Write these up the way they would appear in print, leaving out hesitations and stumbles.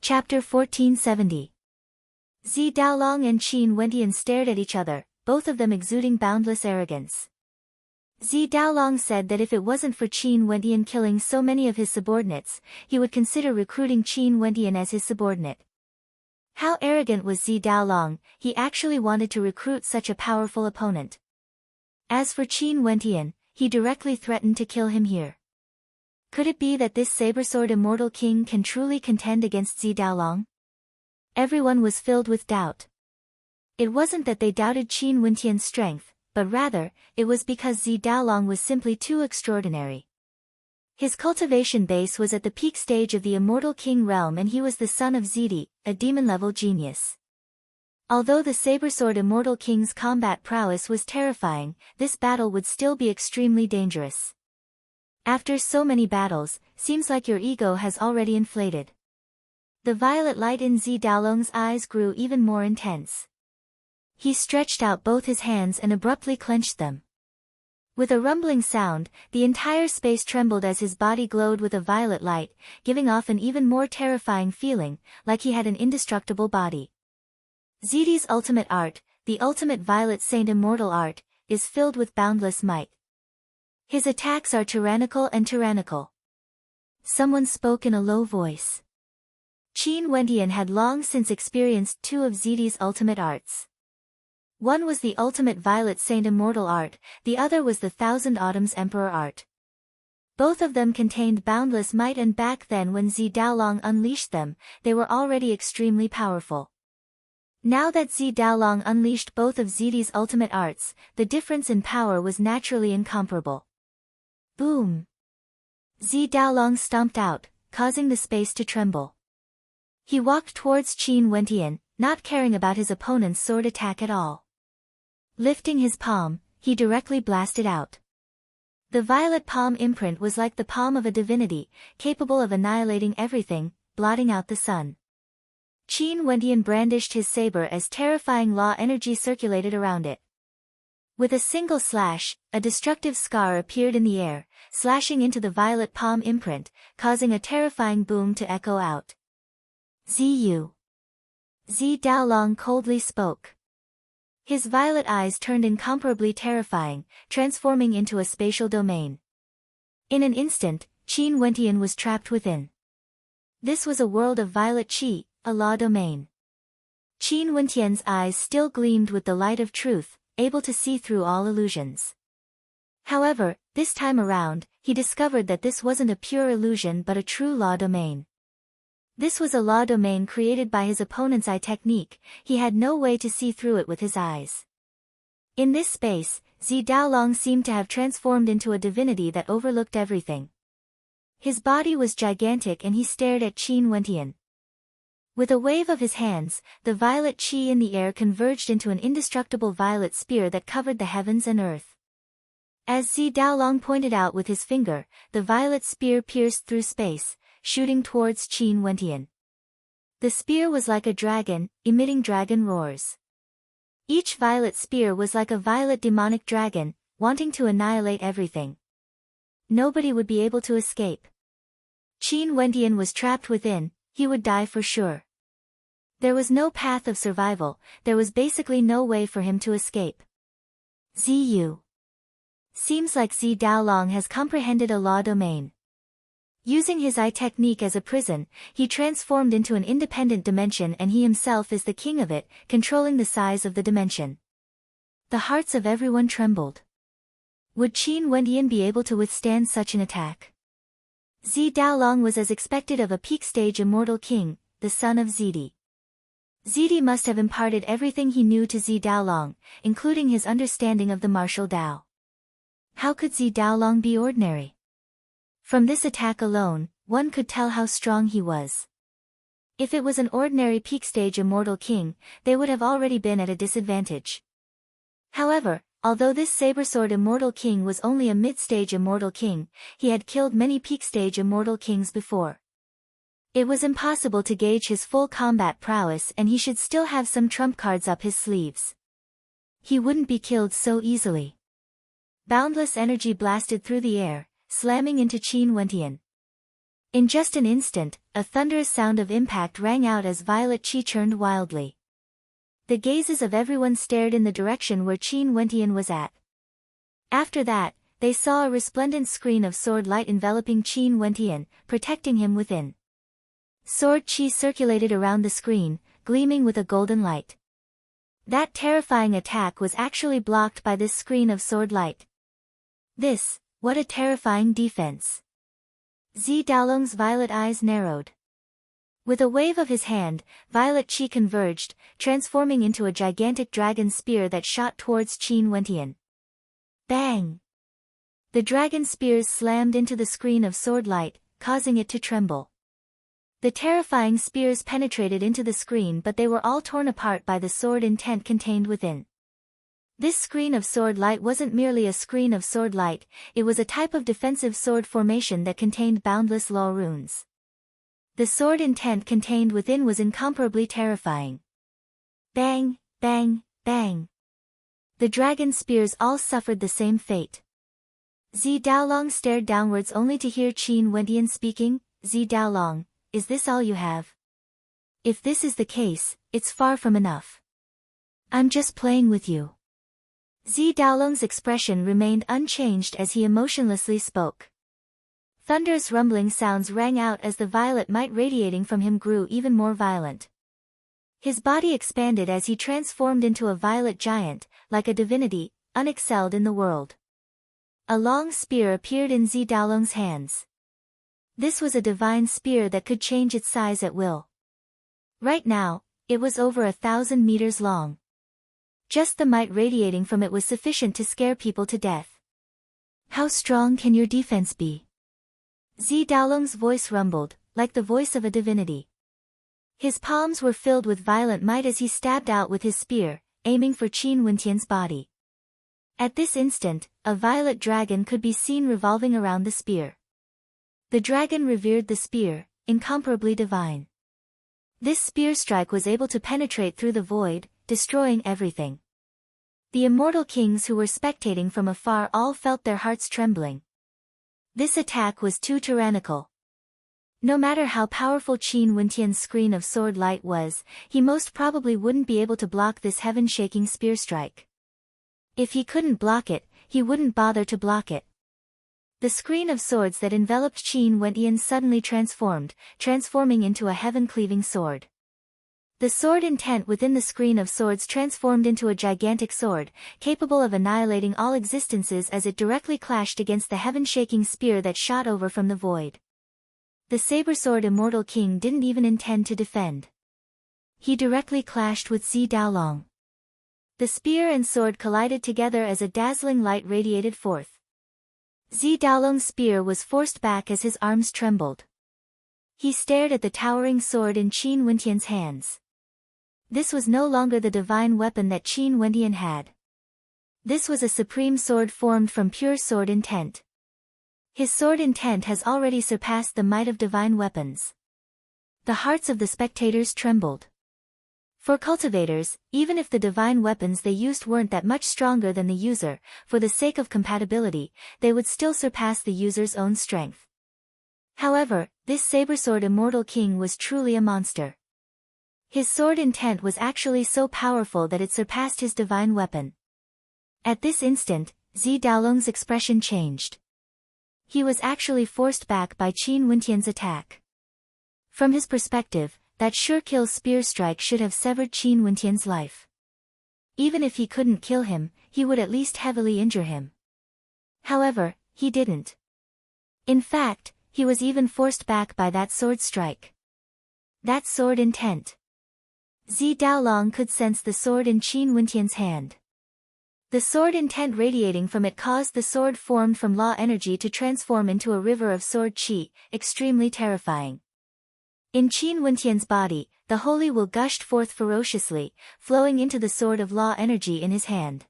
Chapter 1470. Zi Daolong and Qin Wentian stared at each other, both of them exuding boundless arrogance. Zi Daolong said that if it wasn't for Qin Wentian killing so many of his subordinates, he would consider recruiting Qin Wentian as his subordinate. How arrogant was Zi Daolong, he actually wanted to recruit such a powerful opponent. As for Qin Wentian, he directly threatened to kill him here. Could it be that this saber-sword immortal king can truly contend against Zi Daolong? Everyone was filled with doubt. It wasn't that they doubted Qin Wentian's strength, but rather, it was because Zi Daolong was simply too extraordinary. His cultivation base was at the peak stage of the immortal king realm and he was the son of Zidi, a demon-level genius. Although the saber-sword immortal king's combat prowess was terrifying, this battle would still be extremely dangerous. After so many battles, seems like your ego has already inflated. The violet light in Zi Daolong's eyes grew even more intense. He stretched out both his hands and abruptly clenched them. With a rumbling sound, the entire space trembled as his body glowed with a violet light, giving off an even more terrifying feeling, like he had an indestructible body. Zidi's ultimate art, the ultimate violet saint immortal art, is filled with boundless might. His attacks are tyrannical and tyrannical. Someone spoke in a low voice. Qin Wentian had long since experienced two of Zidi's ultimate arts. One was the ultimate violet saint immortal art, the other was the Thousand Autumns Emperor art. Both of them contained boundless might and back then when Zi Daolong unleashed them, they were already extremely powerful. Now that Zi Daolong unleashed both of Zidi's ultimate arts, the difference in power was naturally incomparable. Boom! Zi Daolong stomped out, causing the space to tremble. He walked towards Qin Wentian, not caring about his opponent's sword attack at all. Lifting his palm, he directly blasted out. The violet palm imprint was like the palm of a divinity, capable of annihilating everything, blotting out the sun. Qin Wentian brandished his saber as terrifying law energy circulated around it. With a single slash, a destructive scar appeared in the air, slashing into the violet palm imprint, causing a terrifying boom to echo out. Zi Daolong coldly spoke. His violet eyes turned incomparably terrifying, transforming into a spatial domain. In an instant, Qin Wentian was trapped within. This was a world of violet qi, a law domain. Qin Wentian's eyes still gleamed with the light of truth, able to see through all illusions. However, this time around, he discovered that this wasn't a pure illusion but a true law domain. This was a law domain created by his opponent's eye technique, he had no way to see through it with his eyes. In this space, Zi Daolong seemed to have transformed into a divinity that overlooked everything. His body was gigantic and he stared at Qin Wentian. With a wave of his hands, the violet qi in the air converged into an indestructible violet spear that covered the heavens and earth. As Zi Daolong pointed out with his finger, the violet spear pierced through space, shooting towards Qin Wentian. The spear was like a dragon, emitting dragon roars. Each violet spear was like a violet demonic dragon, wanting to annihilate everything. Nobody would be able to escape. Qin Wentian was trapped within, he would die for sure. There was no path of survival, there was basically no way for him to escape. Zi. Seems like Zi Daolong has comprehended a law domain. Using his eye technique as a prison, he transformed into an independent dimension and he himself is the king of it, controlling the size of the dimension. The hearts of everyone trembled. Would Qin Wentian be able to withstand such an attack? Zi Daolong was as expected of a peak-stage immortal king, the son of Zidi. Zidi must have imparted everything he knew to Zi Daolong, including his understanding of the martial Dao. How could Zi Daolong be ordinary? From this attack alone, one could tell how strong he was. If it was an ordinary peak-stage immortal king, they would have already been at a disadvantage. However, although this saber-sword immortal king was only a mid-stage immortal king, he had killed many peak-stage immortal kings before. It was impossible to gauge his full combat prowess and he should still have some trump cards up his sleeves. He wouldn't be killed so easily. Boundless energy blasted through the air, slamming into Qin Wentian. In just an instant, a thunderous sound of impact rang out as Violet Chi churned wildly. The gazes of everyone stared in the direction where Qin Wentian was at. After that, they saw a resplendent screen of sword light enveloping Qin Wentian, protecting him within. Sword chi circulated around the screen, gleaming with a golden light. That terrifying attack was actually blocked by this screen of sword light. What a terrifying defense. Zi Daolong's violet eyes narrowed. With a wave of his hand, Violet Chi converged, transforming into a gigantic dragon spear that shot towards Qin Wentian. Bang! The dragon spears slammed into the screen of sword light, causing it to tremble. The terrifying spears penetrated into the screen, but they were all torn apart by the sword intent contained within. This screen of sword light wasn't merely a screen of sword light, it was a type of defensive sword formation that contained boundless law runes. The sword intent contained within was incomparably terrifying. Bang, bang, bang. The dragon spears all suffered the same fate. Zi Daolong stared downwards only to hear Qin Wentian speaking. Zi Daolong, is this all you have? If this is the case, it's far from enough. I'm just playing with you. Zi Daolong's expression remained unchanged as he emotionlessly spoke. Thunderous rumbling sounds rang out as the violet might radiating from him grew even more violent. His body expanded as he transformed into a violet giant, like a divinity, unexcelled in the world. A long spear appeared in Zi Daolong's hands. This was a divine spear that could change its size at will. Right now, it was over 1,000 meters long. Just the might radiating from it was sufficient to scare people to death. How strong can your defense be? Zi Daolong's voice rumbled, like the voice of a divinity. His palms were filled with violent might as he stabbed out with his spear, aiming for Qin Wentian's body. At this instant, a violet dragon could be seen revolving around the spear. The dragon revered the spear, incomparably divine. This spear strike was able to penetrate through the void, destroying everything. The immortal kings who were spectating from afar all felt their hearts trembling. This attack was too tyrannical. No matter how powerful Qin Wentian's screen of sword light was, he most probably wouldn't be able to block this heaven-shaking spear strike. If he couldn't block it, he wouldn't bother to block it. The screen of swords that enveloped Qin Wentian suddenly transforming into a heaven-cleaving sword. The sword intent within the screen of swords transformed into a gigantic sword, capable of annihilating all existences as it directly clashed against the heaven-shaking spear that shot over from the void. The saber-sword immortal king didn't even intend to defend. He directly clashed with Zi Daolong. The spear and sword collided together as a dazzling light radiated forth. Zi Daolong's spear was forced back as his arms trembled. He stared at the towering sword in Qin Wentian's hands. This was no longer the divine weapon that Qin Wentian had. This was a supreme sword formed from pure sword intent. His sword intent has already surpassed the might of divine weapons. The hearts of the spectators trembled. For cultivators, even if the divine weapons they used weren't that much stronger than the user, for the sake of compatibility, they would still surpass the user's own strength. However, this saber-sword immortal king was truly a monster. His sword intent was actually so powerful that it surpassed his divine weapon. At this instant, Zi Daolong's expression changed. He was actually forced back by Qin Wentian's attack. From his perspective, that sure-kill spear strike should have severed Qin Wentian's life. Even if he couldn't kill him, he would at least heavily injure him. However, he didn't. In fact, he was even forced back by that sword strike. That sword intent. Zi Daolong could sense the sword in Qin Wentian's hand. The sword intent radiating from it caused the sword formed from law energy to transform into a river of sword chi, extremely terrifying. In Qin Wentian's body, the holy will gushed forth ferociously, flowing into the sword of law energy in his hand.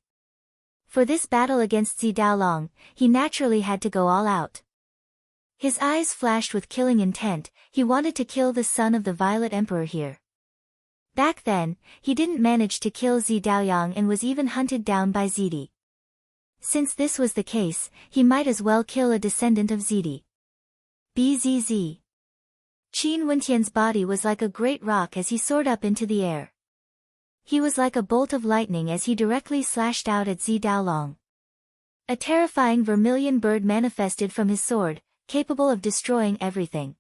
For this battle against Zi Daolong, he naturally had to go all out. His eyes flashed with killing intent, he wanted to kill the son of the Violet Emperor here. Back then, he didn't manage to kill Zi Daoyang and was even hunted down by Zidi. Since this was the case, he might as well kill a descendant of Zidi. Bzz. Qin Wentian's body was like a great rock as he soared up into the air. He was like a bolt of lightning as he directly slashed out at Zi Daolong. A terrifying vermilion bird manifested from his sword, capable of destroying everything.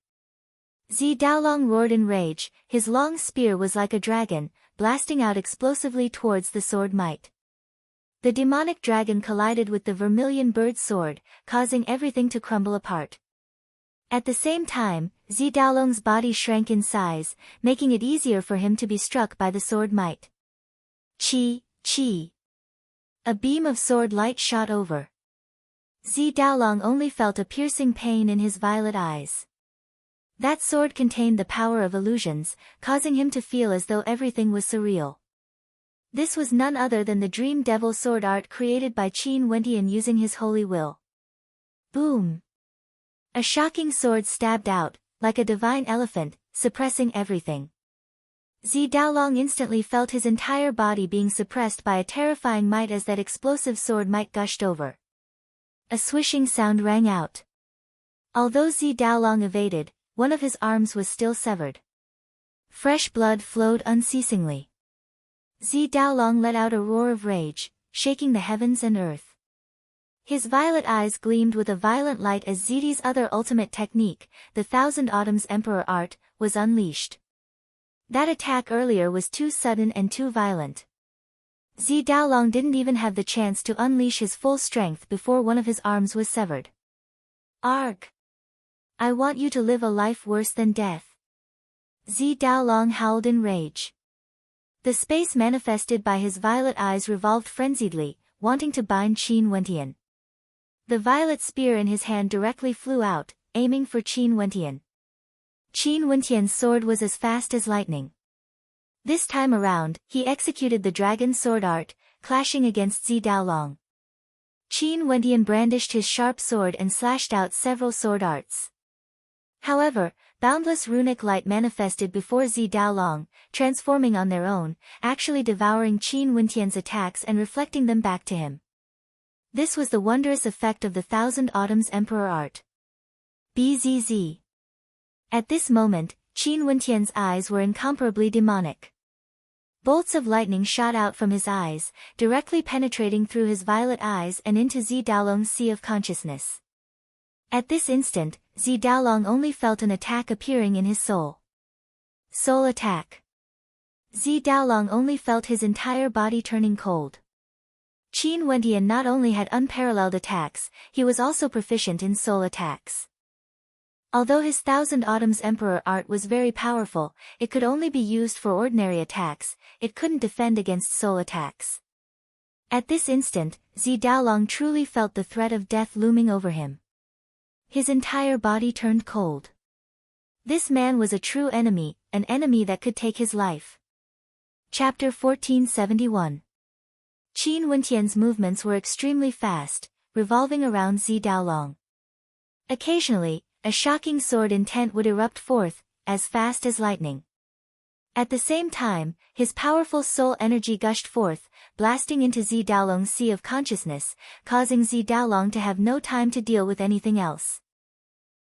Zi Daolong roared in rage, his long spear was like a dragon, blasting out explosively towards the sword might. The demonic dragon collided with the vermilion bird's sword, causing everything to crumble apart. At the same time, Zi Daolong's body shrank in size, making it easier for him to be struck by the sword might. Chi, chi. A beam of sword light shot over. Zi Daolong only felt a piercing pain in his violet eyes. That sword contained the power of illusions, causing him to feel as though everything was surreal. This was none other than the Dream Devil sword art created by Qin Wentian using his holy will. Boom! A shocking sword stabbed out, like a divine elephant, suppressing everything. Zi Daolong instantly felt his entire body being suppressed by a terrifying might as that explosive sword might gushed over. A swishing sound rang out. Although Zi Daolong evaded, one of his arms was still severed. Fresh blood flowed unceasingly. Zi Daolong let out a roar of rage, shaking the heavens and earth. His violet eyes gleamed with a violent light as Zidi's other ultimate technique, the Thousand Autumns Emperor art, was unleashed. That attack earlier was too sudden and too violent. Zi Daolong didn't even have the chance to unleash his full strength before one of his arms was severed. Arg! I want you to live a life worse than death. Zi Daolong howled in rage. The space manifested by his violet eyes revolved frenziedly, wanting to bind Qin Wentian. The violet spear in his hand directly flew out, aiming for Qin Wentian. Qin Wentian's sword was as fast as lightning. This time around, he executed the dragon sword art, clashing against Zi Daolong. Qin Wentian brandished his sharp sword and slashed out several sword arts. However, boundless runic light manifested before Zi Daolong, transforming on their own, actually devouring Qin Wentian's attacks and reflecting them back to him. This was the wondrous effect of the Thousand Autumns Emperor art. Bzz. At this moment, Qin Wentian's eyes were incomparably demonic. Bolts of lightning shot out from his eyes, directly penetrating through his violet eyes and into Zi Daolong's sea of consciousness. At this instant, Zi Daolong only felt an attack appearing in his soul. Soul attack. Zi Daolong only felt his entire body turning cold. Qin Wentian not only had unparalleled attacks, he was also proficient in soul attacks. Although his Thousand Autumns Emperor art was very powerful, it could only be used for ordinary attacks, it couldn't defend against soul attacks. At this instant, Zi Daolong truly felt the threat of death looming over him. His entire body turned cold. This man was a true enemy, an enemy that could take his life. Chapter 1471. Qin Wentian's movements were extremely fast, revolving around Zi Daolong. Occasionally, a shocking sword intent would erupt forth, as fast as lightning. At the same time, his powerful soul energy gushed forth, blasting into Zi Daolong's sea of consciousness, causing Zi Daolong to have no time to deal with anything else.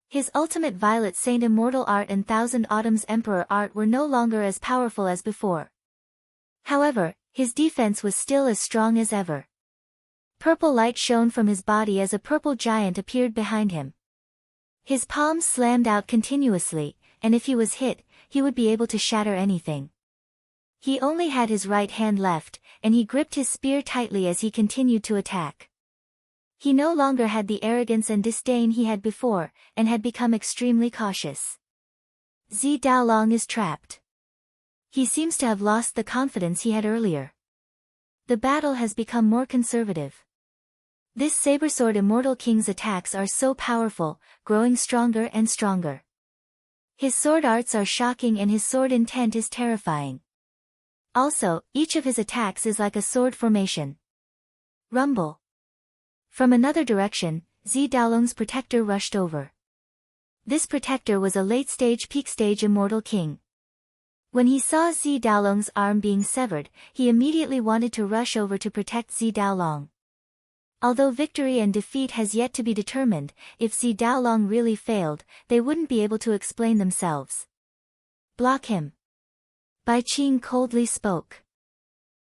His ultimate Violet Saint Immortal art and Thousand Autumns Emperor art were no longer as powerful as before. However, his defense was still as strong as ever. Purple light shone from his body as a purple giant appeared behind him. His palms slammed out continuously, and if he was hit, he would be able to shatter anything. He only had his right hand left, and he gripped his spear tightly as he continued to attack. He no longer had the arrogance and disdain he had before, and had become extremely cautious. Zi Daolong is trapped. He seems to have lost the confidence he had earlier. The battle has become more conservative. This Sabersword Immortal King's attacks are so powerful, growing stronger and stronger. His sword arts are shocking and his sword intent is terrifying. Also, each of his attacks is like a sword formation. Rumble. From another direction, Zi Daolong's protector rushed over. This protector was a late-stage peak-stage Immortal King. When he saw Zi Daolong's arm being severed, he immediately wanted to rush over to protect Zi Daolong. Although victory and defeat has yet to be determined, if Zi Daolong really failed, they wouldn't be able to explain themselves. Block him. Bai Qing coldly spoke.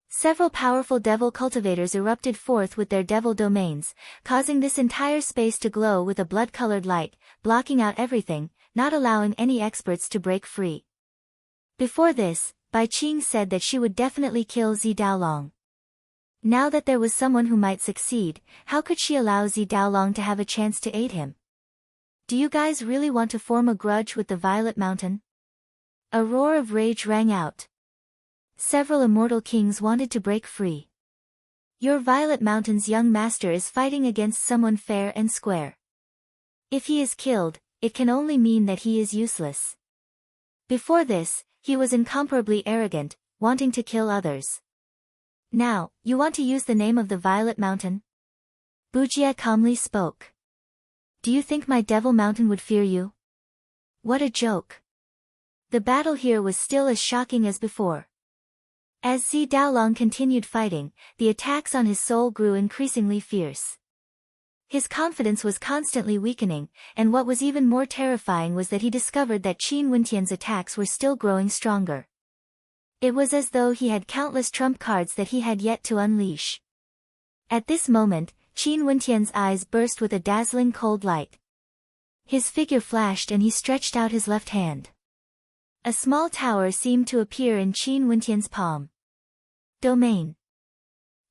Several powerful devil cultivators erupted forth with their devil domains, causing this entire space to glow with a blood-colored light, blocking out everything, not allowing any experts to break free. Before this, Bai Qing said that she would definitely kill Zi Daolong. Now that there was someone who might succeed, how could she allow Zi Daolong to have a chance to aid him? Do you guys really want to form a grudge with the Violet Mountain? A roar of rage rang out. Several immortal kings wanted to break free. Your Violet Mountain's young master is fighting against someone fair and square. If he is killed, it can only mean that he is useless. Before this, he was incomparably arrogant, wanting to kill others. Now, you want to use the name of the Violet Mountain? Bujie calmly spoke. Do you think my Devil Mountain would fear you? What a joke. The battle here was still as shocking as before. As Zi Daolong continued fighting, the attacks on his soul grew increasingly fierce. His confidence was constantly weakening, and what was even more terrifying was that he discovered that Qin Wentian's attacks were still growing stronger. It was as though he had countless trump cards that he had yet to unleash. At this moment, Qin Wentian's eyes burst with a dazzling cold light. His figure flashed and he stretched out his left hand. A small tower seemed to appear in Qin Wentian's palm. Domain.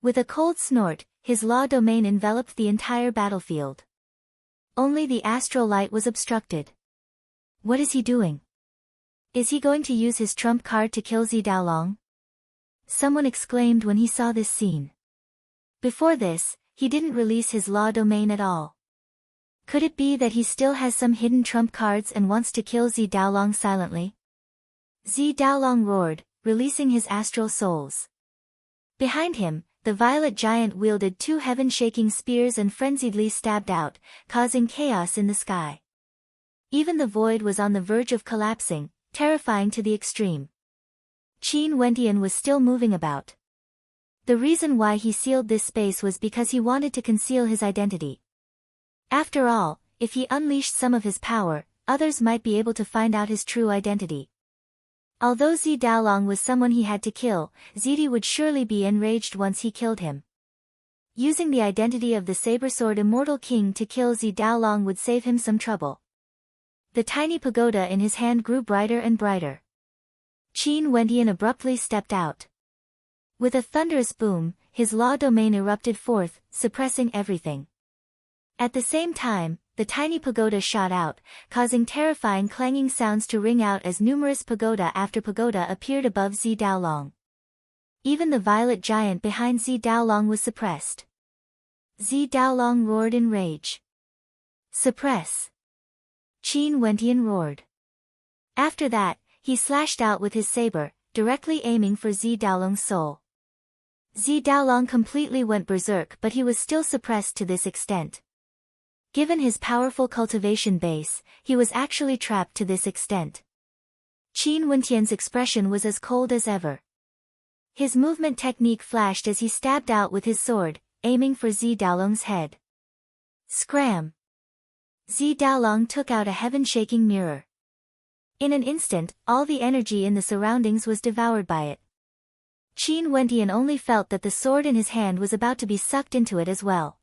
With a cold snort, his law domain enveloped the entire battlefield. Only the astral light was obstructed. What is he doing? Is he going to use his trump card to kill Zi Daolong? Someone exclaimed when he saw this scene. Before this, he didn't release his law domain at all. Could it be that he still has some hidden trump cards and wants to kill Zi Daolong silently? Zi Daolong roared, releasing his astral souls. Behind him, the violet giant wielded two heaven-shaking spears and frenziedly stabbed out, causing chaos in the sky. Even the void was on the verge of collapsing, terrifying to the extreme. Qin Wendian was still moving about. The reason why he sealed this space was because he wanted to conceal his identity. After all, if he unleashed some of his power, others might be able to find out his true identity. Although Zi Daolong was someone he had to kill, Zidi would surely be enraged once he killed him. Using the identity of the Sabersword Immortal King to kill Zi Daolong would save him some trouble. The tiny pagoda in his hand grew brighter and brighter. Qin Wendian abruptly stepped out. With a thunderous boom, his law domain erupted forth, suppressing everything. At the same time, the tiny pagoda shot out, causing terrifying clanging sounds to ring out as numerous pagoda after pagoda appeared above Zi Daolong. Even the violet giant behind Zi Daolong was suppressed. Zi Daolong roared in rage. Suppress! Qin Wendian roared. After that, he slashed out with his saber, directly aiming for Zi Daolong's soul. Zi Daolong completely went berserk, but he was still suppressed to this extent. Given his powerful cultivation base, he was actually trapped to this extent. Qin Wendian's expression was as cold as ever. His movement technique flashed as he stabbed out with his sword, aiming for Zi Daolong's head. Scram! Zi Daolong took out a heaven-shaking mirror. In an instant, all the energy in the surroundings was devoured by it. Qin Wendian only felt that the sword in his hand was about to be sucked into it as well.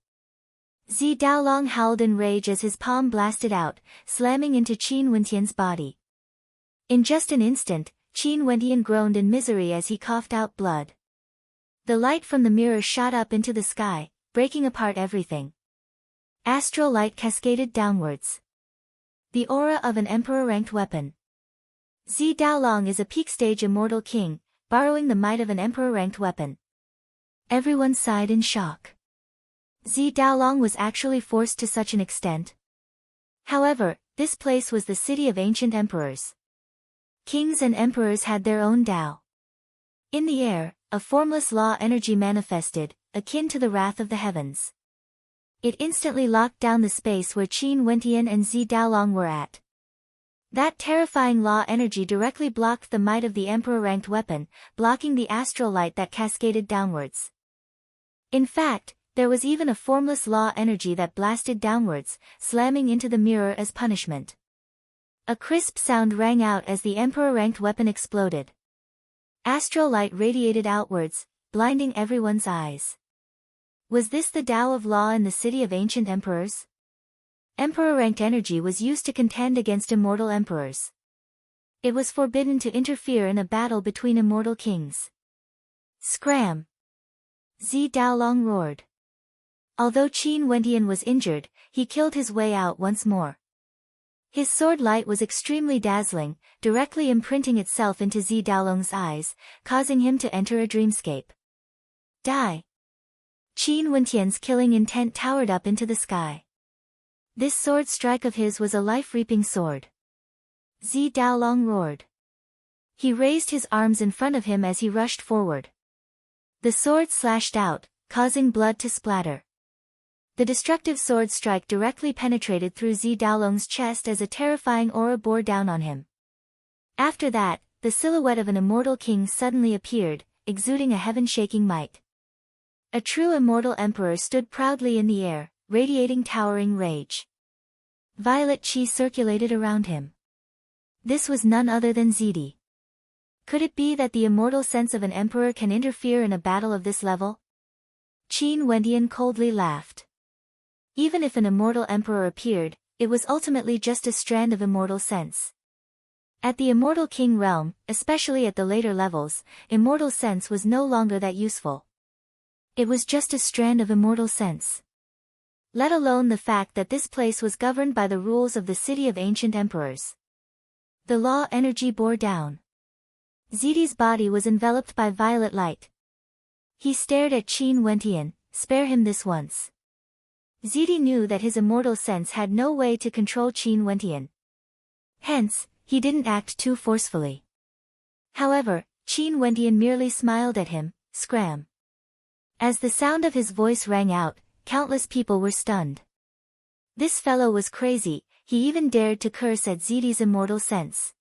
Zi Daolong howled in rage as his palm blasted out, slamming into Qin Wendian's body. In just an instant, Qin Wendian groaned in misery as he coughed out blood. The light from the mirror shot up into the sky, breaking apart everything. Astral light cascaded downwards. The aura of an emperor-ranked weapon. Zi Daolong is a peak-stage immortal king, borrowing the might of an emperor-ranked weapon. Everyone sighed in shock. Zi Daolong was actually forced to such an extent. However, this place was the city of ancient emperors. Kings and emperors had their own Tao. In the air, a formless law energy manifested, akin to the wrath of the heavens. It instantly locked down the space where Qin Wendian and Zi Daolong were at. That terrifying law energy directly blocked the might of the emperor-ranked weapon, blocking the astral light that cascaded downwards. In fact, There was even a formless law energy that blasted downwards, slamming into the mirror as punishment. A crisp sound rang out as the Emperor-ranked weapon exploded. Astral light radiated outwards, blinding everyone's eyes. Was this the Tao of Law in the city of ancient emperors? Emperor-ranked energy was used to contend against immortal emperors. It was forbidden to interfere in a battle between immortal kings. Scram! Zi Daolong roared. Although Qin Wentian was injured, he killed his way out once more. His sword light was extremely dazzling, directly imprinting itself into Zi Daolong's eyes, causing him to enter a dreamscape. Die! Qin Wentian's killing intent towered up into the sky. This sword strike of his was a life-reaping sword. Zi Daolong roared. He raised his arms in front of him as he rushed forward. The sword slashed out, causing blood to splatter. The destructive sword strike directly penetrated through Zi Daolong's chest as a terrifying aura bore down on him. After that, the silhouette of an immortal king suddenly appeared, exuding a heaven-shaking might. A true immortal emperor stood proudly in the air, radiating towering rage. Violet chi circulated around him. This was none other than Zidi. Could it be that the immortal sense of an emperor can interfere in a battle of this level? Qin Wentian coldly laughed. Even if an immortal emperor appeared, it was ultimately just a strand of immortal sense. At the immortal king realm, especially at the later levels, immortal sense was no longer that useful. It was just a strand of immortal sense. Let alone the fact that this place was governed by the rules of the city of ancient emperors. The law energy bore down. Zidi's body was enveloped by violet light. He stared at Qin Wentian, spare him this once. Zidi knew that his immortal sense had no way to control Qin Wentian. Hence, he didn't act too forcefully. However, Qin Wentian merely smiled at him, scram. As the sound of his voice rang out, countless people were stunned. This fellow was crazy, he even dared to curse at Zidi's immortal sense.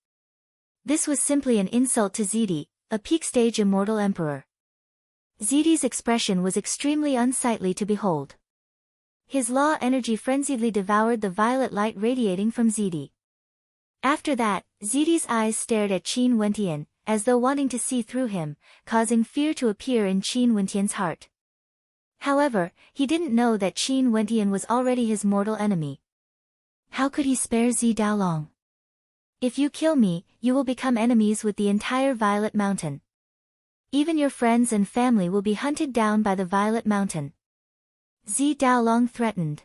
This was simply an insult to Zidi, a peak-stage immortal emperor. Zidi's expression was extremely unsightly to behold. His law energy frenziedly devoured the violet light radiating from Zidi. After that, Zidi's eyes stared at Qin Wentian, as though wanting to see through him, causing fear to appear in Qin Wentian's heart. However, he didn't know that Qin Wentian was already his mortal enemy. How could he spare Zi Daolong? If you kill me, you will become enemies with the entire Violet Mountain. Even your friends and family will be hunted down by the Violet Mountain. Zi Daolong threatened.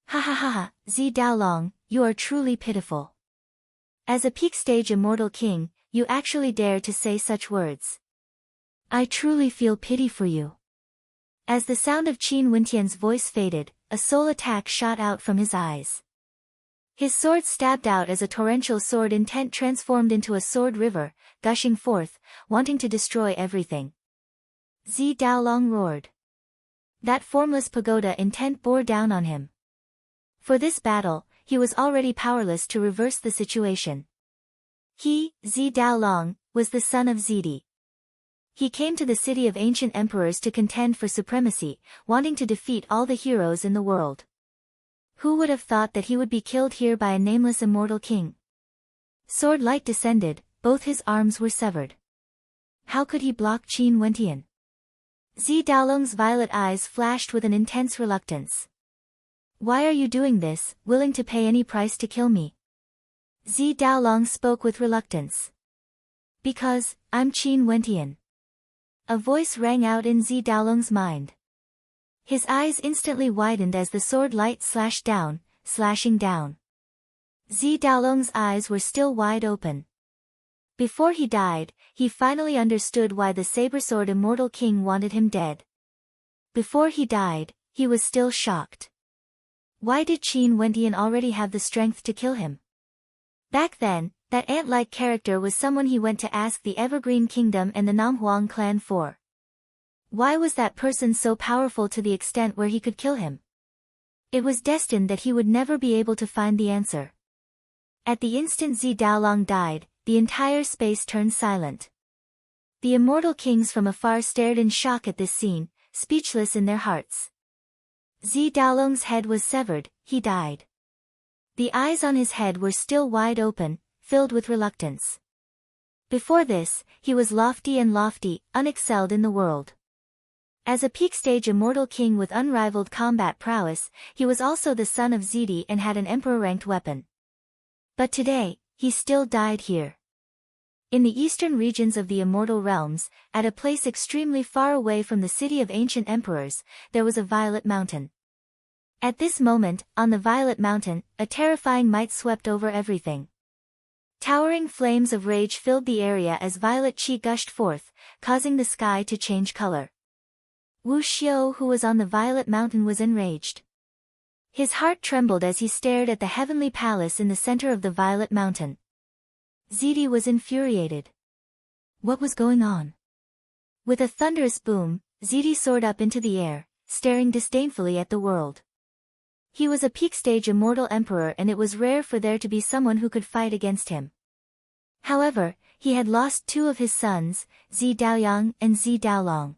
Ha ha ha ha, Zi Daolong, you are truly pitiful. As a peak-stage immortal king, you actually dare to say such words. I truly feel pity for you. As the sound of Qin Wentian's voice faded, a soul attack shot out from his eyes. His sword stabbed out as a torrential sword intent transformed into a sword river, gushing forth, wanting to destroy everything. Zi Daolong roared. That formless pagoda intent bore down on him. For this battle, he was already powerless to reverse the situation. He, Zi Daolong, was the son of Zidi. He came to the city of ancient emperors to contend for supremacy, wanting to defeat all the heroes in the world. Who would have thought that he would be killed here by a nameless immortal king? Sword light descended, both his arms were severed. How could he block Qin Wentian? Zi Daolong's violet eyes flashed with an intense reluctance. Why are you doing this, willing to pay any price to kill me? Zi Daolong spoke with reluctance. Because, I'm Qin Wentian. A voice rang out in Zi Daolong's mind. His eyes instantly widened as the sword light slashed down, slashing down. Zi Daolong's eyes were still wide open. Before he died, he finally understood why the saber-sword immortal king wanted him dead. Before he died, he was still shocked. Why did Qin Wentian already have the strength to kill him? Back then, that ant-like character was someone he went to ask the Evergreen Kingdom and the Namhuang clan for. Why was that person so powerful to the extent where he could kill him? It was destined that he would never be able to find the answer. At the instant Zi Daolong died, the entire space turned silent. The immortal kings from afar stared in shock at this scene, speechless in their hearts. Zi Daolong's head was severed, he died. The eyes on his head were still wide open, filled with reluctance. Before this, he was lofty, unexcelled in the world. As a peak-stage immortal king with unrivaled combat prowess, he was also the son of Zidi and had an emperor-ranked weapon. But today, he still died here. In the eastern regions of the immortal realms, at a place extremely far away from the city of ancient emperors, there was a violet mountain. At this moment, on the violet mountain, a terrifying might swept over everything. Towering flames of rage filled the area as violet chi gushed forth, causing the sky to change color. Wu Xiu, who was on the violet mountain, was enraged. His heart trembled as he stared at the heavenly palace in the center of the violet mountain. Zidi was infuriated. What was going on? With a thunderous boom, Zidi soared up into the air, staring disdainfully at the world. He was a peak-stage immortal emperor and it was rare for there to be someone who could fight against him. However, he had lost two of his sons, Zi Daoyang and Zi Daolong.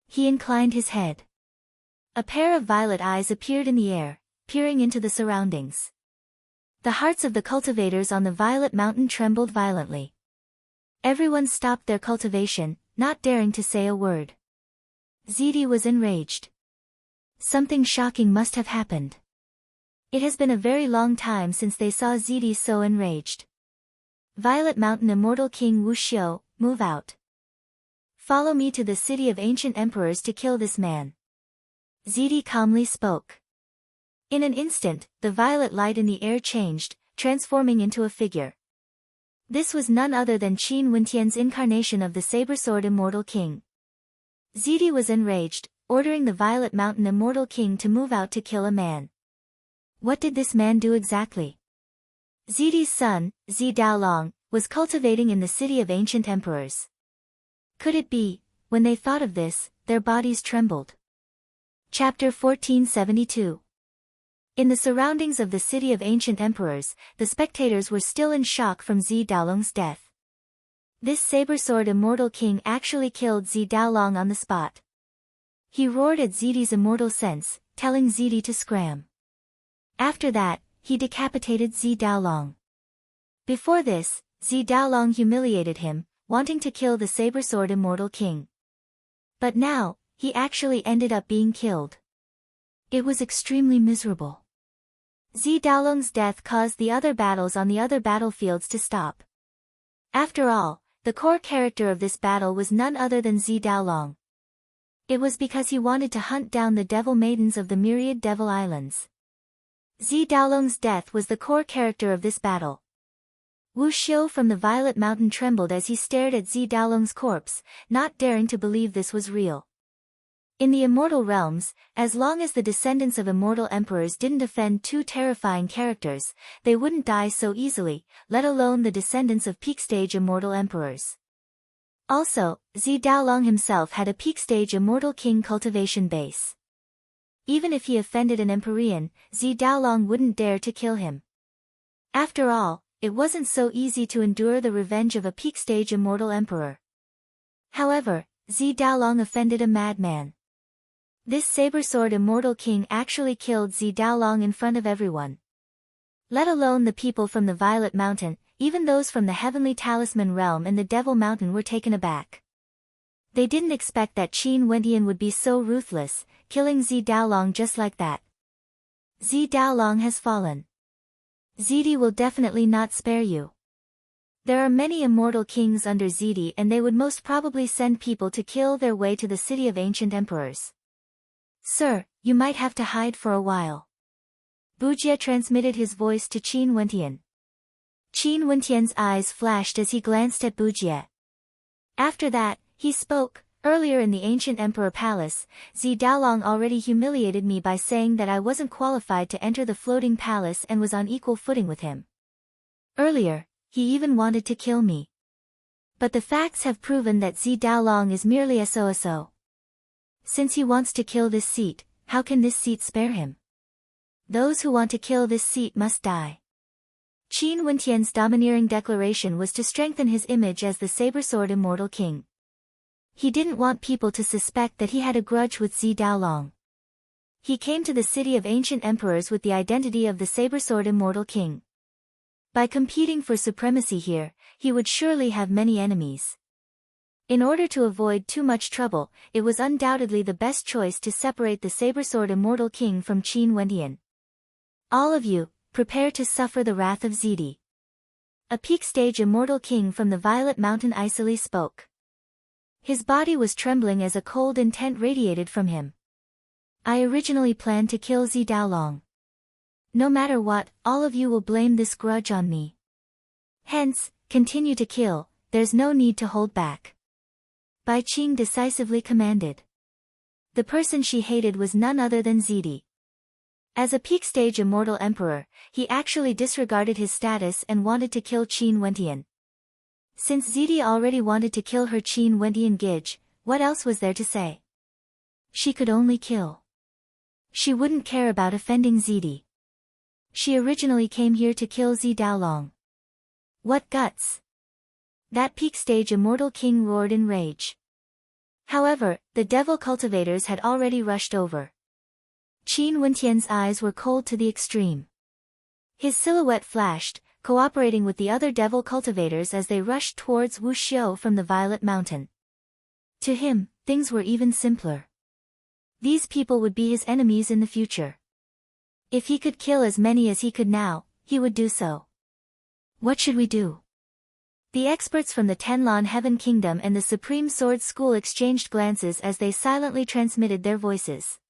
He inclined his head. A pair of violet eyes appeared in the air, peering into the surroundings. The hearts of the cultivators on the violet mountain trembled violently. Everyone stopped their cultivation, not daring to say a word. Zidi was enraged. Something shocking must have happened. It has been a very long time since they saw Zidi so enraged. Violet Mountain Immortal King Wu Xiu, move out. Follow me to the city of ancient emperors to kill this man. Zidi calmly spoke. In an instant, the violet light in the air changed, transforming into a figure. This was none other than Qin Wentian's incarnation of the saber-sword Immortal King. Zidi was enraged, ordering the Violet Mountain Immortal King to move out to kill a man. What did this man do exactly? Zidi's son, Zi Daolong, was cultivating in the city of ancient emperors. Could it be? When they thought of this, their bodies trembled. Chapter 1472. In the surroundings of the city of ancient emperors, the spectators were still in shock from Zi Daolong's death. This saber-sword immortal king actually killed Zi Daolong on the spot. He roared at Zidi's immortal sense, telling Zidi to scram. After that, he decapitated Zi Daolong. Before this, Zi Daolong humiliated him, wanting to kill the saber-sword immortal king. But now, he actually ended up being killed. It was extremely miserable. Zi Daolong's death caused the other battles on the other battlefields to stop. After all, the core character of this battle was none other than Zi Daolong. It was because he wanted to hunt down the devil maidens of the myriad devil islands. Zi Daolong's death was the core character of this battle. Wu Xiu from the Violet Mountain trembled as he stared at Zi Daolong's corpse, not daring to believe this was real. In the immortal realms, as long as the descendants of immortal emperors didn't offend two terrifying characters, they wouldn't die so easily, let alone the descendants of peak-stage immortal emperors. Also, Zi Daolong himself had a peak-stage immortal king cultivation base. Even if he offended an Empyrean, Zi Daolong wouldn't dare to kill him. After all, it wasn't so easy to endure the revenge of a peak-stage immortal emperor. However, Zi Daolong offended a madman. This saber-sword immortal king actually killed Zi Daolong in front of everyone. Let alone the people from the Violet Mountain, even those from the Heavenly Talisman Realm and the Devil Mountain were taken aback. They didn't expect that Qin Wentian would be so ruthless, killing Zi Daolong just like that. Zi Daolong has fallen. Zidi will definitely not spare you. There are many immortal kings under Zidi and they would most probably send people to kill their way to the city of ancient emperors. Sir, you might have to hide for a while. Bujie transmitted his voice to Qin Wentian. Qin Wentian's eyes flashed as he glanced at Bujie. After that, he spoke. Earlier in the ancient emperor palace, Zi Daolong already humiliated me by saying that I wasn't qualified to enter the floating palace and was on equal footing with him. Earlier, he even wanted to kill me. But the facts have proven that Zi Daolong is merely SOSO. Since he wants to kill this seat, how can this seat spare him? Those who want to kill this seat must die. Qin Wentian's domineering declaration was to strengthen his image as the saber-sword immortal king. He didn't want people to suspect that he had a grudge with Zi Daolong. He came to the city of ancient emperors with the identity of the saber-sword immortal king. By competing for supremacy here, he would surely have many enemies. In order to avoid too much trouble, it was undoubtedly the best choice to separate the saber-sword immortal king from Qin Wendian. All of you, prepare to suffer the wrath of Zidi. A peak-stage immortal king from the Violet Mountain icily spoke. His body was trembling as a cold intent radiated from him. I originally planned to kill Zi Daolong. No matter what, all of you will blame this grudge on me. Hence, continue to kill, there's no need to hold back. Bai Qing decisively commanded. The person she hated was none other than Zidi. As a peak-stage immortal emperor, he actually disregarded his status and wanted to kill Qin Wendian. Since Zidi already wanted to kill her Qin Wendian Gij, what else was there to say? She could only kill. She wouldn't care about offending Zidi. She originally came here to kill Zi Daolong. What guts! That peak-stage immortal king roared in rage. However, the devil cultivators had already rushed over. Qin Wendian's eyes were cold to the extreme. His silhouette flashed, cooperating with the other devil cultivators as they rushed towards Wu Xiu from the Violet Mountain. To him, things were even simpler. These people would be his enemies in the future. If he could kill as many as he could now, he would do so. What should we do? The experts from the Tenlon Heaven Kingdom and the Supreme Sword School exchanged glances as they silently transmitted their voices.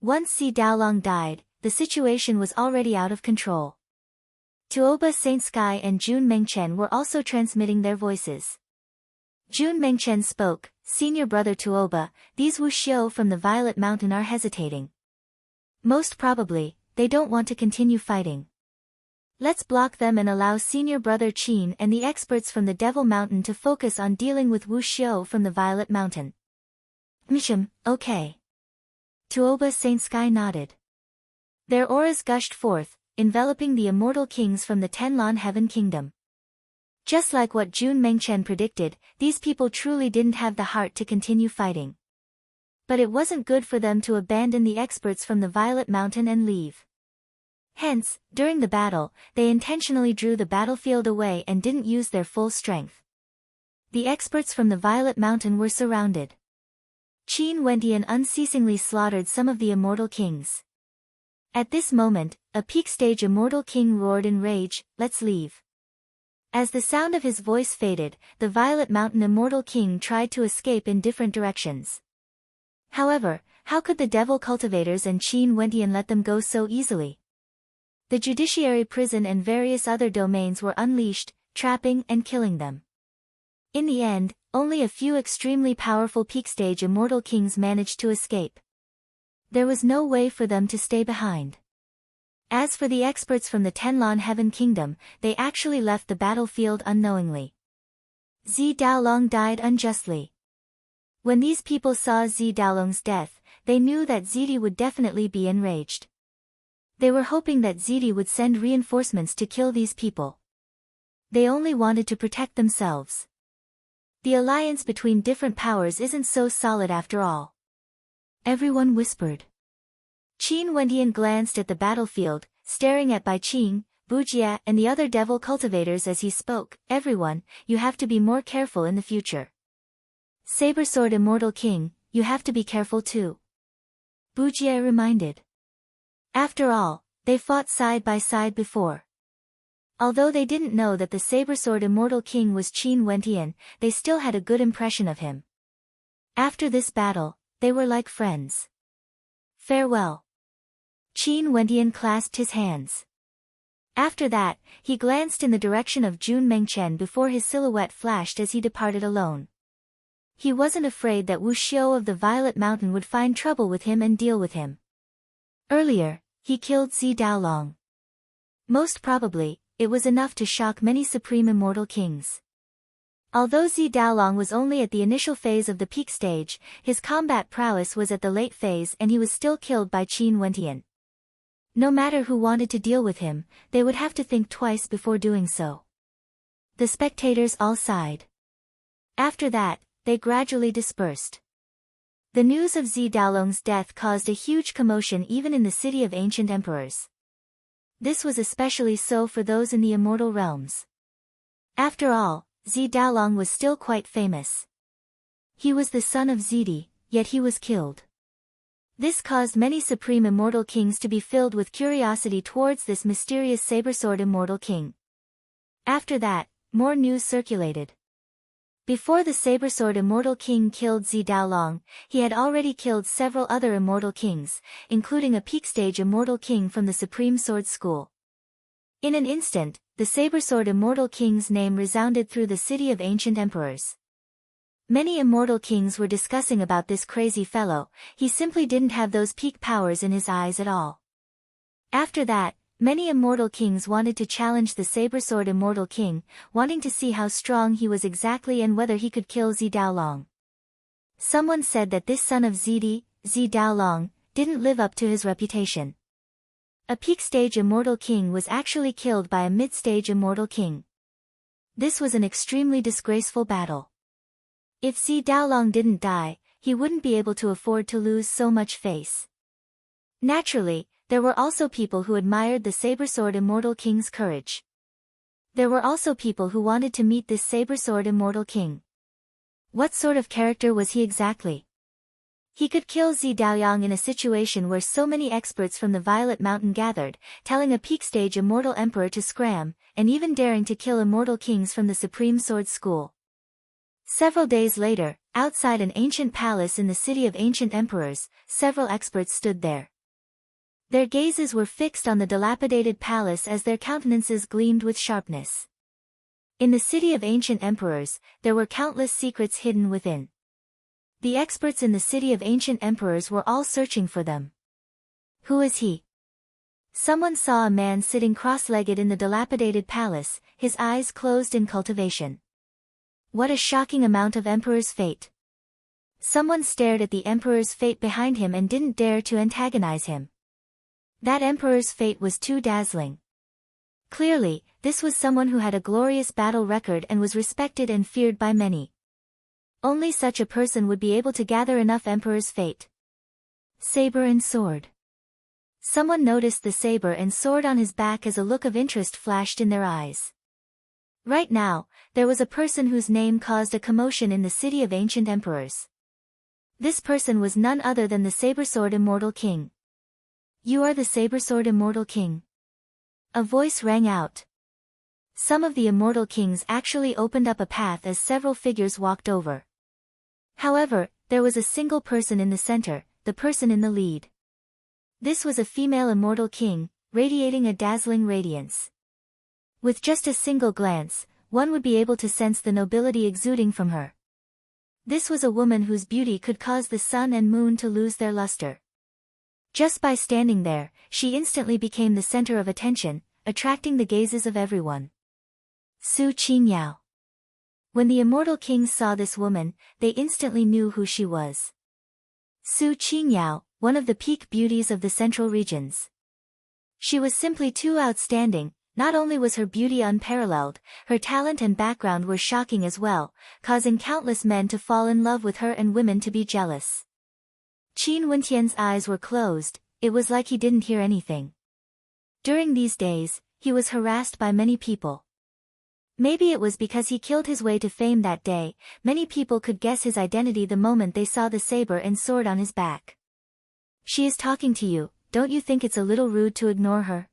Once Zi Daolong died, the situation was already out of control. Tuoba Saint Sky and Jun Mengchen were also transmitting their voices. Jun Mengchen spoke, Senior Brother Tuoba, these Wuxiu from the Violet Mountain are hesitating. Most probably, they don't want to continue fighting. Let's block them and allow Senior Brother Qin and the experts from the Devil Mountain to focus on dealing with Wuxiu from the Violet Mountain. Okay. Tuoba Saint Sky nodded. Their auras gushed forth, enveloping the immortal kings from the Tenlon Heaven Kingdom. Just like what Jun Mengchen predicted, these people truly didn't have the heart to continue fighting. But it wasn't good for them to abandon the experts from the Violet Mountain and leave. Hence, during the battle, they intentionally drew the battlefield away and didn't use their full strength. The experts from the Violet Mountain were surrounded. Qin Wendian unceasingly slaughtered some of the immortal kings. At this moment, a peak-stage immortal king roared in rage, let's leave. As the sound of his voice faded, the Violet Mountain immortal king tried to escape in different directions. However, how could the devil cultivators and Qin Wendian let them go so easily? The judiciary prison and various other domains were unleashed, trapping and killing them. In the end, only a few extremely powerful peak-stage immortal kings managed to escape. There was no way for them to stay behind. As for the experts from the Tenlon Heaven Kingdom, they actually left the battlefield unknowingly. Zi Daolong died unjustly. When these people saw Zi Daolong's death, they knew that Zidi would definitely be enraged. They were hoping that Zidi would send reinforcements to kill these people. They only wanted to protect themselves. The alliance between different powers isn't so solid after all. Everyone whispered. Qin Wendian glanced at the battlefield, staring at Bai Qing, Bujia and the other devil cultivators as he spoke, everyone, you have to be more careful in the future. Saber Sword Immortal King, you have to be careful too. Bujia reminded. After all, they fought side by side before. Although they didn't know that the Saber-Sword Immortal King was Qin Wendian, they still had a good impression of him. After this battle, they were like friends. Farewell. Qin Wendian clasped his hands. After that, he glanced in the direction of Jun Mengchen before his silhouette flashed as he departed alone. He wasn't afraid that Wu Xiu of the Violet Mountain would find trouble with him and deal with him. Earlier, he killed Zi Daolong. Most probably, it was enough to shock many supreme immortal kings. Although Zi Daolong was only at the initial phase of the peak stage, his combat prowess was at the late phase and he was still killed by Qin Wendian. No matter who wanted to deal with him, they would have to think twice before doing so. The spectators all sighed. After that, they gradually dispersed. The news of Zi Daolong's death caused a huge commotion even in the city of ancient emperors. This was especially so for those in the immortal realms. After all, Zi Daolong was still quite famous. He was the son of Zidi, yet he was killed. This caused many supreme immortal kings to be filled with curiosity towards this mysterious saber-sword immortal king. After that, more news circulated. Before the saber-sword immortal king killed Zi Daolong, he had already killed several other immortal kings, including a peak-stage immortal king from the Supreme Sword School. In an instant, the saber-sword immortal king's name resounded through the city of ancient emperors. Many immortal kings were discussing about this crazy fellow. He simply didn't have those peak powers in his eyes at all. After that, many immortal kings wanted to challenge the saber-sword immortal king, wanting to see how strong he was exactly and whether he could kill Zi Daolong. Someone said that this son of Zidi, Zi Daolong, didn't live up to his reputation. A peak-stage immortal king was actually killed by a mid-stage immortal king. This was an extremely disgraceful battle. If Zi Daolong didn't die, he wouldn't be able to afford to lose so much face. Naturally, there were also people who admired the saber-sword immortal king's courage. There were also people who wanted to meet this saber-sword immortal king. What sort of character was he exactly? He could kill Zi Daolong in a situation where so many experts from the Violet Mountain gathered, telling a peak-stage immortal emperor to scram, and even daring to kill immortal kings from the Supreme Sword School. Several days later, outside an ancient palace in the city of ancient emperors, several experts stood there. Their gazes were fixed on the dilapidated palace as their countenances gleamed with sharpness. In the city of ancient emperors, there were countless secrets hidden within. The experts in the city of ancient emperors were all searching for them. Who is he? Someone saw a man sitting cross-legged in the dilapidated palace, his eyes closed in cultivation. What a shocking amount of Emperor's fate. Someone stared at the Emperor's fate behind him and didn't dare to antagonize him. That Emperor's fate was too dazzling. Clearly, this was someone who had a glorious battle record and was respected and feared by many. Only such a person would be able to gather enough Emperor's fate. Saber and sword. Someone noticed the saber and sword on his back as a look of interest flashed in their eyes. Right now, there was a person whose name caused a commotion in the city of ancient emperors. This person was none other than the saber-sword immortal king. You are the saber-sword immortal king. A voice rang out. Some of the immortal kings actually opened up a path as several figures walked over. However, there was a single person in the center, the person in the lead. This was a female immortal king, radiating a dazzling radiance. With just a single glance, one would be able to sense the nobility exuding from her. This was a woman whose beauty could cause the sun and moon to lose their luster. Just by standing there, she instantly became the center of attention, attracting the gazes of everyone. Su Qingyao. When the immortal kings saw this woman, they instantly knew who she was. Su Qingyao, one of the peak beauties of the central regions. She was simply too outstanding. Not only was her beauty unparalleled, her talent and background were shocking as well, causing countless men to fall in love with her and women to be jealous. Qin Wentian's eyes were closed, it was like he didn't hear anything. During these days, he was harassed by many people. Maybe it was because he killed his way to fame that day, many people could guess his identity the moment they saw the saber and sword on his back. She is talking to you, don't you think it's a little rude to ignore her?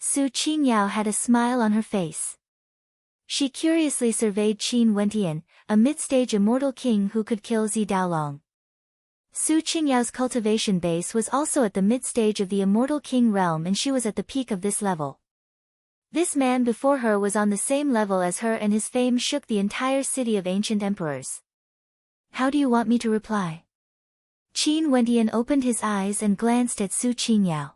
Su Qingyao had a smile on her face. She curiously surveyed Qin Wentian, a mid-stage immortal king who could kill Zi Daolong. Su Qingyao's cultivation base was also at the mid-stage of the immortal king realm and she was at the peak of this level. This man before her was on the same level as her and his fame shook the entire city of ancient emperors. How do you want me to reply? Qin Wentian opened his eyes and glanced at Su Qingyao.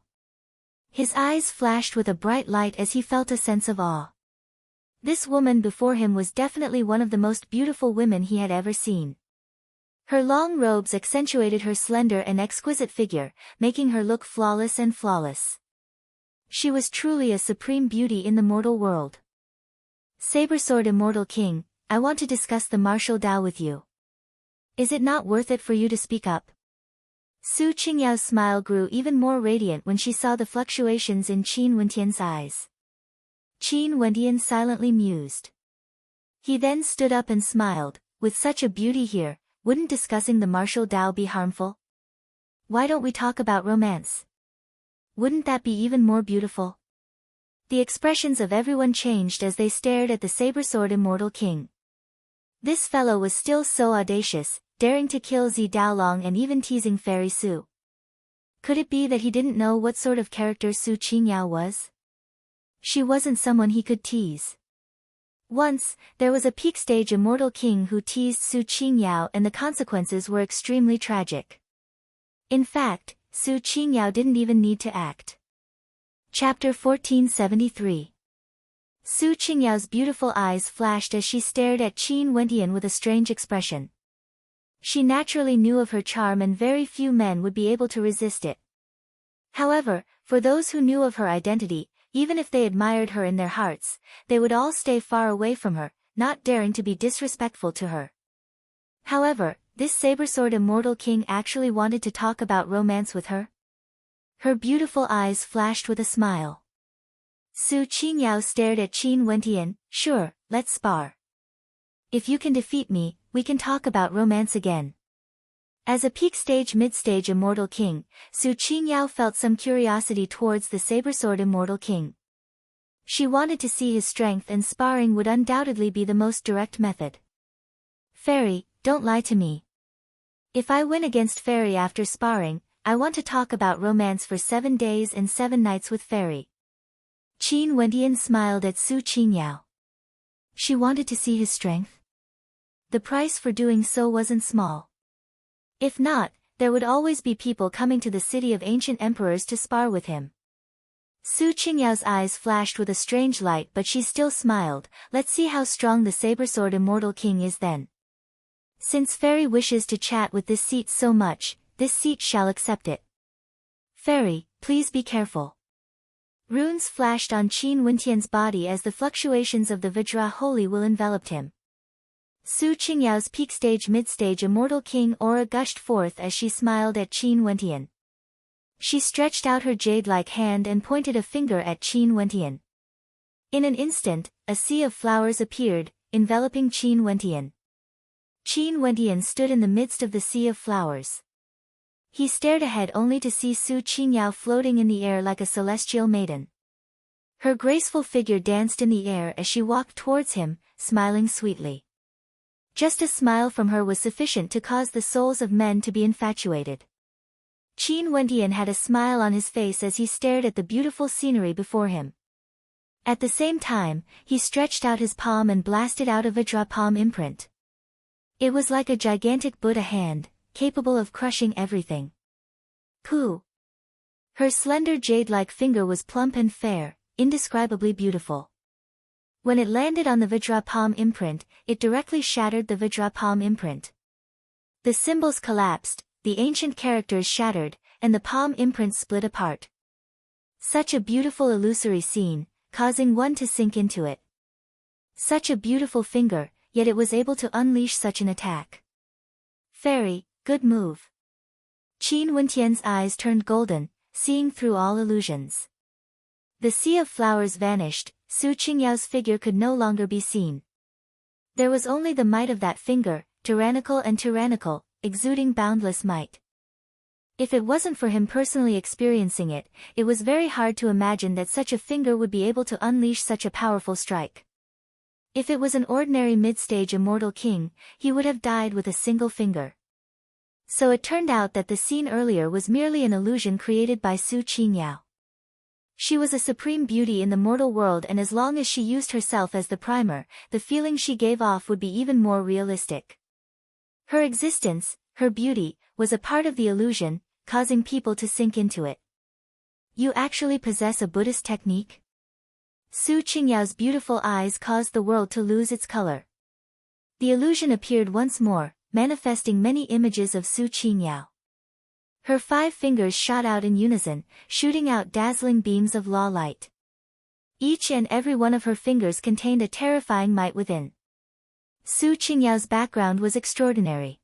His eyes flashed with a bright light as he felt a sense of awe. This woman before him was definitely one of the most beautiful women he had ever seen. Her long robes accentuated her slender and exquisite figure, making her look flawless and flawless. She was truly a supreme beauty in the mortal world. Saber-sword immortal king, I want to discuss the martial Tao with you. Is it not worth it for you to speak up? Su Qingyao's smile grew even more radiant when she saw the fluctuations in Qin Wentian's eyes. Qin Wentian silently mused. He then stood up and smiled. With such a beauty here, wouldn't discussing the martial Tao be harmful? Why don't we talk about romance? Wouldn't that be even more beautiful? The expressions of everyone changed as they stared at the saber-sword immortal king. This fellow was still so audacious, daring to kill Zi Daolong and even teasing Fairy Su. Could it be that he didn't know what sort of character Su Qingyao was? She wasn't someone he could tease. Once, there was a peak-stage immortal king who teased Su Qingyao and the consequences were extremely tragic. In fact, Su Qingyao didn't even need to act. Chapter 1473. Su Qingyao's beautiful eyes flashed as she stared at Qin Wentian with a strange expression. She naturally knew of her charm and very few men would be able to resist it. However, for those who knew of her identity, even if they admired her in their hearts, they would all stay far away from her, not daring to be disrespectful to her. However, this saber-sword immortal king actually wanted to talk about romance with her. Her beautiful eyes flashed with a smile. Su Qingyao stared at Qin Wentian. Sure, let's spar. If you can defeat me, we can talk about romance again. As a peak-stage mid-stage immortal king, Su Qingyao felt some curiosity towards the saber-sword immortal king. She wanted to see his strength and sparring would undoubtedly be the most direct method. Fairy, don't lie to me. If I win against Fairy after sparring, I want to talk about romance for 7 days and 7 nights with Fairy. Qin Wentian smiled at Su Qingyao. She wanted to see his strength. The price for doing so wasn't small. If not, there would always be people coming to the city of ancient emperors to spar with him. Su Qingyao's eyes flashed with a strange light but she still smiled. Let's see how strong the saber-sword immortal king is then. Since Fairy wishes to chat with this seat so much, this seat shall accept it. Fairy, please be careful. Runes flashed on Qin Wentian's body as the fluctuations of the Vajra Holy will enveloped him. Su Qingyao's peak-stage mid-stage immortal king aura gushed forth as she smiled at Qin Wentian. She stretched out her jade-like hand and pointed a finger at Qin Wentian. In an instant, a sea of flowers appeared, enveloping Qin Wentian. Qin Wentian stood in the midst of the sea of flowers. He stared ahead only to see Su Qingyao floating in the air like a celestial maiden. Her graceful figure danced in the air as she walked towards him, smiling sweetly. Just a smile from her was sufficient to cause the souls of men to be infatuated. Qin Wentian had a smile on his face as he stared at the beautiful scenery before him. At the same time, he stretched out his palm and blasted out a Vajra palm imprint. It was like a gigantic Buddha hand, capable of crushing everything. Pooh! Her slender jade-like finger was plump and fair, indescribably beautiful. When it landed on the Vajra palm imprint, it directly shattered the Vajra palm imprint. The symbols collapsed, the ancient characters shattered, and the palm imprint split apart. Such a beautiful illusory scene, causing one to sink into it. Such a beautiful finger, yet it was able to unleash such an attack. Fairy, good move. Qin Wentian's eyes turned golden, seeing through all illusions. The sea of flowers vanished, Su Qingyao's figure could no longer be seen. There was only the might of that finger, tyrannical, exuding boundless might. If it wasn't for him personally experiencing it, it was very hard to imagine that such a finger would be able to unleash such a powerful strike. If it was an ordinary mid-stage immortal king, he would have died with a single finger. So it turned out that the scene earlier was merely an illusion created by Su Qingyao. She was a supreme beauty in the mortal world, and as long as she used herself as the primer, the feeling she gave off would be even more realistic. Her existence, her beauty, was a part of the illusion, causing people to sink into it. You actually possess a Buddhist technique? Su Qingyao's beautiful eyes caused the world to lose its color. The illusion appeared once more, manifesting many images of Su Qingyao. Her 5 fingers shot out in unison, shooting out dazzling beams of law light. Each and every one of her fingers contained a terrifying might within. Su Qingyao's background was extraordinary.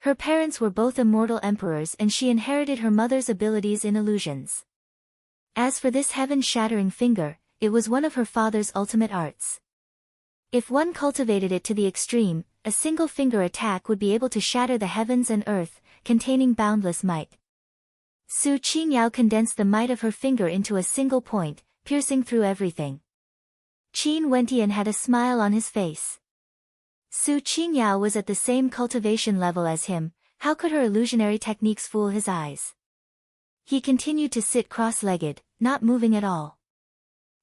Her parents were both immortal emperors and she inherited her mother's abilities in illusions. As for this heaven-shattering finger, it was one of her father's ultimate arts. If one cultivated it to the extreme, a single finger attack would be able to shatter the heavens and earth, containing boundless might. Su Qingyao condensed the might of her finger into a single point, piercing through everything. Qin Wentian had a smile on his face. Su Qingyao was at the same cultivation level as him, how could her illusionary techniques fool his eyes? He continued to sit cross-legged, not moving at all.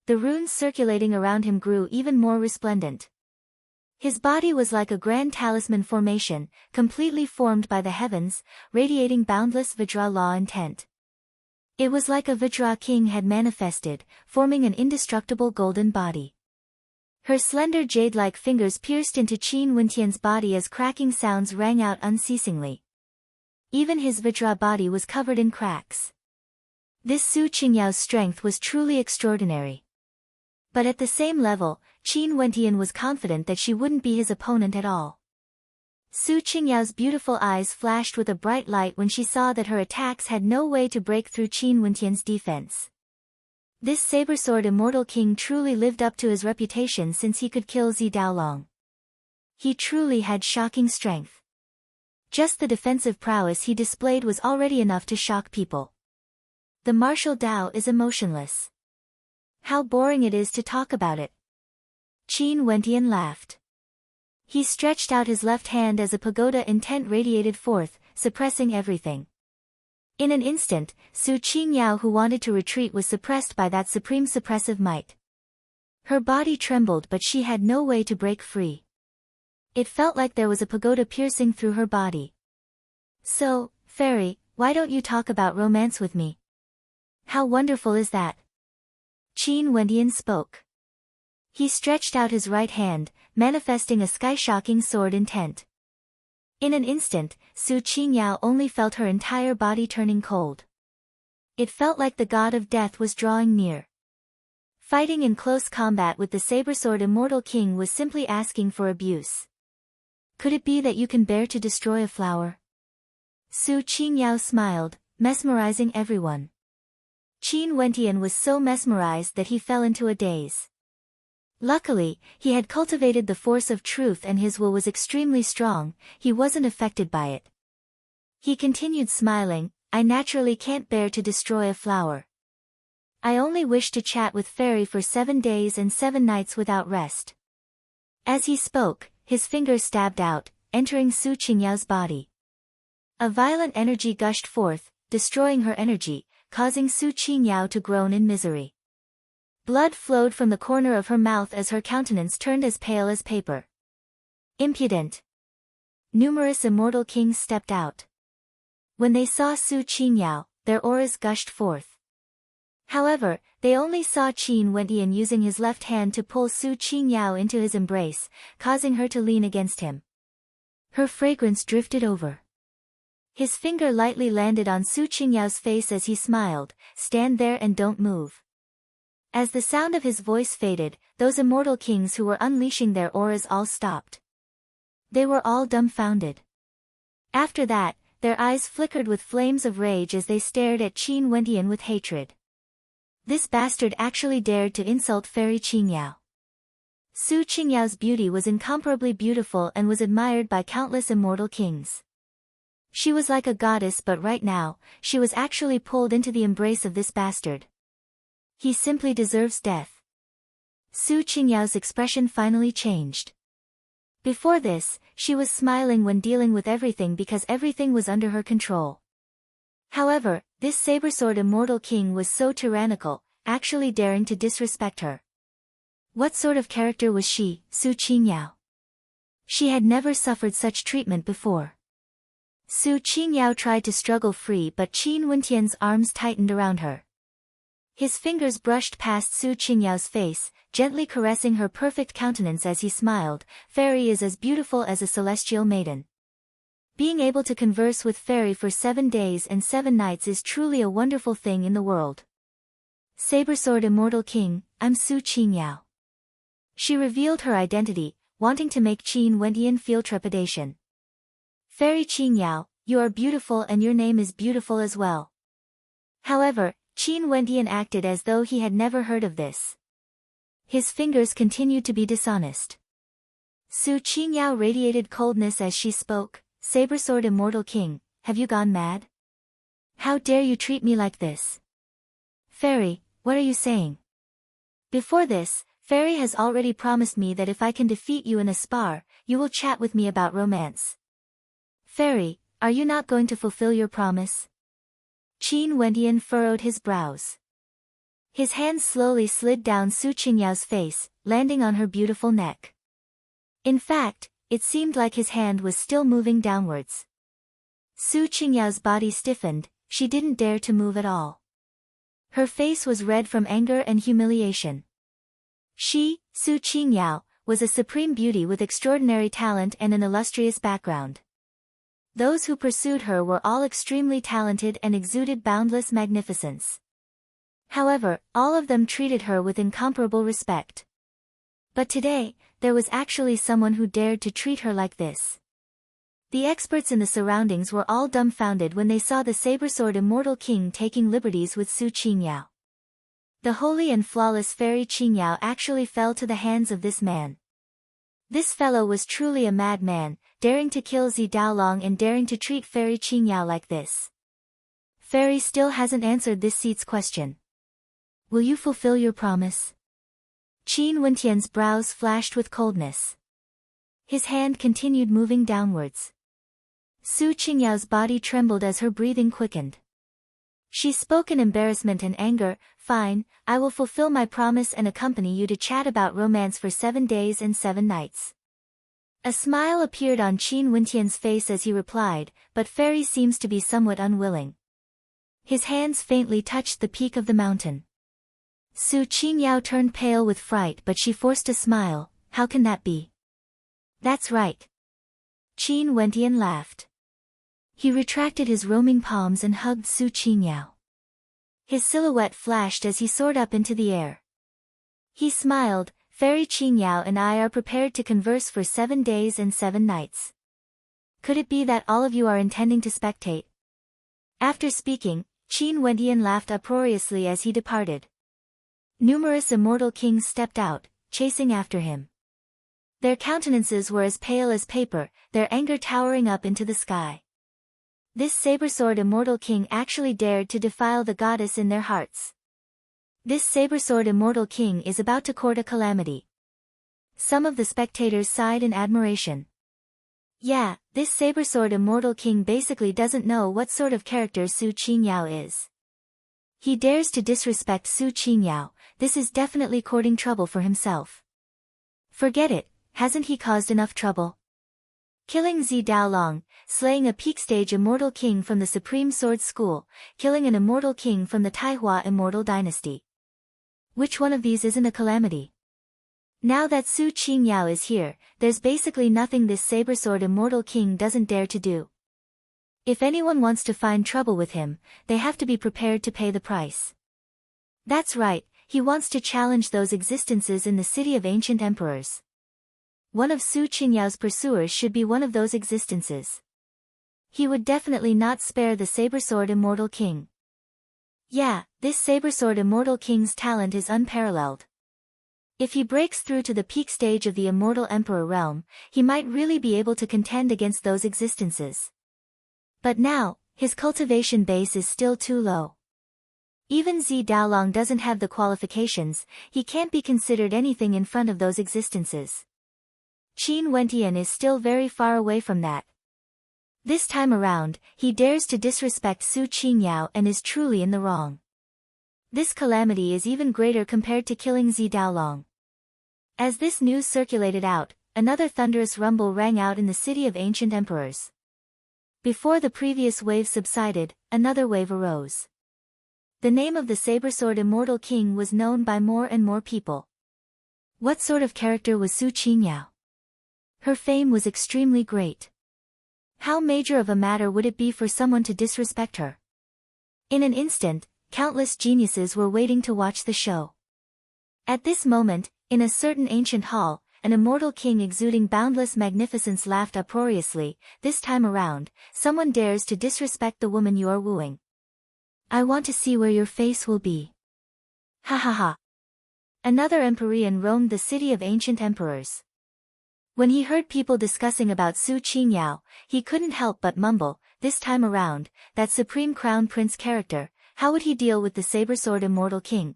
The runes circulating around him grew even more resplendent. His body was like a grand talisman formation, completely formed by the heavens, radiating boundless Vajra law intent. It was like a Vajra king had manifested, forming an indestructible golden body. Her slender jade-like fingers pierced into Qin Wentian's body as cracking sounds rang out unceasingly. Even his Vajra body was covered in cracks. This Su Qingyao's strength was truly extraordinary. But at the same level, Qin Wentian was confident that she wouldn't be his opponent at all. Su Qingyao's beautiful eyes flashed with a bright light when she saw that her attacks had no way to break through Qin Wentian's defense. This saber-sword immortal king truly lived up to his reputation since he could kill Zi Daolong. He truly had shocking strength. Just the defensive prowess he displayed was already enough to shock people. The martial Dao is emotionless. How boring it is to talk about it. Qin Wentian laughed. He stretched out his left hand as a pagoda intent radiated forth, suppressing everything. In an instant, Su Qingyao who wanted to retreat was suppressed by that supreme suppressive might. Her body trembled but she had no way to break free. It felt like there was a pagoda piercing through her body. So, fairy, why don't you talk about romance with me? How wonderful is that? Qin Wentian spoke. He stretched out his right hand, manifesting a sky-shocking sword intent. In an instant, Su Qingyao only felt her entire body turning cold. It felt like the god of death was drawing near. Fighting in close combat with the saber-sword immortal king was simply asking for abuse. Could it be that you can bear to destroy a flower? Su Qingyao smiled, mesmerizing everyone. Qin Wentian was so mesmerized that he fell into a daze. Luckily, he had cultivated the force of truth and his will was extremely strong, he wasn't affected by it. He continued smiling, I naturally can't bear to destroy a flower. I only wish to chat with Fairy for 7 days and 7 nights without rest. As he spoke, his fingers stabbed out, entering Su Qingyao's body. A violent energy gushed forth, destroying her energy, causing Su Qingyao to groan in misery. Blood flowed from the corner of her mouth as her countenance turned as pale as paper. Impudent! Numerous immortal kings stepped out. When they saw Su Qingyao, their auras gushed forth. However, they only saw Qin Wentian using his left hand to pull Su Qingyao into his embrace, causing her to lean against him. Her fragrance drifted over. His finger lightly landed on Su Qingyao's face as he smiled, stand there and don't move. As the sound of his voice faded, those immortal kings who were unleashing their auras all stopped. They were all dumbfounded. After that, their eyes flickered with flames of rage as they stared at Qin Wentian with hatred. This bastard actually dared to insult Fairy Qingyao. Su Qingyao's beauty was incomparably beautiful and was admired by countless immortal kings. She was like a goddess but right now, she was actually pulled into the embrace of this bastard. He simply deserves death. Su Qingyao's expression finally changed. Before this, she was smiling when dealing with everything because everything was under her control. However, this saber-sword immortal king was so tyrannical, actually daring to disrespect her. What sort of character was she, Su Qingyao? She had never suffered such treatment before. Su Qingyao tried to struggle free but Qin Wentian's arms tightened around her. His fingers brushed past Su Qingyao's face, gently caressing her perfect countenance as he smiled, Fairy is as beautiful as a celestial maiden. Being able to converse with Fairy for 7 days and 7 nights is truly a wonderful thing in the world. Saber-sword immortal king, I'm Su Qingyao. She revealed her identity, wanting to make Qin Wentian feel trepidation. Fairy Qingyao, you are beautiful and your name is beautiful as well. However, Qin Wendian acted as though he had never heard of this. His fingers continued to be dishonest. Su Qingyao radiated coldness as she spoke. Sabersword Immortal King, have you gone mad? How dare you treat me like this? Fairy, what are you saying? Before this, Fairy has already promised me that if I can defeat you in a spar, you will chat with me about romance. Fairy, are you not going to fulfill your promise? Qin Wendian furrowed his brows. His hands slowly slid down Su Qingyao's face, landing on her beautiful neck. In fact, it seemed like his hand was still moving downwards. Su Qingyao's body stiffened, she didn't dare to move at all. Her face was red from anger and humiliation. She, Su Qingyao, was a supreme beauty with extraordinary talent and an illustrious background. Those who pursued her were all extremely talented and exuded boundless magnificence. However, all of them treated her with incomparable respect. But today, there was actually someone who dared to treat her like this. The experts in the surroundings were all dumbfounded when they saw the Sabersword Immortal King taking liberties with Su Qingyao. The holy and flawless Fairy Qingyao actually fell to the hands of this man. This fellow was truly a madman, daring to kill Zi Daolong and daring to treat Fairy Qingyao like this. Fairy still hasn't answered this seat's question. Will you fulfill your promise? Qin Wendian's brows flashed with coldness. His hand continued moving downwards. Su Qingyao's body trembled as her breathing quickened. She spoke in embarrassment and anger. Fine, I will fulfill my promise and accompany you to chat about romance for 7 days and 7 nights. A smile appeared on Qin Wendian's face as he replied, but Fairy seems to be somewhat unwilling. His hands faintly touched the peak of the mountain. Su Qingyao turned pale with fright, but she forced a smile. How can that be? That's right. Qin Wendian laughed. He retracted his roaming palms and hugged Su Qingyao. His silhouette flashed as he soared up into the air. He smiled. Fairy Qingyao and I are prepared to converse for 7 days and 7 nights. Could it be that all of you are intending to spectate? After speaking, Qin Wendian laughed uproariously as he departed. Numerous immortal kings stepped out, chasing after him. Their countenances were as pale as paper, their anger towering up into the sky. This Sabersword Immortal King actually dared to defile the goddess in their hearts. This Sabersword Immortal King is about to court a calamity. Some of the spectators sighed in admiration. Yeah, this Sabersword Immortal King basically doesn't know what sort of character Su Qingyao is. He dares to disrespect Su Qingyao. This is definitely courting trouble for himself. Forget it, hasn't he caused enough trouble? Killing Zi Daolong, slaying a peak stage immortal king from the Supreme Sword School, killing an immortal king from the Taihua Immortal Dynasty. Which one of these isn't a calamity? Now that Su Qingyao is here, there's basically nothing this Sabersword Immortal King doesn't dare to do. If anyone wants to find trouble with him, they have to be prepared to pay the price. That's right, he wants to challenge those existences in the city of ancient emperors. One of Su Qingyao's pursuers should be one of those existences. He would definitely not spare the Sabersword Immortal King. Yeah, this Sabersword Immortal King's talent is unparalleled. If he breaks through to the peak stage of the Immortal Emperor realm, he might really be able to contend against those existences. But now, his cultivation base is still too low. Even Zi Daolong doesn't have the qualifications, he can't be considered anything in front of those existences. Qin Wendian is still very far away from that. This time around, he dares to disrespect Su Qingyao and is truly in the wrong. This calamity is even greater compared to killing Zi Daolong. As this news circulated out, another thunderous rumble rang out in the city of ancient emperors. Before the previous wave subsided, another wave arose. The name of the Sabersword Immortal King was known by more and more people. What sort of character was Su Qingyao? Her fame was extremely great. How major of a matter would it be for someone to disrespect her? In an instant, countless geniuses were waiting to watch the show. At this moment, in a certain ancient hall, an immortal king exuding boundless magnificence laughed uproariously. This time around, someone dares to disrespect the woman you are wooing. I want to see where your face will be. Ha ha ha. Another Empyrean roamed the city of ancient emperors. When he heard people discussing about Su Qingyao, he couldn't help but mumble, this time around, that supreme crown prince character, how would he deal with the saber-sword immortal king?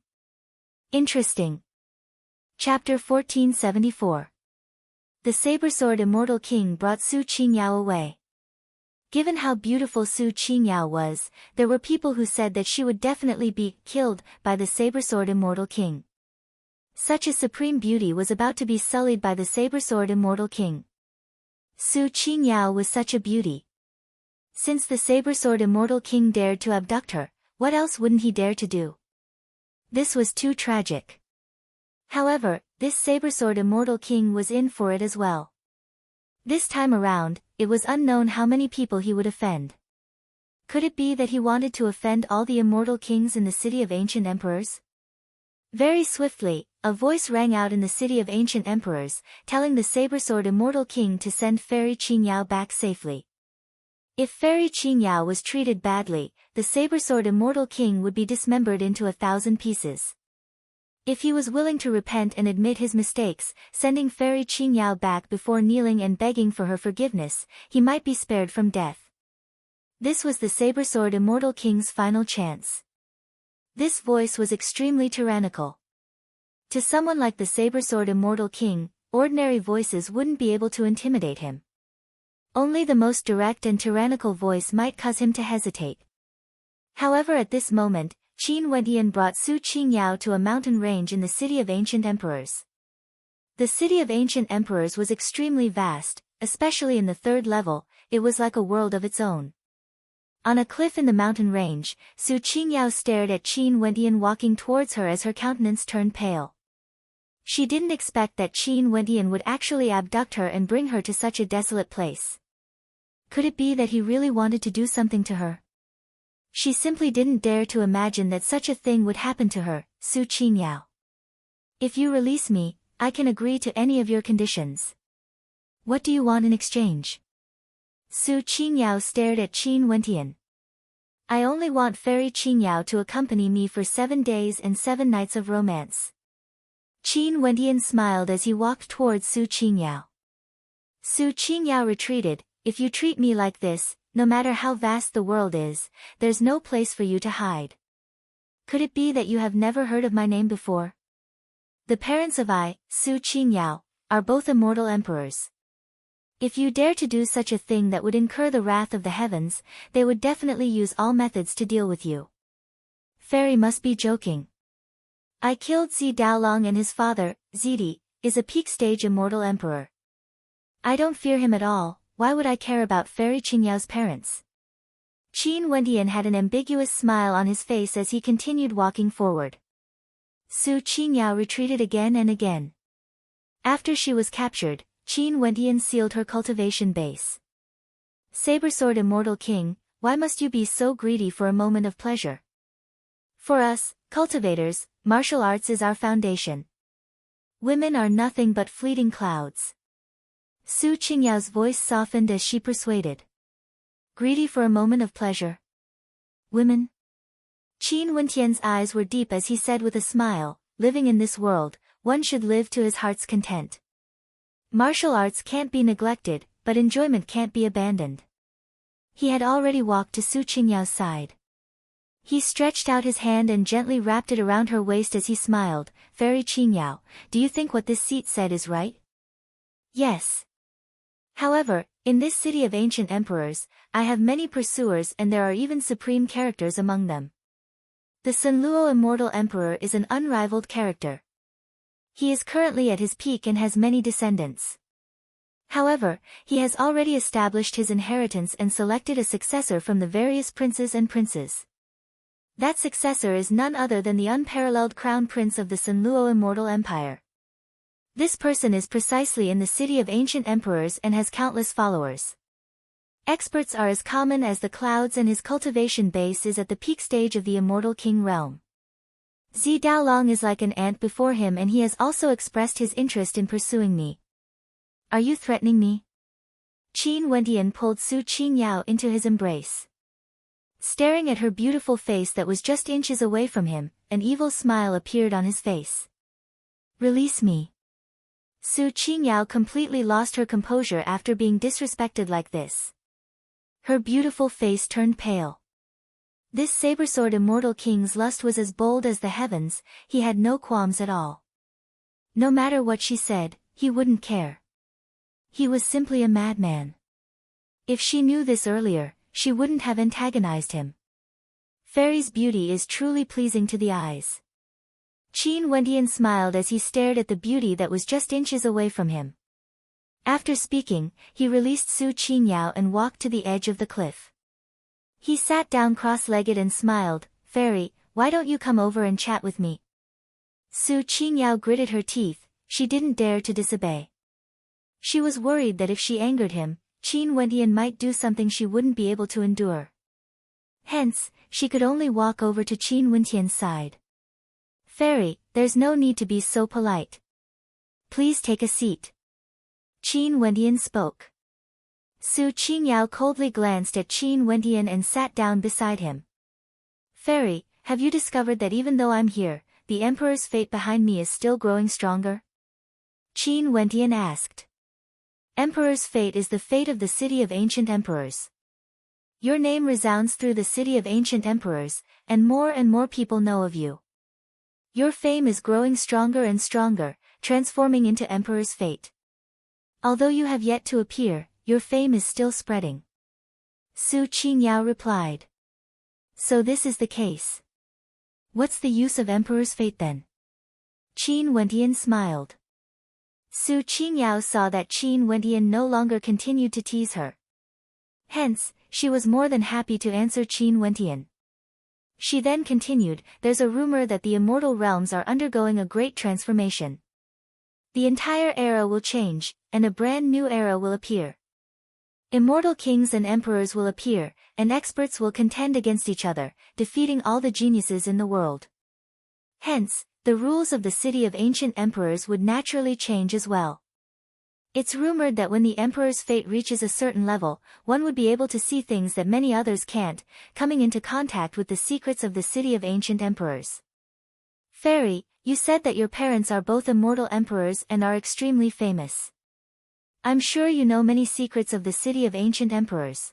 Interesting. Chapter 1474. The saber-sword immortal king brought Su Qingyao away. Given how beautiful Su Qingyao was, there were people who said that she would definitely be killed by the saber-sword immortal king. Such a supreme beauty was about to be sullied by the saber-sword immortal king. Su Qingyao was such a beauty. Since the saber-sword immortal king dared to abduct her, what else wouldn't he dare to do? This was too tragic. However, this saber-sword immortal king was in for it as well. This time around, it was unknown how many people he would offend. Could it be that he wanted to offend all the immortal kings in the city of ancient emperors? Very swiftly, a voice rang out in the city of ancient emperors, telling the saber-sword immortal king to send Fairy Qingyao back safely. If Fairy Qingyao was treated badly, the saber-sword immortal king would be dismembered into 1,000 pieces. If he was willing to repent and admit his mistakes, sending Fairy Qingyao back before kneeling and begging for her forgiveness, he might be spared from death. This was the saber-sword immortal king's final chance. This voice was extremely tyrannical. To someone like the saber-sword immortal king, ordinary voices wouldn't be able to intimidate him. Only the most direct and tyrannical voice might cause him to hesitate. However, at this moment, Qin Wendian brought Su Qingyao to a mountain range in the city of ancient emperors. The city of ancient emperors was extremely vast, especially in the third level. It was like a world of its own. On a cliff in the mountain range, Su Qingyao stared at Qin Wendian walking towards her as her countenance turned pale. She didn't expect that Qin Wendian would actually abduct her and bring her to such a desolate place. Could it be that he really wanted to do something to her? She simply didn't dare to imagine that such a thing would happen to her. Su Qingyao. If you release me, I can agree to any of your conditions. What do you want in exchange? Su Qingyao stared at Qin Wendian. I only want Fairy Qingyao to accompany me for 7 days and 7 nights of romance. Qin Wendian smiled as he walked towards Su Qingyao. Su Qingyao retreated. If you treat me like this, no matter how vast the world is, there's no place for you to hide. Could it be that you have never heard of my name before? The parents of Su Qingyao, are both immortal emperors. If you dare to do such a thing that would incur the wrath of the heavens, they would definitely use all methods to deal with you. Fairy must be joking. I killed Zi Daolong, and his father, Zidi, is a peak stage immortal emperor. I don't fear him at all. Why would I care about Fairy Qingyao's parents? Qin Wendian had an ambiguous smile on his face as he continued walking forward. Su Qingyao retreated again and again. After she was captured, Qin Wendian sealed her cultivation base. Saber-sword immortal king, why must you be so greedy for a moment of pleasure? For us, cultivators, martial arts is our foundation. Women are nothing but fleeting clouds. Su Qingyao's voice softened as she persuaded. Greedy for a moment of pleasure? Women? Qin Wendian's eyes were deep as he said with a smile, living in this world, one should live to his heart's content. Martial arts can't be neglected, but enjoyment can't be abandoned. He had already walked to Su Qingyao's side. He stretched out his hand and gently wrapped it around her waist as he smiled. Fairy Qingyao, do you think what this seat said is right? Yes. However, in this city of ancient emperors, I have many pursuers and there are even supreme characters among them. The Sunluo immortal emperor is an unrivaled character. He is currently at his peak and has many descendants. However, he has already established his inheritance and selected a successor from the various princes and princes. That successor is none other than the unparalleled crown prince of the Sunluo immortal empire. This person is precisely in the city of ancient emperors and has countless followers. Experts are as common as the clouds and his cultivation base is at the peak stage of the immortal king realm. Zi Daolong is like an ant before him, and he has also expressed his interest in pursuing me. Are you threatening me? Qin Wentian pulled Su Qingyao into his embrace. Staring at her beautiful face that was just inches away from him, an evil smile appeared on his face. Release me. Su Qingyao completely lost her composure after being disrespected like this. Her beautiful face turned pale. This saber-sword immortal king's lust was as bold as the heavens, he had no qualms at all. No matter what she said, he wouldn't care. He was simply a madman. If she knew this earlier, she wouldn't have antagonized him. Fairy's beauty is truly pleasing to the eyes. Qin Wentian smiled as he stared at the beauty that was just inches away from him. After speaking, he released Su Qingyao and walked to the edge of the cliff. He sat down cross-legged and smiled. Fairy, why don't you come over and chat with me? Su Qingyao gritted her teeth, she didn't dare to disobey. She was worried that if she angered him, Qin Wentian might do something she wouldn't be able to endure. Hence, she could only walk over to Qin Wentian's side. Fairy, there's no need to be so polite. Please take a seat. Qin Wentian spoke. Su Qingyao coldly glanced at Qin Wentian and sat down beside him. Fairy, have you discovered that even though I'm here, the Emperor's fate behind me is still growing stronger? Qin Wentian asked. Emperor's fate is the fate of the city of ancient emperors. Your name resounds through the city of ancient emperors, and more people know of you. Your fame is growing stronger and stronger, transforming into Emperor's fate. Although you have yet to appear, your fame is still spreading. Su Qingyao replied. So this is the case. What's the use of Emperor's fate then? Qin Wentian smiled. Su Qingyao saw that Qin Wentian no longer continued to tease her. Hence, she was more than happy to answer Qin Wentian. She then continued, there's a rumor that the immortal realms are undergoing a great transformation. The entire era will change, and a brand new era will appear. Immortal kings and emperors will appear, and experts will contend against each other, defeating all the geniuses in the world. Hence, the rules of the city of ancient emperors would naturally change as well. It's rumored that when the emperor's fate reaches a certain level, one would be able to see things that many others can't, coming into contact with the secrets of the city of ancient emperors. Fairy, you said that your parents are both immortal emperors and are extremely famous. I'm sure you know many secrets of the city of ancient emperors.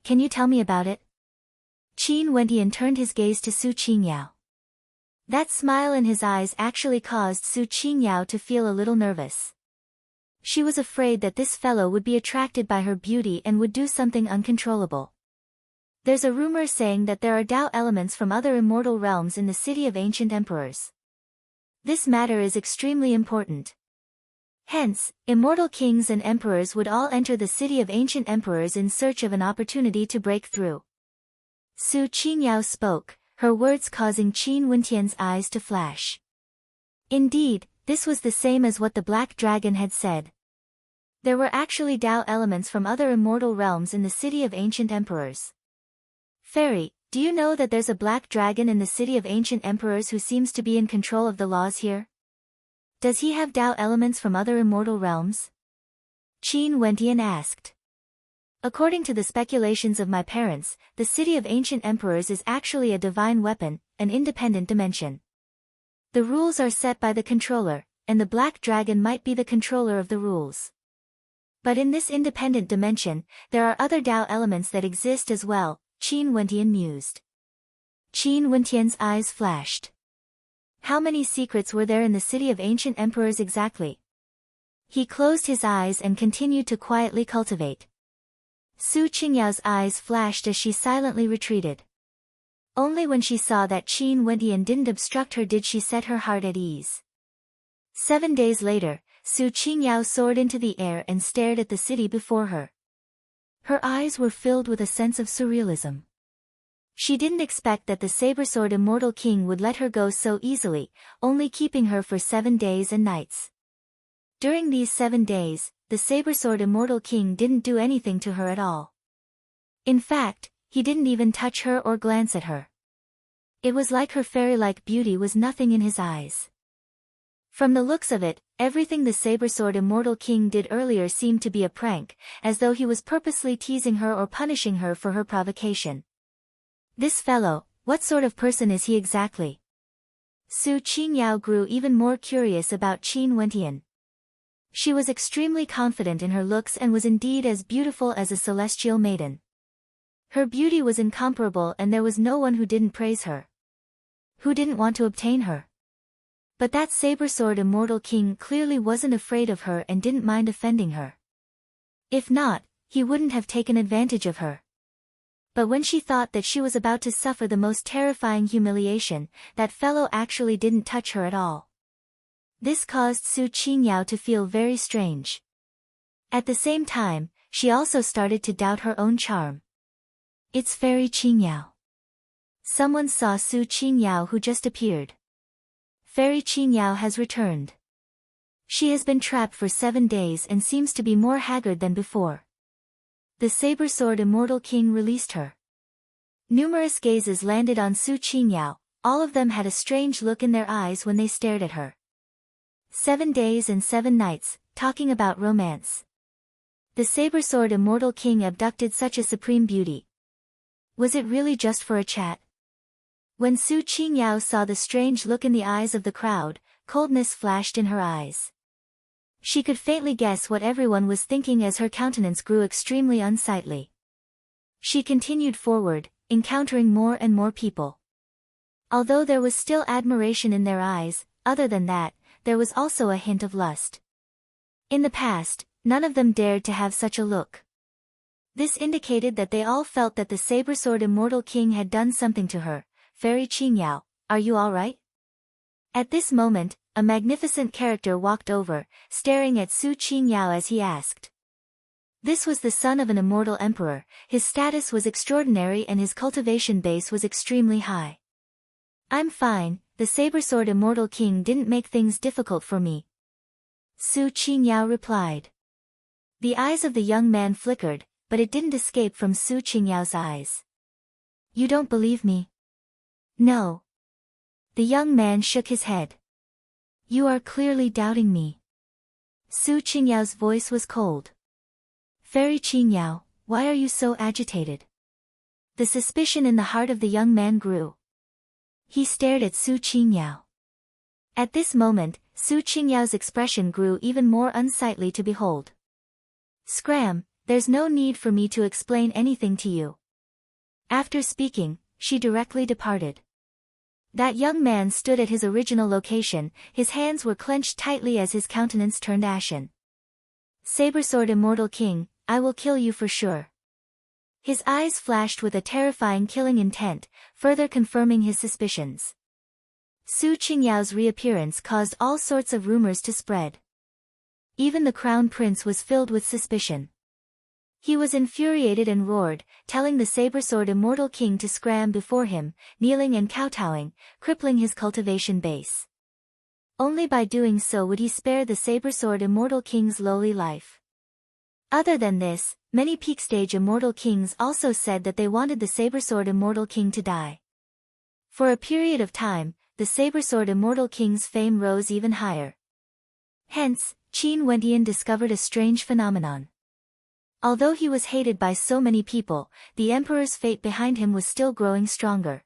Can you tell me about it? Qin Wentian turned his gaze to Su Qingyao. That smile in his eyes actually caused Su Qingyao to feel a little nervous. She was afraid that this fellow would be attracted by her beauty and would do something uncontrollable. There's a rumor saying that there are Tao elements from other immortal realms in the city of ancient emperors. This matter is extremely important. Hence, immortal kings and emperors would all enter the city of ancient emperors in search of an opportunity to break through. Su Qingyao spoke, her words causing Qin Wentian's eyes to flash. Indeed, this was the same as what the Black Dragon had said. There were actually Tao elements from other immortal realms in the city of ancient emperors. Fairy, do you know that there's a Black Dragon in the city of ancient emperors who seems to be in control of the laws here? Does he have Tao elements from other immortal realms? Qin Wentian asked. According to the speculations of my parents, the city of ancient emperors is actually a divine weapon, an independent dimension. The rules are set by the controller, and the Black Dragon might be the controller of the rules. But in this independent dimension, there are other Tao elements that exist as well, Qin Wentian mused. Qin Wentian's eyes flashed. How many secrets were there in the city of ancient emperors exactly? He closed his eyes and continued to quietly cultivate. Su Qingyao's eyes flashed as she silently retreated. Only when she saw that Qin Wentian didn't obstruct her did she set her heart at ease. 7 days later, Su Qingyao soared into the air and stared at the city before her. Her eyes were filled with a sense of surrealism. She didn't expect that the saber-sword immortal king would let her go so easily, only keeping her for 7 days and nights. During these 7 days, the saber-sword immortal king didn't do anything to her at all. In fact, he didn't even touch her or glance at her. It was like her fairy-like beauty was nothing in his eyes. From the looks of it, everything the saber-sword immortal king did earlier seemed to be a prank, as though he was purposely teasing her or punishing her for her provocation. This fellow, what sort of person is he exactly? Su Qingyao grew even more curious about Qin Wentian. She was extremely confident in her looks and was indeed as beautiful as a celestial maiden. Her beauty was incomparable and there was no one who didn't praise her. Who didn't want to obtain her? But that saber-sword immortal king clearly wasn't afraid of her and didn't mind offending her. If not, he wouldn't have taken advantage of her. But when she thought that she was about to suffer the most terrifying humiliation, that fellow actually didn't touch her at all. This caused Su Qingyao to feel very strange. At the same time, she also started to doubt her own charm. It's Fairy Qingyao. Someone saw Su Qingyao who just appeared. Fairy Qingyao has returned. She has been trapped for 7 days and seems to be more haggard than before. The saber-sword immortal king released her. Numerous gazes landed on Su Qingyao, all of them had a strange look in their eyes when they stared at her. 7 days and 7 nights, talking about romance. The saber-sword immortal king abducted such a supreme beauty. Was it really just for a chat? When Su Qingyao saw the strange look in the eyes of the crowd, coldness flashed in her eyes. She could faintly guess what everyone was thinking as her countenance grew extremely unsightly. She continued forward, encountering more and more people. Although there was still admiration in their eyes, other than that, there was also a hint of lust. In the past, none of them dared to have such a look. This indicated that they all felt that the saber-sword immortal king had done something to her. Fairy Qingyao, are you all right? At this moment, a magnificent character walked over, staring at Su Qingyao as he asked. This was the son of an immortal emperor, his status was extraordinary and his cultivation base was extremely high. I'm fine, the saber-sword immortal king didn't make things difficult for me. Su Qingyao replied. The eyes of the young man flickered, but it didn't escape from Su Qingyao's eyes. You don't believe me? No. The young man shook his head. You are clearly doubting me. Su Qingyao's voice was cold. Fairy Qingyao, why are you so agitated? The suspicion in the heart of the young man grew. He stared at Su Qingyao. At this moment, Su Qingyao's expression grew even more unsightly to behold. Scram, there's no need for me to explain anything to you. After speaking, she directly departed. That young man stood at his original location, his hands were clenched tightly as his countenance turned ashen. Saber-sword immortal king, I will kill you for sure. His eyes flashed with a terrifying killing intent, further confirming his suspicions. Su Qingyao's reappearance caused all sorts of rumors to spread. Even the crown prince was filled with suspicion. He was infuriated and roared, telling the saber-sword immortal king to scram before him, kneeling and kowtowing, crippling his cultivation base. Only by doing so would he spare the saber-sword immortal king's lowly life. Other than this, many peak-stage immortal kings also said that they wanted the saber-sword immortal king to die. For a period of time, the saber-sword immortal king's fame rose even higher. Hence, Qin Wentian discovered a strange phenomenon. Although he was hated by so many people, the emperor's fate behind him was still growing stronger.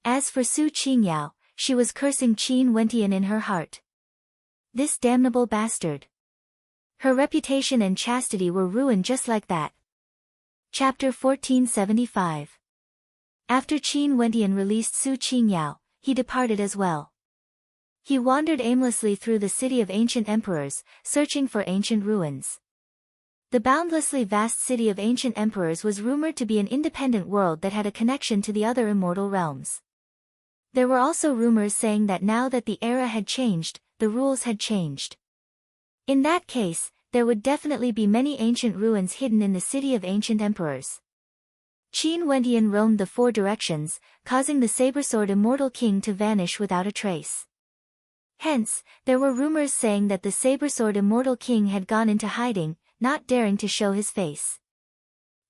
As for Su Qingyao, she was cursing Qin Wentian in her heart. This damnable bastard. Her reputation and chastity were ruined just like that. Chapter 1475. After Qin Wentian released Su Qingyao, he departed as well. He wandered aimlessly through the city of ancient emperors, searching for ancient ruins. The boundlessly vast city of ancient emperors was rumored to be an independent world that had a connection to the other immortal realms. There were also rumors saying that now that the era had changed, the rules had changed. In that case, there would definitely be many ancient ruins hidden in the city of ancient emperors. Qin Wentian roamed the 4 directions, causing the saber-sword immortal king to vanish without a trace. Hence, there were rumors saying that the saber-sword immortal king had gone into hiding, not daring to show his face.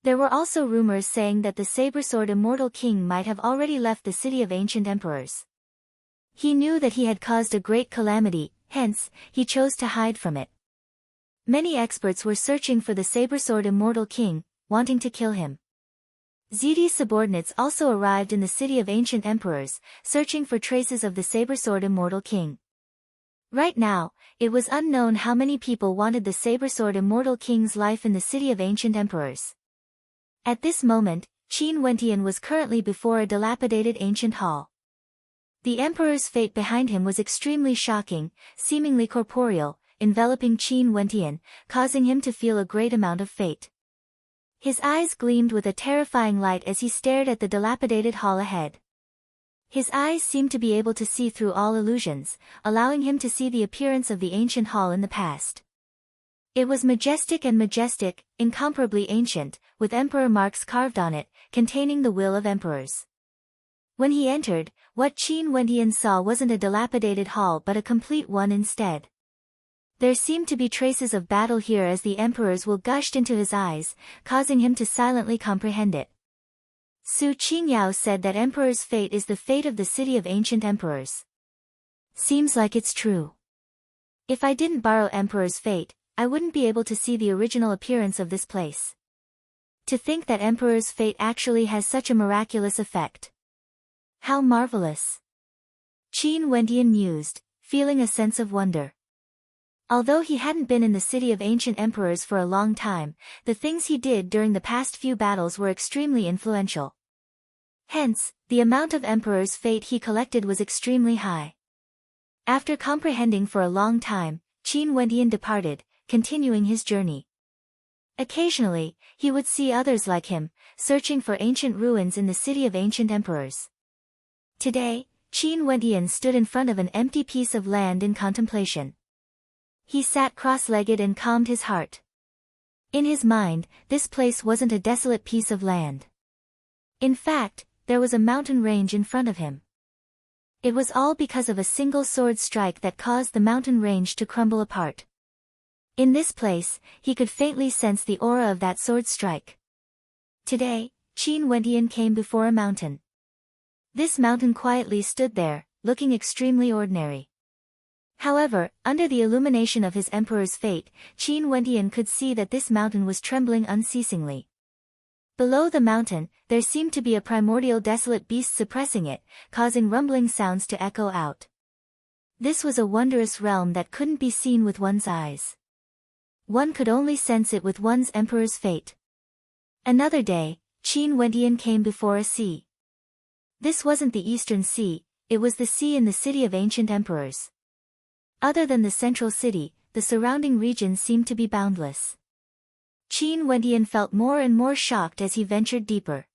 There were also rumors saying that the saber-sword immortal king might have already left the city of ancient emperors. He knew that he had caused a great calamity, hence, he chose to hide from it. Many experts were searching for the saber-sword immortal king, wanting to kill him. Zidi's subordinates also arrived in the city of ancient emperors, searching for traces of the saber-sword immortal king. Right now, it was unknown how many people wanted the saber-sword immortal king's life in the city of ancient emperors. At this moment, Qin Wentian was currently before a dilapidated ancient hall. The emperor's fate behind him was extremely shocking, seemingly corporeal, enveloping Qin Wentian, causing him to feel a great amount of fate. His eyes gleamed with a terrifying light as he stared at the dilapidated hall ahead. His eyes seemed to be able to see through all illusions, allowing him to see the appearance of the ancient hall in the past. It was majestic and majestic, incomparably ancient, with emperor marks carved on it, containing the will of emperors. When he entered, what Qin Wentian saw wasn't a dilapidated hall but a complete one instead. There seemed to be traces of battle here as the emperor's will gushed into his eyes, causing him to silently comprehend it. Su Qingyao said that emperor's fate is the fate of the city of ancient emperors. Seems like it's true. If I didn't borrow emperor's fate, I wouldn't be able to see the original appearance of this place. To think that emperor's fate actually has such a miraculous effect. How marvelous! Qin Wentian mused, feeling a sense of wonder. Although he hadn't been in the city of ancient emperors for a long time, the things he did during the past few battles were extremely influential. Hence, the amount of emperor's fate he collected was extremely high. After comprehending for a long time, Qin Wentian departed, continuing his journey. Occasionally, he would see others like him, searching for ancient ruins in the city of ancient emperors. Today, Qin Wentian stood in front of an empty piece of land in contemplation. He sat cross-legged and calmed his heart. In his mind, this place wasn't a desolate piece of land. In fact, there was a mountain range in front of him. It was all because of a single sword strike that caused the mountain range to crumble apart. In this place, he could faintly sense the aura of that sword strike. Today, Qin Wentian came before a mountain. This mountain quietly stood there, looking extremely ordinary. However, under the illumination of his emperor's fate, Qin Wentian could see that this mountain was trembling unceasingly. Below the mountain, there seemed to be a primordial desolate beast suppressing it, causing rumbling sounds to echo out. This was a wondrous realm that couldn't be seen with one's eyes. One could only sense it with one's emperor's fate. Another day, Qin Wentian came before a sea. This wasn't the Eastern Sea, it was the sea in the city of ancient emperors. Other than the central city, the surrounding region seemed to be boundless. Qin Wentian felt more and more shocked as he ventured deeper.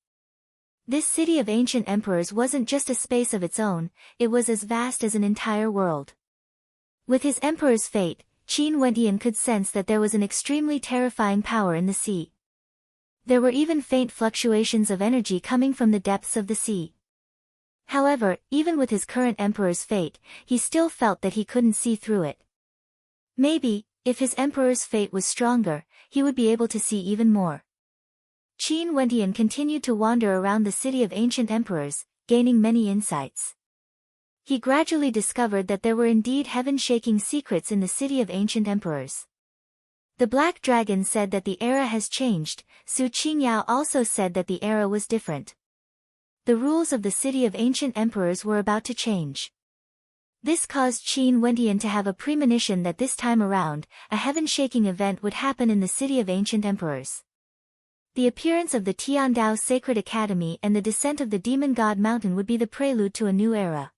This city of ancient emperors wasn't just a space of its own, it was as vast as an entire world. With his emperor's fate, Qin Wentian could sense that there was an extremely terrifying power in the sea. There were even faint fluctuations of energy coming from the depths of the sea. However, even with his current emperor's fate, he still felt that he couldn't see through it. Maybe, if his emperor's fate was stronger, he would be able to see even more. Qin Wentian continued to wander around the city of ancient emperors, gaining many insights. He gradually discovered that there were indeed heaven-shaking secrets in the city of ancient emperors. The Black Dragon said that the era has changed, Su Qingyao also said that the era was different. The rules of the city of ancient emperors were about to change. This caused Qin Wentian to have a premonition that this time around, a heaven-shaking event would happen in the city of ancient emperors. The appearance of the Tiandao Sacred Academy and the descent of the Demon God Mountain would be the prelude to a new era.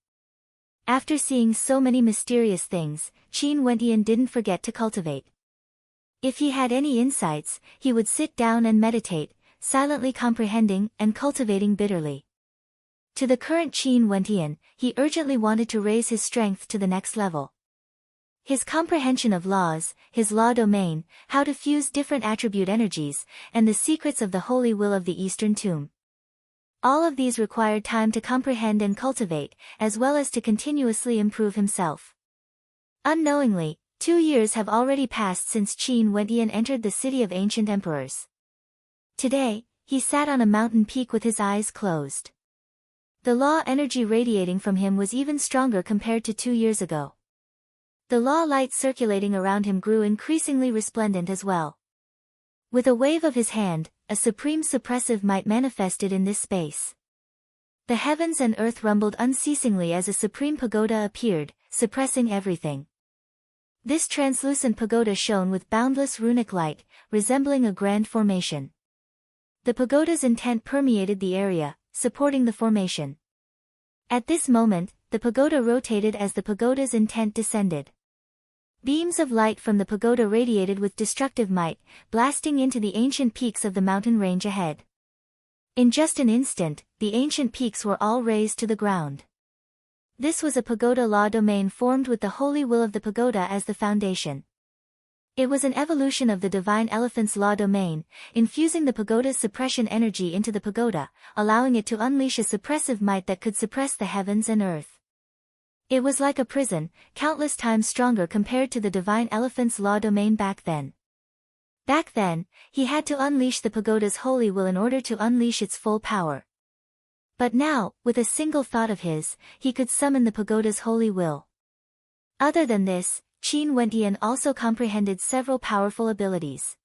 After seeing so many mysterious things, Qin Wentian didn't forget to cultivate. If he had any insights, he would sit down and meditate, silently comprehending and cultivating bitterly. To the current Qin Wentian, he urgently wanted to raise his strength to the next level. His comprehension of laws, his law domain, how to fuse different attribute energies, and the secrets of the holy will of the Eastern Tomb. All of these required time to comprehend and cultivate, as well as to continuously improve himself. Unknowingly, 2 years have already passed since Qin Wentian entered the city of ancient emperors. Today, he sat on a mountain peak with his eyes closed. The law energy radiating from him was even stronger compared to 2 years ago. The law light circulating around him grew increasingly resplendent as well. With a wave of his hand, a supreme suppressive might manifested in this space. The heavens and earth rumbled unceasingly as a supreme pagoda appeared, suppressing everything. This translucent pagoda shone with boundless runic light, resembling a grand formation. The pagoda's intent permeated the area, supporting the formation. At this moment, the pagoda rotated as the pagoda's intent descended. Beams of light from the pagoda radiated with destructive might, blasting into the ancient peaks of the mountain range ahead. In just an instant, the ancient peaks were all razed to the ground. This was a pagoda law domain formed with the holy will of the pagoda as the foundation. It was an evolution of the divine elephant's law domain, infusing the pagoda's suppression energy into the pagoda, allowing it to unleash a suppressive might that could suppress the heavens and earth. It was like a prison, countless times stronger compared to the divine elephant's law domain back then. Back then, he had to unleash the pagoda's holy will in order to unleash its full power. But now, with a single thought of his, he could summon the pagoda's holy will. Other than this, Qin Wentian also comprehended several powerful abilities.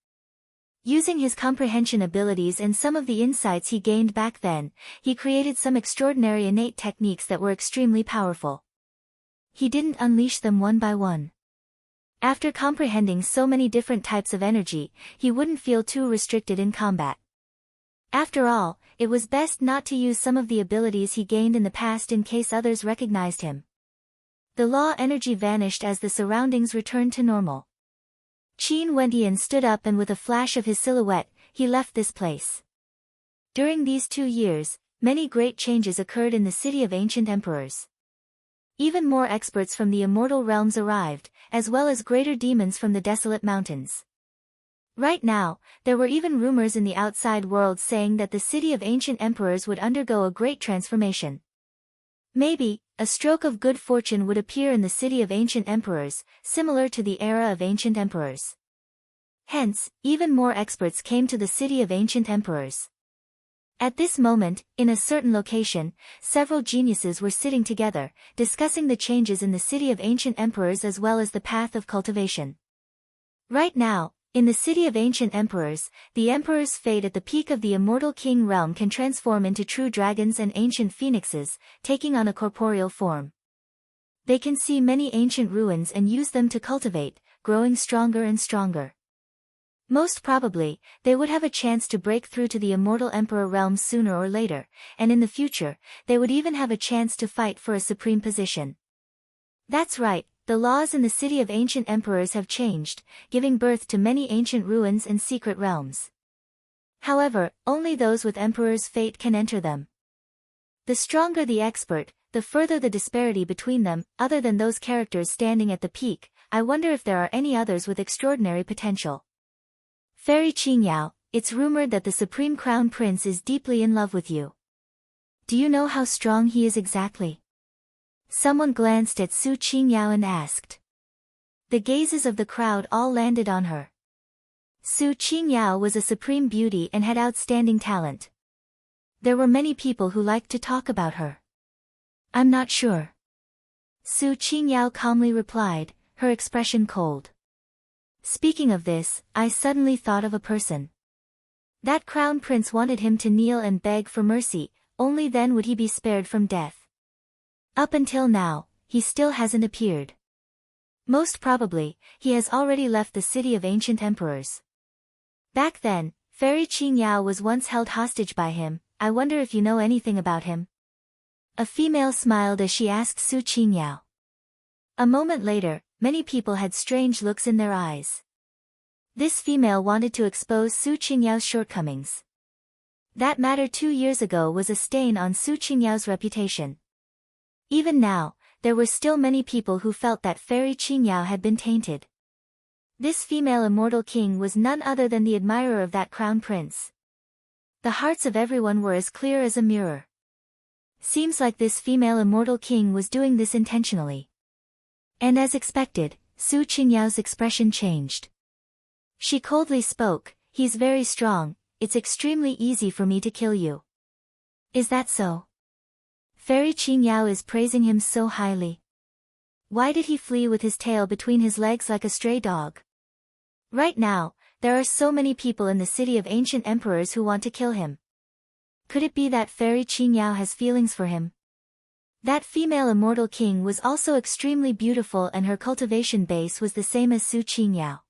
Using his comprehension abilities and some of the insights he gained back then, he created some extraordinary innate techniques that were extremely powerful. He didn't unleash them one by one. After comprehending so many different types of energy, he wouldn't feel too restricted in combat. After all, it was best not to use some of the abilities he gained in the past in case others recognized him. The law energy vanished as the surroundings returned to normal. Qin Wentian stood up and with a flash of his silhouette, he left this place. During these 2 years, many great changes occurred in the city of ancient emperors. Even more experts from the immortal realms arrived, as well as greater demons from the desolate mountains. Right now, there were even rumors in the outside world saying that the city of ancient emperors would undergo a great transformation. Maybe, a stroke of good fortune would appear in the city of ancient emperors, similar to the era of ancient emperors. Hence, even more experts came to the city of ancient emperors. At this moment, in a certain location, several geniuses were sitting together, discussing the changes in the city of ancient emperors as well as the path of cultivation. Right now, in the city of ancient emperors, the emperor's fate at the peak of the immortal king realm can transform into true dragons and ancient phoenixes, taking on a corporeal form. They can see many ancient ruins and use them to cultivate, growing stronger and stronger. Most probably, they would have a chance to break through to the immortal emperor realm sooner or later, and in the future, they would even have a chance to fight for a supreme position. That's right. The laws in the city of ancient emperors have changed, giving birth to many ancient ruins and secret realms. However, only those with emperor's fate can enter them. The stronger the expert, the further the disparity between them. Other than those characters standing at the peak, I wonder if there are any others with extraordinary potential. Fairy Qingyao, it's rumored that the Supreme Crown Prince is deeply in love with you. Do you know how strong he is exactly? Someone glanced at Su Qingyao and asked. The gazes of the crowd all landed on her. Su Qingyao was a supreme beauty and had outstanding talent. There were many people who liked to talk about her. I'm not sure. Su Qingyao calmly replied, her expression cold. Speaking of this, I suddenly thought of a person. That crown prince wanted him to kneel and beg for mercy, only then would he be spared from death. Up until now, he still hasn't appeared. Most probably, he has already left the city of ancient emperors. Back then, Fairy Qingyao was once held hostage by him. I wonder if you know anything about him. A female smiled as she asked Su Qingyao. A moment later, many people had strange looks in their eyes. This female wanted to expose Su Qingyao's shortcomings. That matter 2 years ago was a stain on Su Qingyao's reputation. Even now, there were still many people who felt that Fairy Qingyao had been tainted. This female immortal king was none other than the admirer of that crown prince. The hearts of everyone were as clear as a mirror. Seems like this female immortal king was doing this intentionally. And as expected, Su Qingyao's expression changed. She coldly spoke, he's very strong, it's extremely easy for me to kill you. Is that so? Fairy Qingyao is praising him so highly. Why did he flee with his tail between his legs like a stray dog? Right now, there are so many people in the city of ancient emperors who want to kill him. Could it be that Fairy Qingyao has feelings for him? That female immortal king was also extremely beautiful, and her cultivation base was the same as Su Qingyao.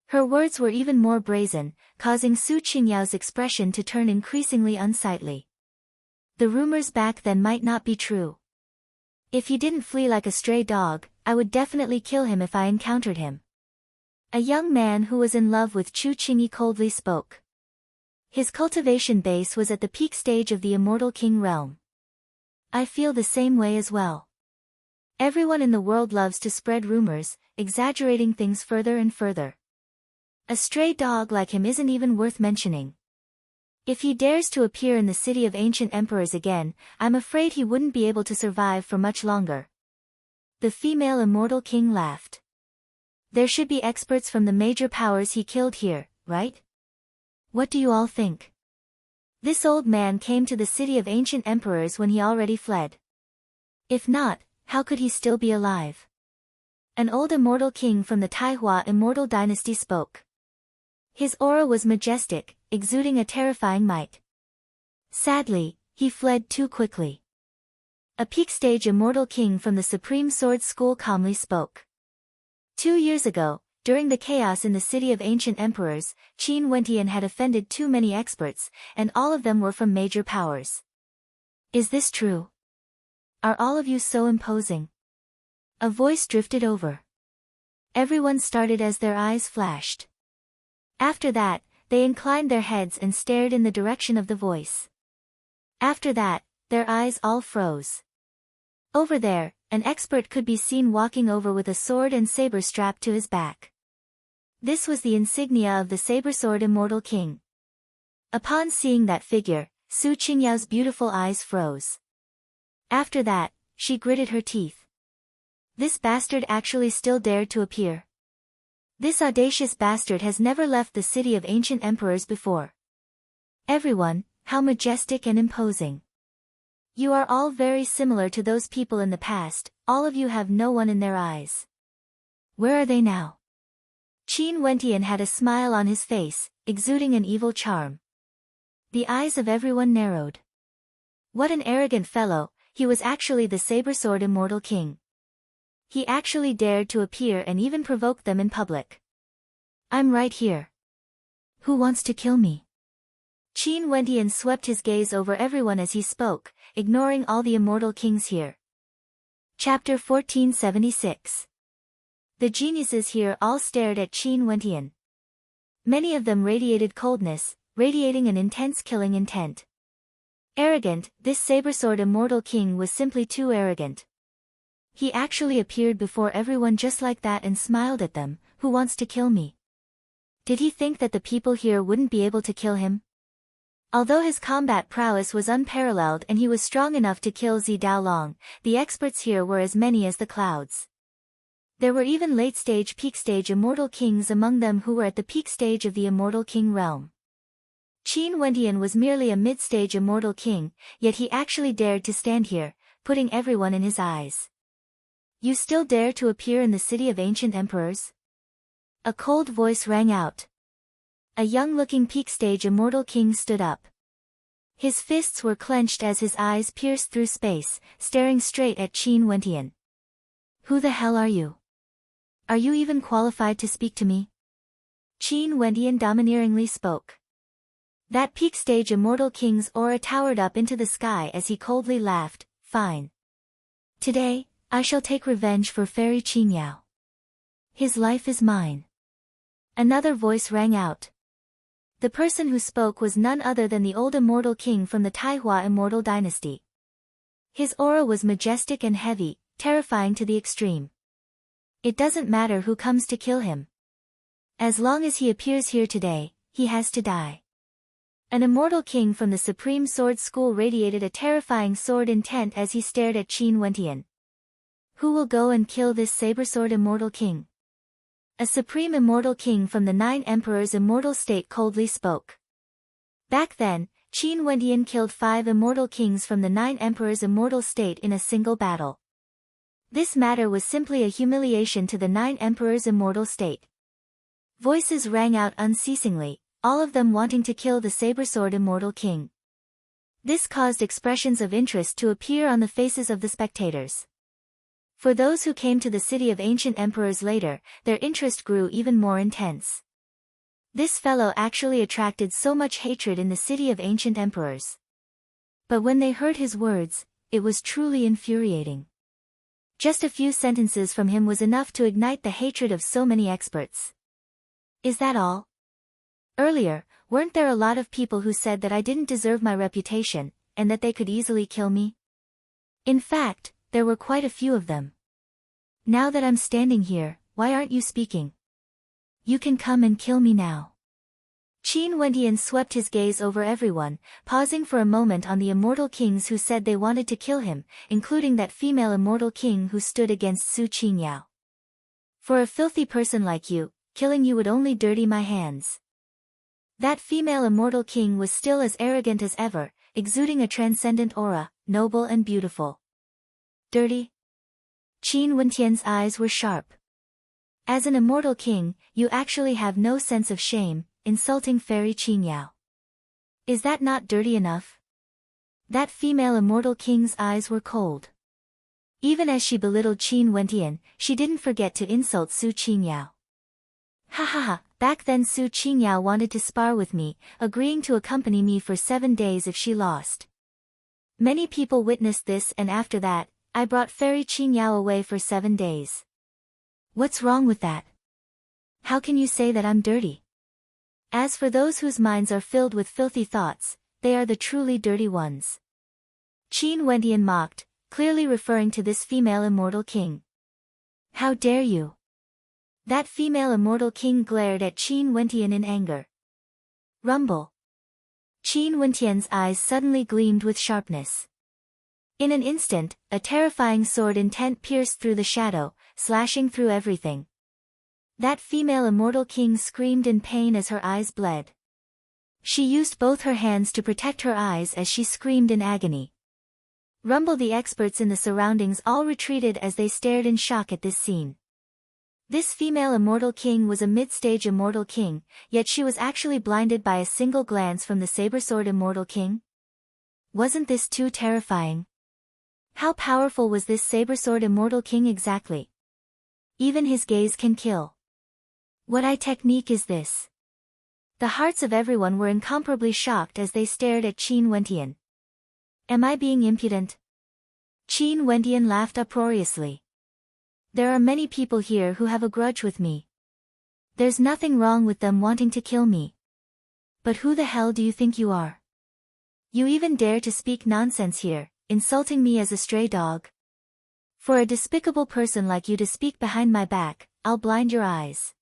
Her words were even more brazen, causing Su Qingyao's expression to turn increasingly unsightly. The rumors back then might not be true. If he didn't flee like a stray dog, I would definitely kill him if I encountered him. A young man who was in love with Chu Qingyi coldly spoke. His cultivation base was at the peak stage of the immortal king realm. I feel the same way as well. Everyone in the world loves to spread rumors, exaggerating things further and further. A stray dog like him isn't even worth mentioning. If he dares to appear in the city of ancient emperors again, I'm afraid he wouldn't be able to survive for much longer. The female immortal king laughed. There should be experts from the major powers he killed here, right? What do you all think? This old man came to the city of ancient emperors when he already fled. If not, how could he still be alive? An old immortal king from the Taihua immortal dynasty spoke. His aura was majestic, exuding a terrifying might. Sadly, he fled too quickly. A peak-stage immortal king from the Supreme Sword School calmly spoke. 2 years ago, during the chaos in the city of ancient emperors, Qin Wentian had offended too many experts, and all of them were from major powers. Is this true? Are all of you so imposing? A voice drifted over. Everyone started as their eyes flashed. After that, they inclined their heads and stared in the direction of the voice. After that, their eyes all froze. Over there, an expert could be seen walking over with a sword and saber strapped to his back. This was the insignia of the saber-sword immortal king. Upon seeing that figure, Su Qingyao's beautiful eyes froze. After that, she gritted her teeth. This bastard actually still dared to appear. This audacious bastard has never left the city of ancient emperors before. Everyone, how majestic and imposing. You are all very similar to those people in the past, all of you have no one in their eyes. Where are they now? Qin Wentian had a smile on his face, exuding an evil charm. The eyes of everyone narrowed. What an arrogant fellow, he was actually the saber-sword immortal king. He actually dared to appear and even provoked them in public. I'm right here. Who wants to kill me? Qin Wentian swept his gaze over everyone as he spoke, ignoring all the immortal kings here. Chapter 1476. The geniuses here all stared at Qin Wentian. Many of them radiated coldness, radiating an intense killing intent. Arrogant, this saber-sword immortal king was simply too arrogant. He actually appeared before everyone just like that and smiled at them. Who wants to kill me? Did he think that the people here wouldn't be able to kill him? Although his combat prowess was unparalleled and he was strong enough to kill Zi Daolong, the experts here were as many as the clouds. There were even late-stage peak-stage immortal kings among them who were at the peak stage of the immortal king realm. Qin Wentian was merely a mid-stage immortal king, yet he actually dared to stand here, putting everyone in his eyes. You still dare to appear in the city of ancient emperors? A cold voice rang out. A young-looking peak-stage immortal king stood up. His fists were clenched as his eyes pierced through space, staring straight at Qin Wentian. Who the hell are you? Are you even qualified to speak to me? Qin Wentian domineeringly spoke. That peak-stage immortal king's aura towered up into the sky as he coldly laughed. Fine. Today, I shall take revenge for Fairy Qingyao. His life is mine. Another voice rang out. The person who spoke was none other than the old immortal king from the Taihua immortal dynasty. His aura was majestic and heavy, terrifying to the extreme. It doesn't matter who comes to kill him. As long as he appears here today, he has to die. An immortal king from the Supreme Sword School radiated a terrifying sword intent as he stared at Qin Wentian. Who will go and kill this saber-sword immortal king? A supreme immortal king from the 9 emperors immortal state coldly spoke. Back then, Qin Wendian killed 5 immortal kings from the 9 emperors' immortal state in a single battle. This matter was simply a humiliation to the 9 emperors' immortal state. Voices rang out unceasingly, all of them wanting to kill the saber-sword immortal king. This caused expressions of interest to appear on the faces of the spectators. For those who came to the city of ancient emperors later, their interest grew even more intense. This fellow actually attracted so much hatred in the city of ancient emperors. But when they heard his words, it was truly infuriating. Just a few sentences from him was enough to ignite the hatred of so many experts. Is that all? Earlier, weren't there a lot of people who said that I didn't deserve my reputation, and that they could easily kill me? In fact, there were quite a few of them. Now that I'm standing here, why aren't you speaking? You can come and kill me now. Qin Wendian swept his gaze over everyone, pausing for a moment on the immortal kings who said they wanted to kill him, including that female immortal king who stood against Su Qingyao. For a filthy person like you, killing you would only dirty my hands. That female immortal king was still as arrogant as ever, exuding a transcendent aura, noble and beautiful. Dirty? Qin Wendian's eyes were sharp. As an immortal king, you actually have no sense of shame, insulting Fairy Qingyao. Is that not dirty enough? That female immortal king's eyes were cold. Even as she belittled Qin Wendian, she didn't forget to insult Su Qingyao. Ha ha ha, back then Su Qingyao wanted to spar with me, agreeing to accompany me for 7 days if she lost. Many people witnessed this, and after that, I brought Fairy Qingyao away for 7 days. What's wrong with that? How can you say that I'm dirty? As for those whose minds are filled with filthy thoughts, they are the truly dirty ones. Qin Wendian mocked, clearly referring to this female immortal king. How dare you? That female immortal king glared at Qin Wendian in anger. Rumble. Qin Wendian's eyes suddenly gleamed with sharpness. In an instant, a terrifying sword intent pierced through the shadow, slashing through everything. That female immortal king screamed in pain as her eyes bled. She used both her hands to protect her eyes as she screamed in agony. Rumble. The experts in the surroundings all retreated as they stared in shock at this scene. This female immortal king was a mid-stage immortal king, yet she was actually blinded by a single glance from the saber-sword immortal king? Wasn't this too terrifying? How powerful was this saber-sword immortal king exactly? Even his gaze can kill. What technique is this? The hearts of everyone were incomparably shocked as they stared at Qin Wendian. Am I being impudent? Qin Wendian laughed uproariously. There are many people here who have a grudge with me. There's nothing wrong with them wanting to kill me. But who the hell do you think you are? You even dare to speak nonsense here, insulting me as a stray dog? For a despicable person like you to speak behind my back, I'll blind your eyes.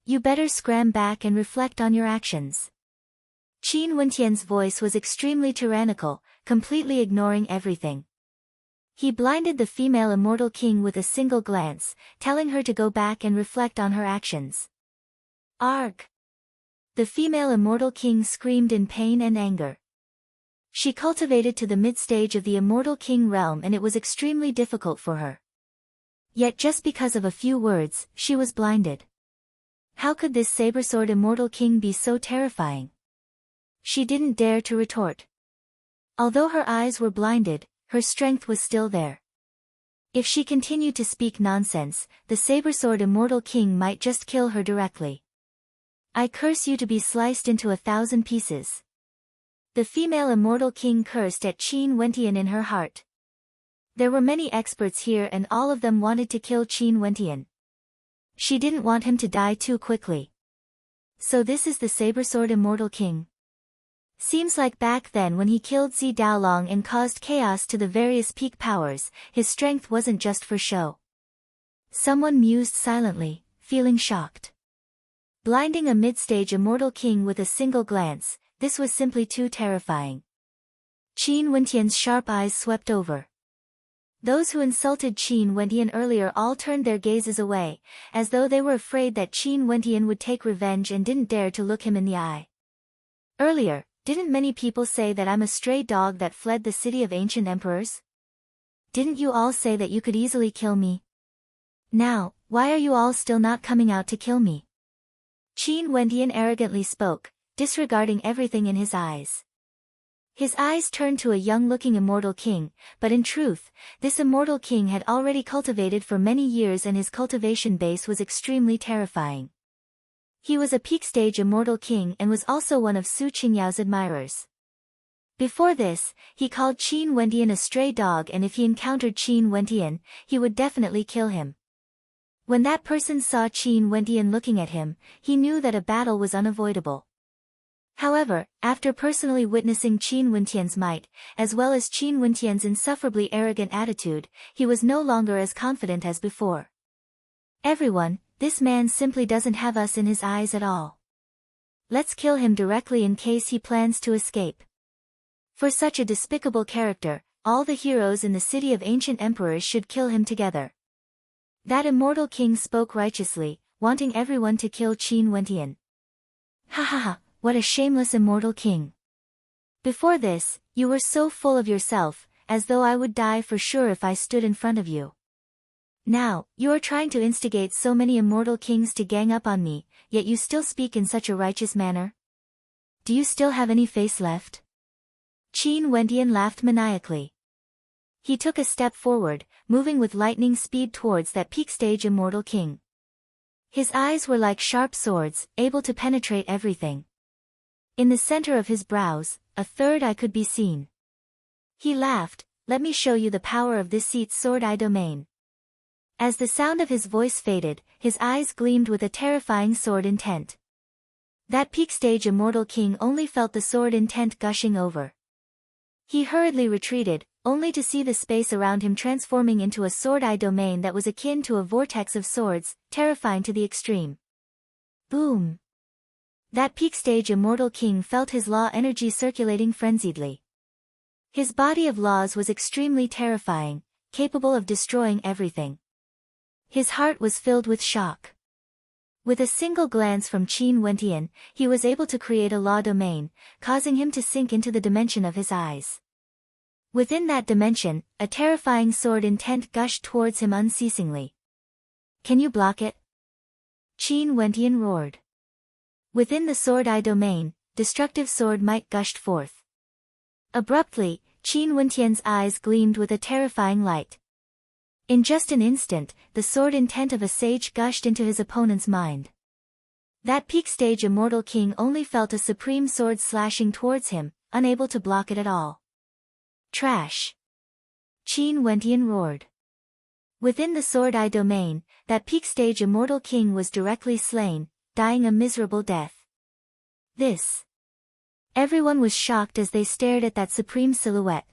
You better scram back and reflect on your actions. Qin Wendian's voice was extremely tyrannical, completely ignoring everything. He blinded the female immortal king with a single glance, telling her to go back and reflect on her actions. Arg! The female immortal king screamed in pain and anger. She cultivated to the mid-stage of the immortal king realm, and it was extremely difficult for her. Yet just because of a few words, she was blinded. How could this saber-sword immortal king be so terrifying? She didn't dare to retort. Although her eyes were blinded, her strength was still there. If she continued to speak nonsense, the saber-sword immortal king might just kill her directly. I curse you to be sliced into 1,000 pieces. The female immortal king cursed at Qin Wendian in her heart. There were many experts here and all of them wanted to kill Qin Wendian. She didn't want him to die too quickly. So this is the saber-sword immortal king. Seems like back then when he killed Zi Daolong and caused chaos to the various peak powers, his strength wasn't just for show. Someone mused silently, feeling shocked. Blinding a mid-stage immortal king with a single glance, this was simply too terrifying. Qin Wendian's sharp eyes swept over. Those who insulted Qin Wendian earlier all turned their gazes away, as though they were afraid that Qin Wendian would take revenge and didn't dare to look him in the eye. Earlier, Didn't many people say that I'm a stray dog that fled the city of ancient emperors? Didn't you all say that you could easily kill me? Now, why are you all still not coming out to kill me? Qin Wendian arrogantly spoke, disregarding everything in his eyes. His eyes turned to a young-looking immortal king, but in truth, this immortal king had already cultivated for many years and his cultivation base was extremely terrifying. He was a peak-stage immortal king and was also one of Su Qingyao's admirers. Before this, he called Qin Wendian a stray dog, and if he encountered Qin Wendian, he would definitely kill him. When that person saw Qin Wendian looking at him, he knew that a battle was unavoidable. However, after personally witnessing Qin Wendian's might, as well as Qin Wendian's insufferably arrogant attitude, he was no longer as confident as before. Everyone, this man simply doesn't have us in his eyes at all. Let's kill him directly in case he plans to escape. For such a despicable character, all the heroes in the city of ancient emperors should kill him together. That immortal king spoke righteously, wanting everyone to kill Qin Wendian. Ha ha ha, what a shameless immortal king. Before this, you were so full of yourself, as though I would die for sure if I stood in front of you. Now, you are trying to instigate so many immortal kings to gang up on me, yet you still speak in such a righteous manner? Do you still have any face left? Qin Wendian laughed maniacally. He took a step forward, moving with lightning speed towards that peak-stage immortal king. His eyes were like sharp swords, able to penetrate everything. In the center of his brows, a third eye could be seen. He laughed, "Let me show you the power of this seat's sword eye domain." As the sound of his voice faded, his eyes gleamed with a terrifying sword intent. That peak-stage immortal king only felt the sword intent gushing over. He hurriedly retreated, only to see the space around him transforming into a sword eye domain that was akin to a vortex of swords, terrifying to the extreme. Boom! That peak-stage immortal king felt his law energy circulating frenziedly. His body of laws was extremely terrifying, capable of destroying everything. His heart was filled with shock. With a single glance from Qin Wendian, he was able to create a law domain, causing him to sink into the dimension of his eyes. Within that dimension, a terrifying sword intent gushed towards him unceasingly. "Can you block it?" Qin Wendian roared. Within the sword eye domain, destructive sword might gushed forth. Abruptly, Qin Wendian's eyes gleamed with a terrifying light. In just an instant, the sword intent of a sage gushed into his opponent's mind. That peak-stage immortal king only felt a supreme sword slashing towards him, unable to block it at all. Trash! Qin Wendian roared. Within the sword eye domain, that peak-stage immortal king was directly slain, dying a miserable death. This. Everyone was shocked as they stared at that supreme silhouette.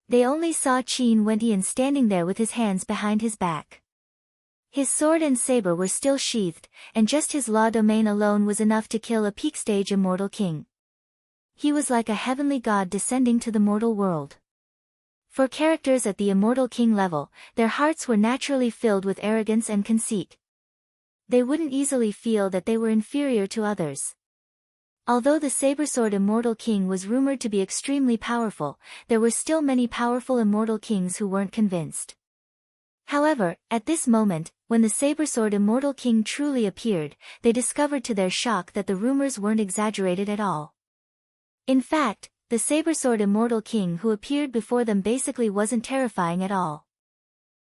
They only saw Qin Wendian standing there with his hands behind his back. His sword and saber were still sheathed, and just his law domain alone was enough to kill a peak-stage immortal king. He was like a heavenly god descending to the mortal world. For characters at the immortal king level, their hearts were naturally filled with arrogance and conceit. They wouldn't easily feel that they were inferior to others. Although the saber-sword immortal king was rumored to be extremely powerful, there were still many powerful immortal kings who weren't convinced. However, at this moment, when the saber-sword immortal king truly appeared, they discovered to their shock that the rumors weren't exaggerated at all. In fact, the saber-sword immortal king who appeared before them basically wasn't terrifying at all.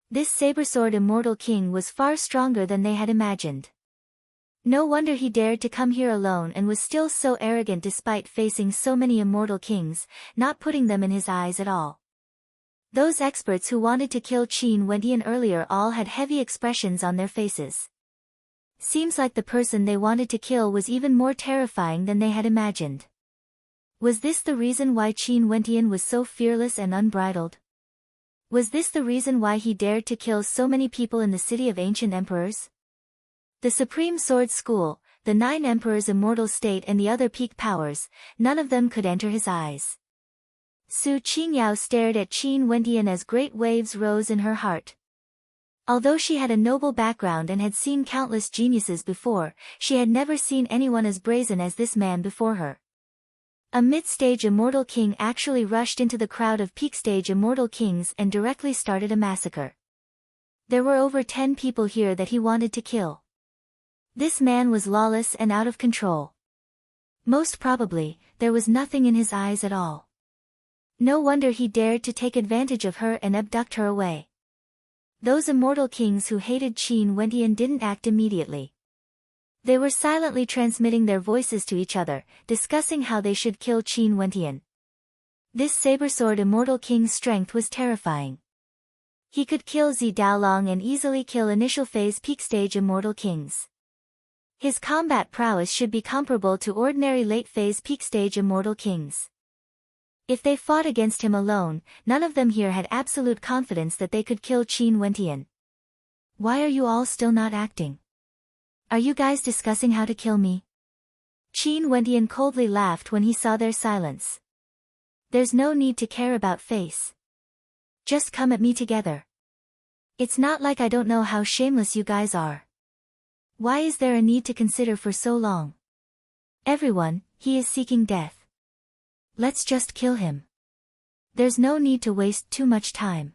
This saber-sword immortal king was far stronger than they had imagined. No wonder he dared to come here alone and was still so arrogant despite facing so many immortal kings, not putting them in his eyes at all. Those experts who wanted to kill Qin Wendian earlier all had heavy expressions on their faces. Seems like the person they wanted to kill was even more terrifying than they had imagined. Was this the reason why Qin Wendian was so fearless and unbridled? Was this the reason why he dared to kill so many people in the city of ancient emperors? The Supreme Sword School, the 9 Emperors' immortal state and the other peak powers, none of them could enter his eyes. Su Qingyao stared at Qin Wendian as great waves rose in her heart. Although she had a noble background and had seen countless geniuses before, she had never seen anyone as brazen as this man before her. A mid-stage immortal king actually rushed into the crowd of peak-stage immortal kings and directly started a massacre. There were over 10 people here that he wanted to kill. This man was lawless and out of control. Most probably, there was nothing in his eyes at all. No wonder he dared to take advantage of her and abduct her away. Those immortal kings who hated Qin Wendian didn't act immediately. They were silently transmitting their voices to each other, discussing how they should kill Qin Wendian. This saber-sword immortal king's strength was terrifying. He could kill Zi Daolong and easily kill initial phase peak stage immortal kings. His combat prowess should be comparable to ordinary late phase peak stage immortal kings. If they fought against him alone, none of them here had absolute confidence that they could kill Qin Wendian. Why are you all still not acting? Are you guys discussing how to kill me? Qin Wendian coldly laughed when he saw their silence. There's no need to care about face. Just come at me together. It's not like I don't know how shameless you guys are. Why is there a need to consider for so long? Everyone, he is seeking death. Let's just kill him. There's no need to waste too much time.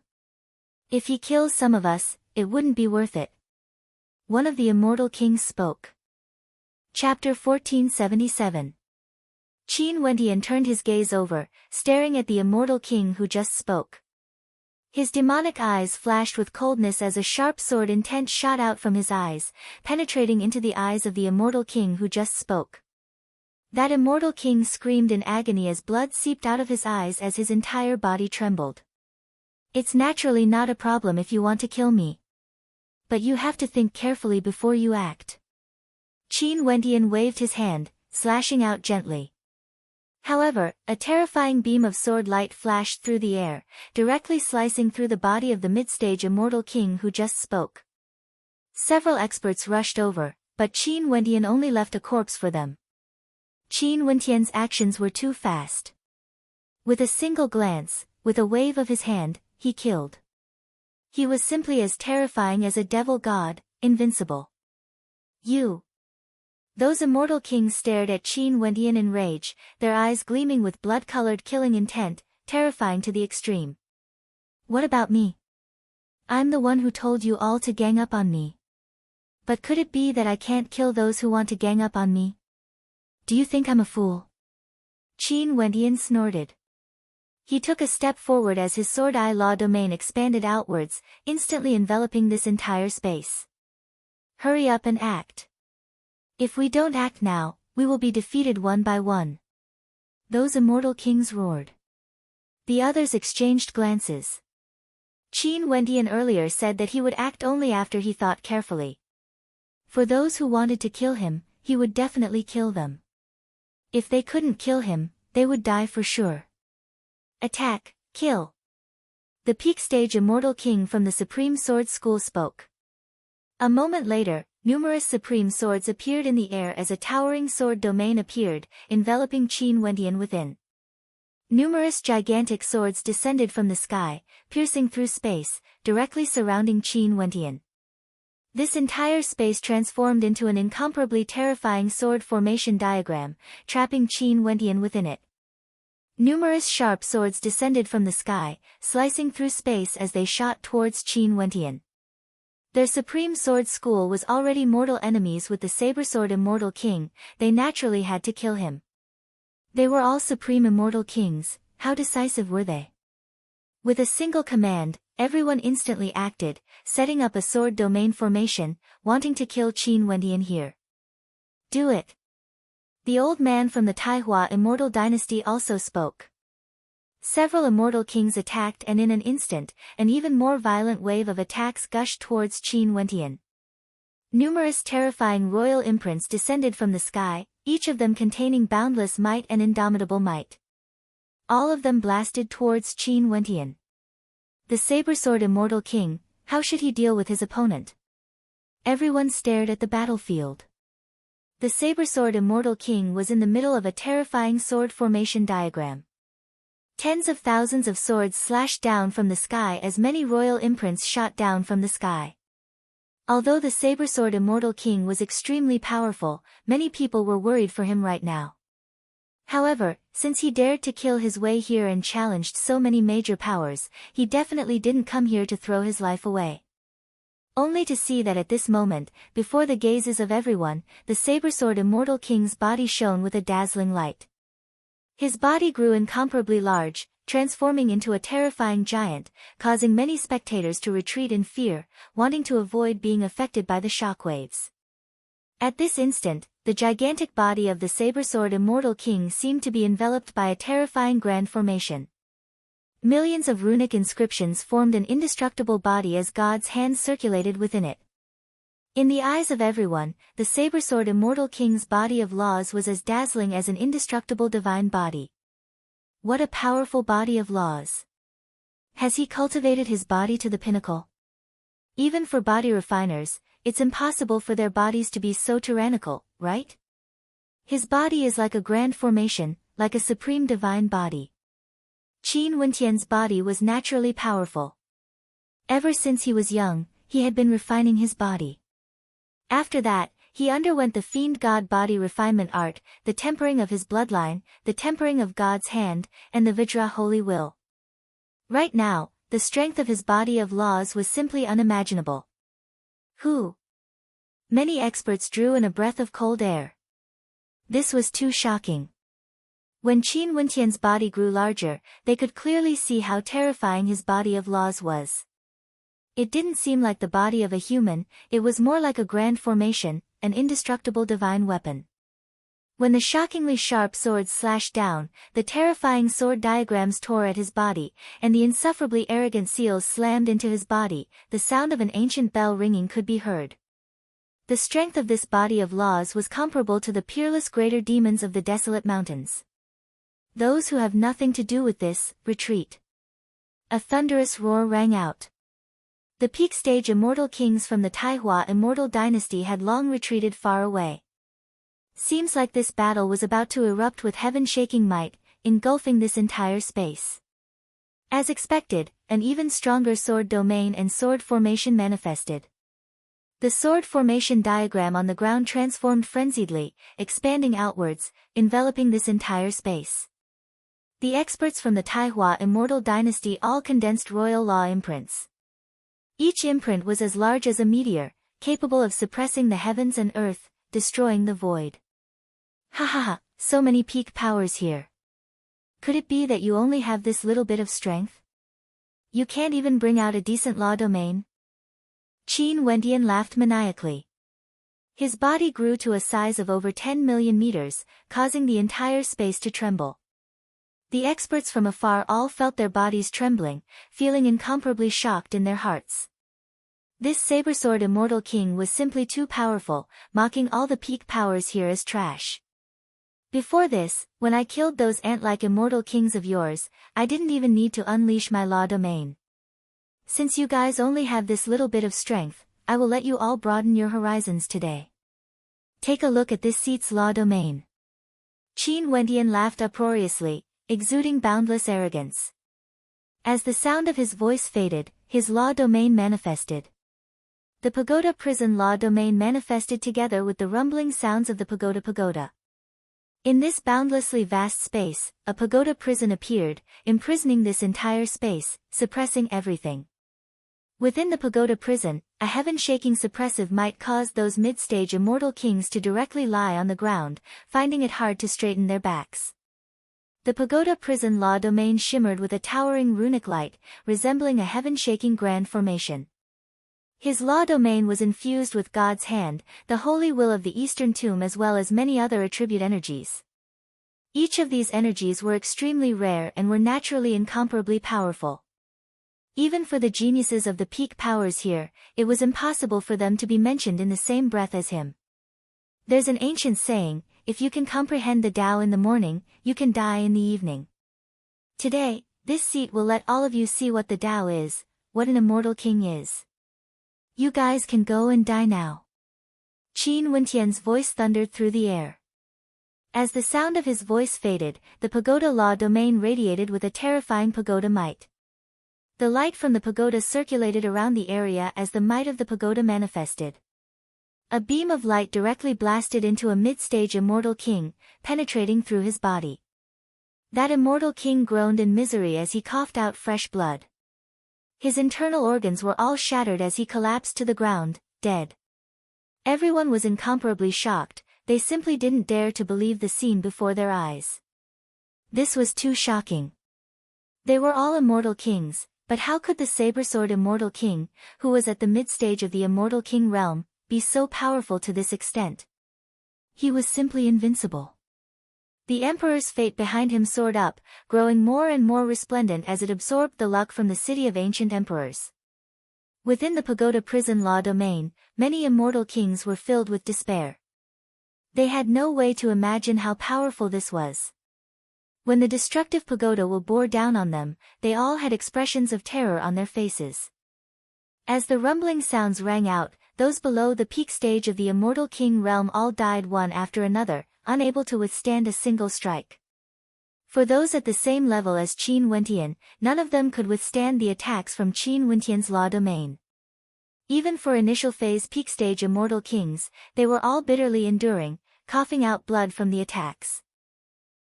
If he kills some of us, it wouldn't be worth it. One of the immortal kings spoke. Chapter 1477. Qin Wendian turned his gaze over, staring at the immortal king who just spoke. His demonic eyes flashed with coldness as a sharp sword intent shot out from his eyes, penetrating into the eyes of the immortal king who just spoke. That immortal king screamed in agony as blood seeped out of his eyes as his entire body trembled. It's naturally not a problem if you want to kill me. But you have to think carefully before you act. Qin Wendian waved his hand, slashing out gently. However, a terrifying beam of sword light flashed through the air, directly slicing through the body of the mid-stage immortal king who just spoke. Several experts rushed over, but Qin Wendian only left a corpse for them. Qin Wendian's actions were too fast. With a single glance, with a wave of his hand, he killed. He was simply as terrifying as a devil god, invincible. You. Those immortal kings stared at Qin Wendian in rage, their eyes gleaming with blood-colored killing intent, terrifying to the extreme. What about me? I'm the one who told you all to gang up on me. But could it be that I can't kill those who want to gang up on me? Do you think I'm a fool? Qin Wendian snorted. He took a step forward as his sword eye law domain expanded outwards, instantly enveloping this entire space. Hurry up and act. If we don't act now, we will be defeated one by one. Those immortal kings roared. The others exchanged glances. Qin Wendian earlier said that he would act only after he thought carefully. For those who wanted to kill him, he would definitely kill them. If they couldn't kill him, they would die for sure. Attack, kill. The peak stage immortal king from the Supreme Sword School spoke. A moment later, numerous supreme swords appeared in the air as a towering sword domain appeared, enveloping Qin Wendian within. Numerous gigantic swords descended from the sky, piercing through space, directly surrounding Qin Wendian. This entire space transformed into an incomparably terrifying sword formation diagram, trapping Qin Wendian within it. Numerous sharp swords descended from the sky, slicing through space as they shot towards Qin Wendian. Their Supreme Sword School was already mortal enemies with the Saber-Sword Immortal King, they naturally had to kill him. They were all Supreme Immortal Kings, how decisive were they? With a single command, everyone instantly acted, setting up a sword domain formation, wanting to kill Qin Wendian here. Do it. The old man from the Taihua Immortal Dynasty also spoke. Several immortal kings attacked and in an instant, an even more violent wave of attacks gushed towards Qin Wendian. Numerous terrifying royal imprints descended from the sky, each of them containing boundless might and indomitable might. All of them blasted towards Qin Wendian. The Saber-Sword Immortal King, how should he deal with his opponent? Everyone stared at the battlefield. The Saber-Sword Immortal King was in the middle of a terrifying sword formation diagram. Tens of thousands of swords slashed down from the sky as many royal imprints shot down from the sky. Although the Saber-Sword Immortal King was extremely powerful, many people were worried for him right now. However, since he dared to kill his way here and challenged so many major powers, he definitely didn't come here to throw his life away. Only to see that at this moment, before the gazes of everyone, the saber-sword immortal king's body shone with a dazzling light. His body grew incomparably large, transforming into a terrifying giant, causing many spectators to retreat in fear, wanting to avoid being affected by the shockwaves. At this instant, the gigantic body of the saber-sword immortal king seemed to be enveloped by a terrifying grand formation. Millions of runic inscriptions formed an indestructible body as God's hand circulated within it. In the eyes of everyone, the saber-sword immortal king's body of laws was as dazzling as an indestructible divine body. What a powerful body of laws! Has he cultivated his body to the pinnacle? Even for body refiners, it's impossible for their bodies to be so tyrannical, right? His body is like a grand formation, like a supreme divine body. Qin Wentian's body was naturally powerful. Ever since he was young, he had been refining his body. After that, he underwent the fiend god body refinement art, the tempering of his bloodline, the tempering of God's hand, and the Vajra holy will. Right now, the strength of his body of laws was simply unimaginable. Who? Many experts drew in a breath of cold air. This was too shocking. When Qin Wentian's body grew larger, they could clearly see how terrifying his body of laws was. It didn't seem like the body of a human, it was more like a grand formation, an indestructible divine weapon. When the shockingly sharp swords slashed down, the terrifying sword diagrams tore at his body, and the insufferably arrogant seals slammed into his body, the sound of an ancient bell ringing could be heard. The strength of this body of laws was comparable to the peerless greater demons of the desolate mountains. Those who have nothing to do with this, retreat. A thunderous roar rang out. The peak stage immortal kings from the Taihua immortal dynasty had long retreated far away. Seems like this battle was about to erupt with heaven-shaking might, engulfing this entire space. As expected, an even stronger sword domain and sword formation manifested. The sword formation diagram on the ground transformed frenziedly, expanding outwards, enveloping this entire space. The experts from the Taihua immortal dynasty all condensed royal law imprints. Each imprint was as large as a meteor, capable of suppressing the heavens and earth, destroying the void. Ha ha ha, so many peak powers here. Could it be that you only have this little bit of strength? You can't even bring out a decent law domain? Qin Wendian laughed maniacally. His body grew to a size of over 10 million meters, causing the entire space to tremble. The experts from afar all felt their bodies trembling, feeling incomparably shocked in their hearts. This saber-sword immortal king was simply too powerful, mocking all the peak powers here as trash. Before this, when I killed those ant-like immortal kings of yours, I didn't even need to unleash my law domain. Since you guys only have this little bit of strength, I will let you all broaden your horizons today. Take a look at this seat's law domain. Qin Wendian laughed uproariously, exuding boundless arrogance. As the sound of his voice faded, his law domain manifested. The pagoda prison law domain manifested together with the rumbling sounds of the pagoda. In this boundlessly vast space, a pagoda prison appeared, imprisoning this entire space, suppressing everything. Within the pagoda prison, a heaven-shaking suppressive might cause those mid-stage immortal kings to directly lie on the ground, finding it hard to straighten their backs. The pagoda prison law domain shimmered with a towering runic light, resembling a heaven-shaking grand formation. His law domain was infused with God's hand, the holy will of the Eastern Tomb, as well as many other attribute energies. Each of these energies were extremely rare and were naturally incomparably powerful. Even for the geniuses of the peak powers here, it was impossible for them to be mentioned in the same breath as him. There's an ancient saying, if you can comprehend the Tao in the morning, you can die in the evening. Today, this seat will let all of you see what the Tao is, what an immortal king is. You guys can go and die now. Qin Wendian's voice thundered through the air. As the sound of his voice faded, the pagoda law domain radiated with a terrifying pagoda might. The light from the pagoda circulated around the area as the might of the pagoda manifested. A beam of light directly blasted into a mid-stage immortal king, penetrating through his body. That immortal king groaned in misery as he coughed out fresh blood. His internal organs were all shattered as he collapsed to the ground, dead. Everyone was incomparably shocked, they simply didn't dare to believe the scene before their eyes. This was too shocking. They were all immortal kings, but how could the saber-sword immortal king, who was at the mid-stage of the immortal king realm, be so powerful to this extent? He was simply invincible. The emperor's fate behind him soared up, growing more and more resplendent as it absorbed the luck from the city of ancient emperors. Within the pagoda prison law domain, many immortal kings were filled with despair. They had no way to imagine how powerful this was. When the destructive pagoda will bore down on them, they all had expressions of terror on their faces. As the rumbling sounds rang out, those below the peak stage of the immortal king realm all died one after another, unable to withstand a single strike. For those at the same level as Qin Wentian, none of them could withstand the attacks from Qin Wentian's law domain. Even for initial phase peak stage immortal kings, they were all bitterly enduring, coughing out blood from the attacks.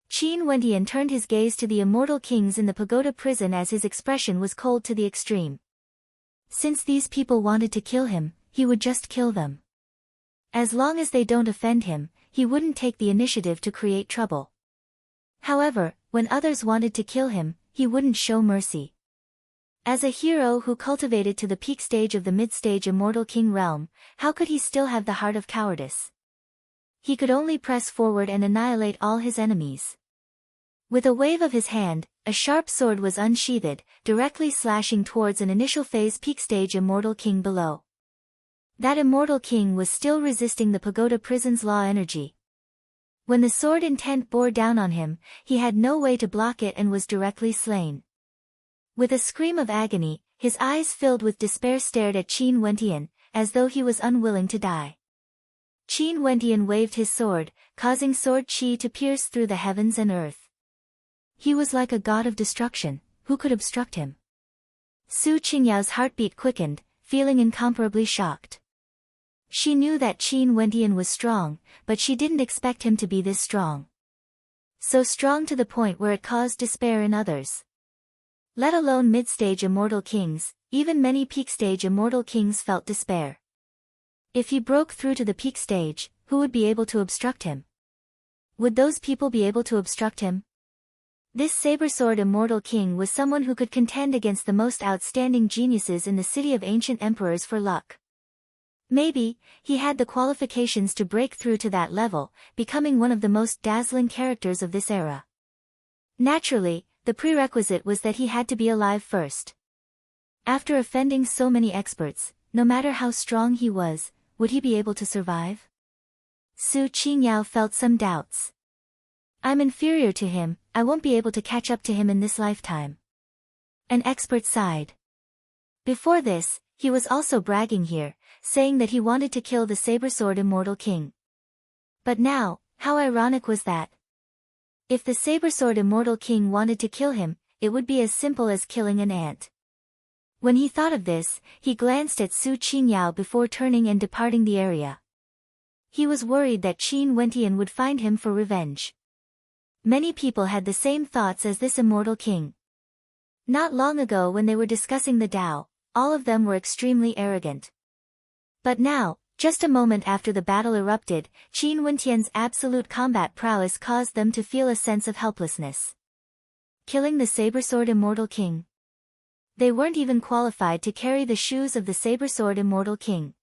Qin Wentian turned his gaze to the immortal kings in the pagoda prison as his expression was cold to the extreme. Since these people wanted to kill him, he would just kill them. As long as they don't offend him, he wouldn't take the initiative to create trouble. However, when others wanted to kill him, he wouldn't show mercy. As a hero who cultivated to the peak stage of the mid-stage immortal king realm, how could he still have the heart of cowardice? He could only press forward and annihilate all his enemies. With a wave of his hand, a sharp sword was unsheathed, directly slashing towards an initial phase peak stage immortal king below. That immortal king was still resisting the pagoda prison's law energy. When the sword intent bore down on him, he had no way to block it and was directly slain. With a scream of agony, his eyes filled with despair stared at Qin Wentian, as though he was unwilling to die. Qin Wentian waved his sword, causing sword qi to pierce through the heavens and earth. He was like a god of destruction, who could obstruct him? Su Qingyao's heartbeat quickened, feeling incomparably shocked. She knew that Qin Wentian was strong, but she didn't expect him to be this strong. So strong to the point where it caused despair in others. Let alone mid-stage immortal kings, even many peak-stage immortal kings felt despair. If he broke through to the peak stage, who would be able to obstruct him? Would those people be able to obstruct him? This saber-sword immortal king was someone who could contend against the most outstanding geniuses in the city of ancient emperors for luck. Maybe, he had the qualifications to break through to that level, becoming one of the most dazzling characters of this era. Naturally, the prerequisite was that he had to be alive first. After offending so many experts, no matter how strong he was, would he be able to survive? Su Qingyao felt some doubts. I'm inferior to him, I won't be able to catch up to him in this lifetime. An expert sighed. Before this, he was also bragging here, saying that he wanted to kill the saber-sword immortal king. But now, how ironic was that? If the saber-sword immortal king wanted to kill him, it would be as simple as killing an ant. When he thought of this, he glanced at Su Qingyao before turning and departing the area. He was worried that Qin Wentian would find him for revenge. Many people had the same thoughts as this immortal king. Not long ago when they were discussing the Tao, all of them were extremely arrogant. But now, just a moment after the battle erupted, Qin Wentian's absolute combat prowess caused them to feel a sense of helplessness. Killing the saber-sword immortal king. They weren't even qualified to carry the shoes of the saber-sword immortal king.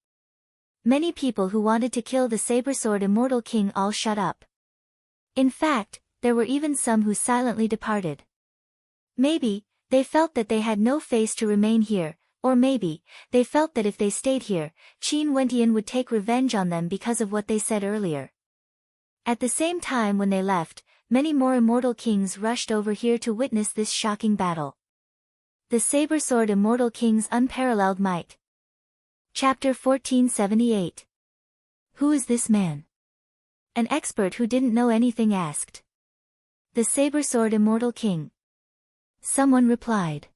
Many people who wanted to kill the saber-sword immortal king all shut up. In fact, there were even some who silently departed. Maybe, they felt that they had no face to remain here, or maybe, they felt that if they stayed here, Qin Wentian would take revenge on them because of what they said earlier. At the same time when they left, many more immortal kings rushed over here to witness this shocking battle. The saber-sword immortal king's unparalleled might. Chapter 1478. Who is this man? An expert who didn't know anything asked. The saber-sword immortal king. Someone replied.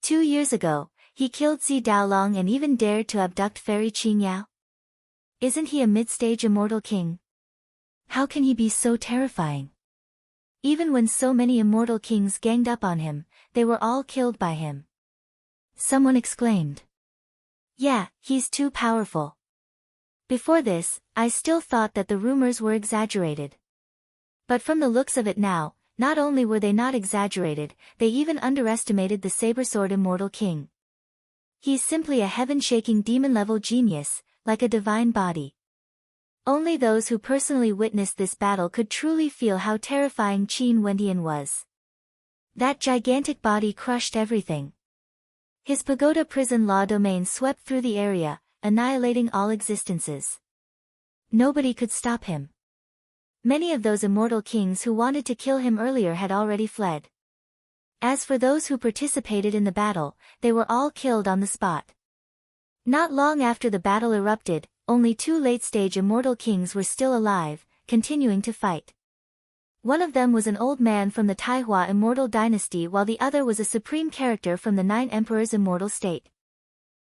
2 years ago, he killed Xi Daolong and even dared to abduct Fairy Qingyao. Isn't he a mid-stage immortal king? How can he be so terrifying? Even when so many immortal kings ganged up on him, they were all killed by him. Someone exclaimed. Yeah, he's too powerful. Before this, I still thought that the rumors were exaggerated. But from the looks of it now, not only were they not exaggerated, they even underestimated the saber-sword immortal king. He's simply a heaven-shaking demon-level genius, like a divine body. Only those who personally witnessed this battle could truly feel how terrifying Qin Wendian was. That gigantic body crushed everything. His pagoda prison law domain swept through the area, annihilating all existences. Nobody could stop him. Many of those immortal kings who wanted to kill him earlier had already fled. As for those who participated in the battle, they were all killed on the spot. Not long after the battle erupted, only 2 late-stage immortal kings were still alive, continuing to fight. One of them was an old man from the Taihua immortal dynasty while the other was a supreme character from the 9 emperors immortal state.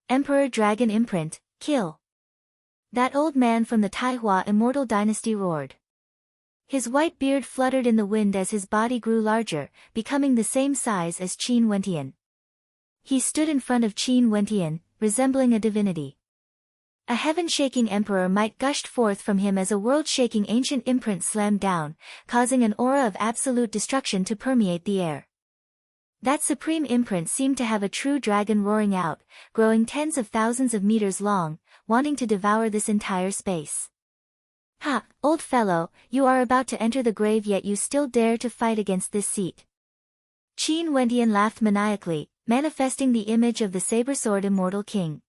Emperor Dragon Imprint, kill! That old man from the Taihua immortal dynasty roared. His white beard fluttered in the wind as his body grew larger, becoming the same size as Qin Wendian. He stood in front of Qin Wendian, resembling a divinity. A heaven-shaking emperor might gushed forth from him as a world-shaking ancient imprint slammed down, causing an aura of absolute destruction to permeate the air. That supreme imprint seemed to have a true dragon roaring out, growing tens of thousands of meters long, wanting to devour this entire space. Ha, old fellow, you are about to enter the grave yet you still dare to fight against this seat. Qin Wendian laughed maniacally, manifesting the image of the saber-sword immortal king.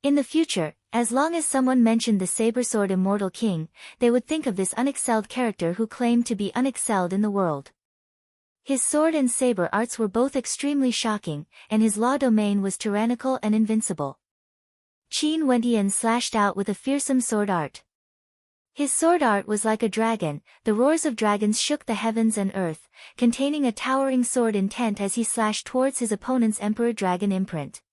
In the future, as long as someone mentioned the saber-sword immortal king, they would think of this unexcelled character who claimed to be unexcelled in the world. His sword and saber arts were both extremely shocking, and his law domain was tyrannical and invincible. Qin Wendian slashed out with a fearsome sword art. His sword art was like a dragon, the roars of dragons shook the heavens and earth, containing a towering sword intent as he slashed towards his opponent's Emperor Dragon imprint.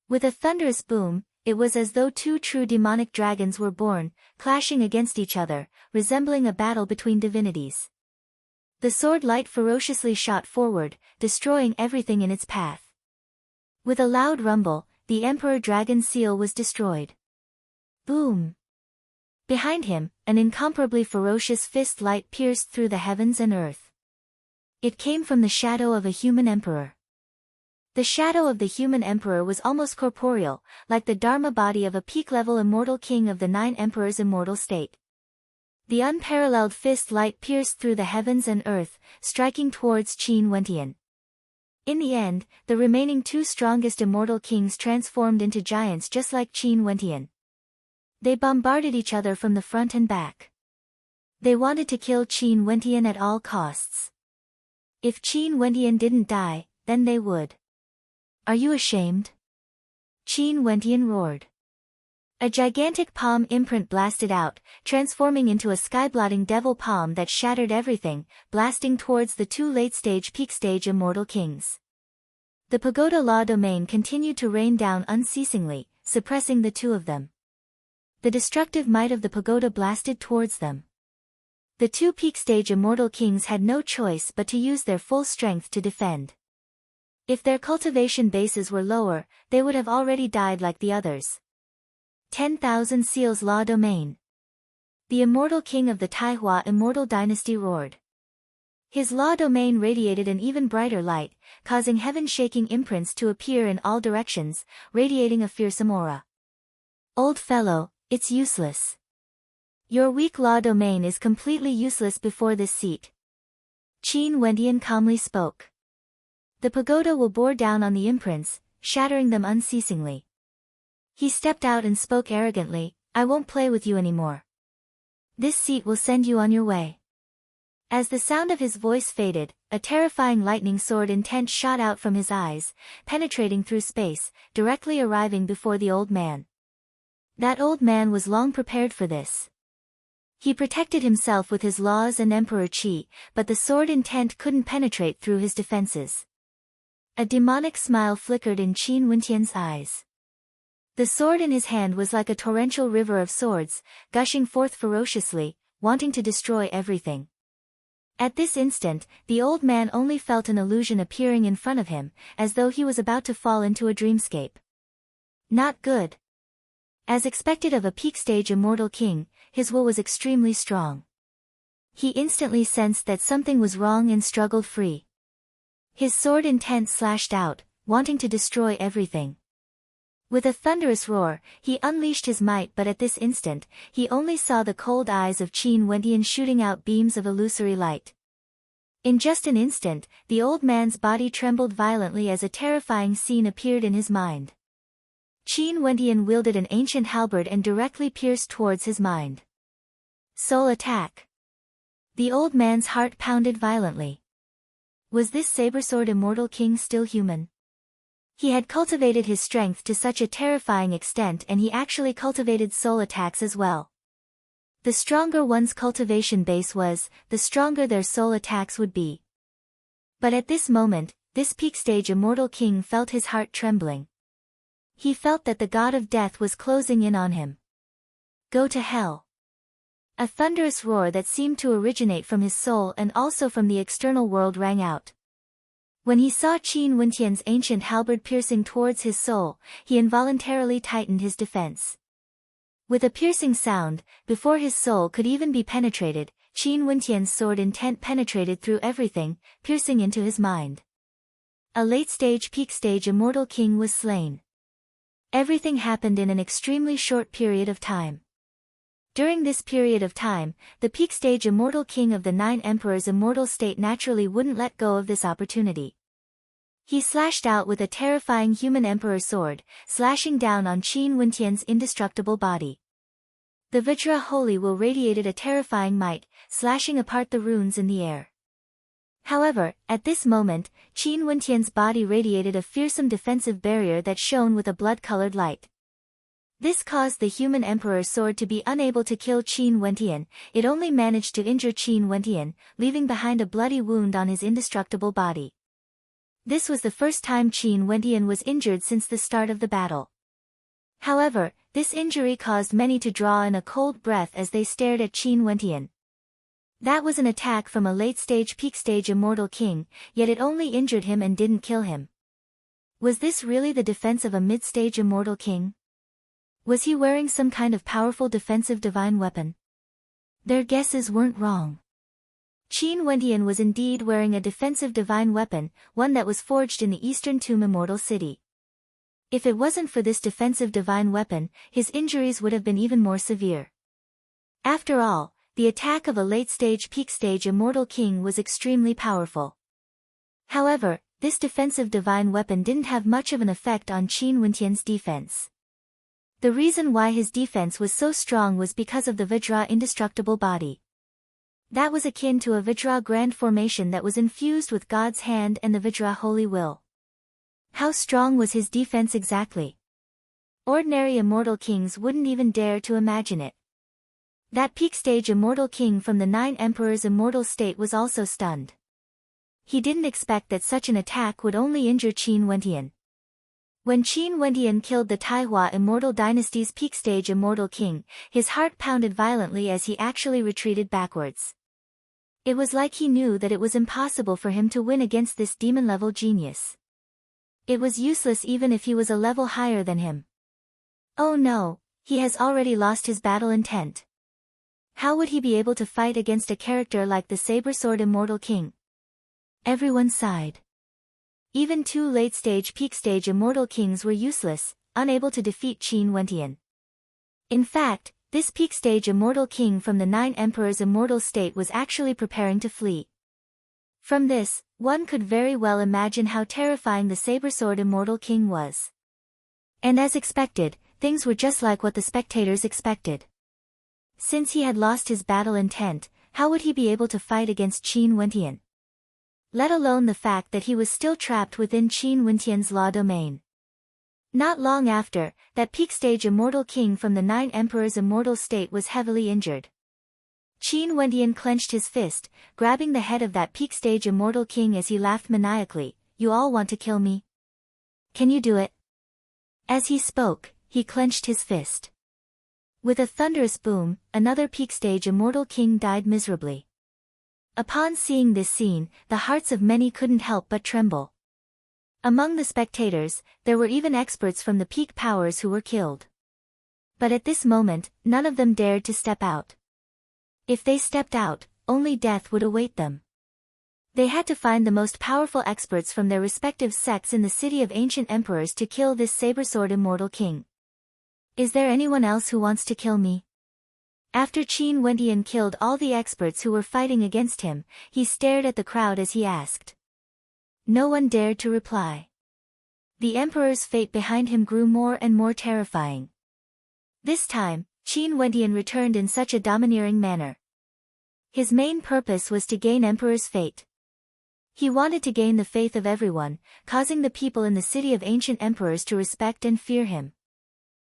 With a thunderous boom, it was as though 2 true demonic dragons were born, clashing against each other, resembling a battle between divinities. The sword light ferociously shot forward, destroying everything in its path. With a loud rumble, the Emperor Dragon's seal was destroyed. Boom! Behind him, an incomparably ferocious fist light pierced through the heavens and earth. It came from the shadow of a human emperor. The shadow of the human emperor was almost corporeal, like the dharma body of a peak-level immortal king of the 9 emperors' immortal state. The unparalleled fist light pierced through the heavens and earth, striking towards Qin Wendian. In the end, the remaining 2 strongest immortal kings transformed into giants just like Qin Wendian. They bombarded each other from the front and back. They wanted to kill Qin Wendian at all costs. If Qin Wendian didn't die, then they would. Are you ashamed? Qin Wendian roared. A gigantic palm imprint blasted out, transforming into a sky-blotting devil palm that shattered everything, blasting towards the 2 late-stage peak-stage immortal kings. The pagoda law domain continued to rain down unceasingly, suppressing the 2 of them. The destructive might of the pagoda blasted towards them. The 2 peak-stage immortal kings had no choice but to use their full strength to defend. If their cultivation bases were lower, they would have already died like the others. 10,000 seals law domain. The immortal king of the Taihua immortal dynasty roared. His law domain radiated an even brighter light, causing heaven-shaking imprints to appear in all directions, radiating a fearsome aura. Old fellow, it's useless. Your weak law domain is completely useless before this seat. Qin Wendian calmly spoke. The pagoda will bore down on the imprints, shattering them unceasingly. He stepped out and spoke arrogantly, I won't play with you anymore. This seat will send you on your way. As the sound of his voice faded, a terrifying lightning sword intent shot out from his eyes, penetrating through space, directly arriving before the old man. That old man was long prepared for this. He protected himself with his laws and Emperor Qi, but the sword intent couldn't penetrate through his defenses. A demonic smile flickered in Qin Wendian's eyes. The sword in his hand was like a torrential river of swords, gushing forth ferociously, wanting to destroy everything. At this instant, the old man only felt an illusion appearing in front of him, as though he was about to fall into a dreamscape. Not good. As expected of a peak-stage immortal king, his will was extremely strong. He instantly sensed that something was wrong and struggled free. His sword intent slashed out, wanting to destroy everything. With a thunderous roar, he unleashed his might, but at this instant, he only saw the cold eyes of Qin Wendian shooting out beams of illusory light. In just an instant, the old man's body trembled violently as a terrifying scene appeared in his mind. Qin Wendian wielded an ancient halberd and directly pierced towards his mind. Soul attack. The old man's heart pounded violently. Was this saber-sword immortal king still human? He had cultivated his strength to such a terrifying extent, and he actually cultivated soul attacks as well. The stronger one's cultivation base was, the stronger their soul attacks would be. But at this moment, this peak-stage immortal king felt his heart trembling. He felt that the god of death was closing in on him. Go to hell. A thunderous roar that seemed to originate from his soul and also from the external world rang out. When he saw Qin Wendian's ancient halberd piercing towards his soul, he involuntarily tightened his defense. With a piercing sound, before his soul could even be penetrated, Qin Wendian's sword intent penetrated through everything, piercing into his mind. A late-stage peak-stage immortal king was slain. Everything happened in an extremely short period of time. During this period of time, the peak-stage immortal king of the 9 emperors' immortal state naturally wouldn't let go of this opportunity. He slashed out with a terrifying human emperor sword, slashing down on Qin Wendian's indestructible body. The Vajra Holy Will radiated a terrifying might, slashing apart the runes in the air. However, at this moment, Qin Wendian's body radiated a fearsome defensive barrier that shone with a blood-colored light. This caused the human emperor's sword to be unable to kill Qin Wendian. It only managed to injure Qin Wendian, leaving behind a bloody wound on his indestructible body. This was the first time Qin Wendian was injured since the start of the battle. However, this injury caused many to draw in a cold breath as they stared at Qin Wendian. That was an attack from a late-stage peak-stage immortal king, yet it only injured him and didn't kill him. Was this really the defense of a mid-stage immortal king? Was he wearing some kind of powerful defensive divine weapon? Their guesses weren't wrong. Qin Wendian was indeed wearing a defensive divine weapon, one that was forged in the Eastern Tomb Immortal City. If it wasn't for this defensive divine weapon, his injuries would have been even more severe. After all, the attack of a late-stage peak-stage immortal king was extremely powerful. However, this defensive divine weapon didn't have much of an effect on Qin Wendian's defense. The reason why his defense was so strong was because of the Vajra indestructible body. That was akin to a Vajra grand formation that was infused with God's hand and the Vajra holy will. How strong was his defense exactly? Ordinary immortal kings wouldn't even dare to imagine it. That peak-stage immortal king from the 9 emperors' immortal state was also stunned. He didn't expect that such an attack would only injure Qin Wendian. When Qin Wendian killed the Taihua Immortal Dynasty's peak-stage immortal king, his heart pounded violently as he actually retreated backwards. It was like he knew that it was impossible for him to win against this demon-level genius. It was useless even if he was a level higher than him. Oh no, he has already lost his battle intent. How would he be able to fight against a character like the Saber-Sword Immortal King? Everyone sighed. Even 2 late-stage peak-stage immortal kings were useless, unable to defeat Qin Wendian. In fact, this peak-stage immortal king from the 9 emperors' immortal state was actually preparing to flee. From this, one could very well imagine how terrifying the Saber-Sword Immortal King was. And as expected, things were just like what the spectators expected. Since he had lost his battle intent, how would he be able to fight against Qin Wendian? Let alone the fact that he was still trapped within Qin Wendian's law domain. Not long after, that peak-stage immortal king from the 9 emperors' immortal state was heavily injured. Qin Wendian clenched his fist, grabbing the head of that peak-stage immortal king as he laughed maniacally. You all want to kill me? Can you do it? As he spoke, he clenched his fist. With a thunderous boom, another peak stage immortal king died miserably. Upon seeing this scene, the hearts of many couldn't help but tremble. Among the spectators, there were even experts from the peak powers who were killed. But at this moment, none of them dared to step out. If they stepped out, only death would await them. They had to find the most powerful experts from their respective sects in the city of ancient emperors to kill this saber-sword immortal king. Is there anyone else who wants to kill me? After Qin Wendian killed all the experts who were fighting against him, he stared at the crowd as he asked. No one dared to reply. The emperor's fate behind him grew more and more terrifying. This time, Qin Wendian returned in such a domineering manner. His main purpose was to gain emperor's fate. He wanted to gain the faith of everyone, causing the people in the city of ancient emperors to respect and fear him.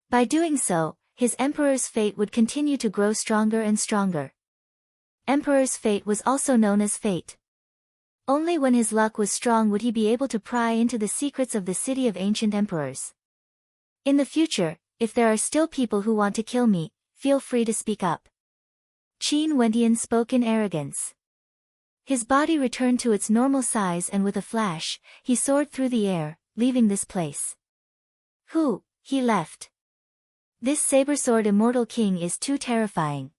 By doing so, his emperor's fate would continue to grow stronger and stronger. Emperor's fate was also known as fate. Only when his luck was strong would he be able to pry into the secrets of the city of ancient emperors. In the future, if there are still people who want to kill me, feel free to speak up. Qin Wendian spoke in arrogance. His body returned to its normal size and with a flash, he soared through the air, leaving this place. He left. This saber-sword immortal king is too terrifying.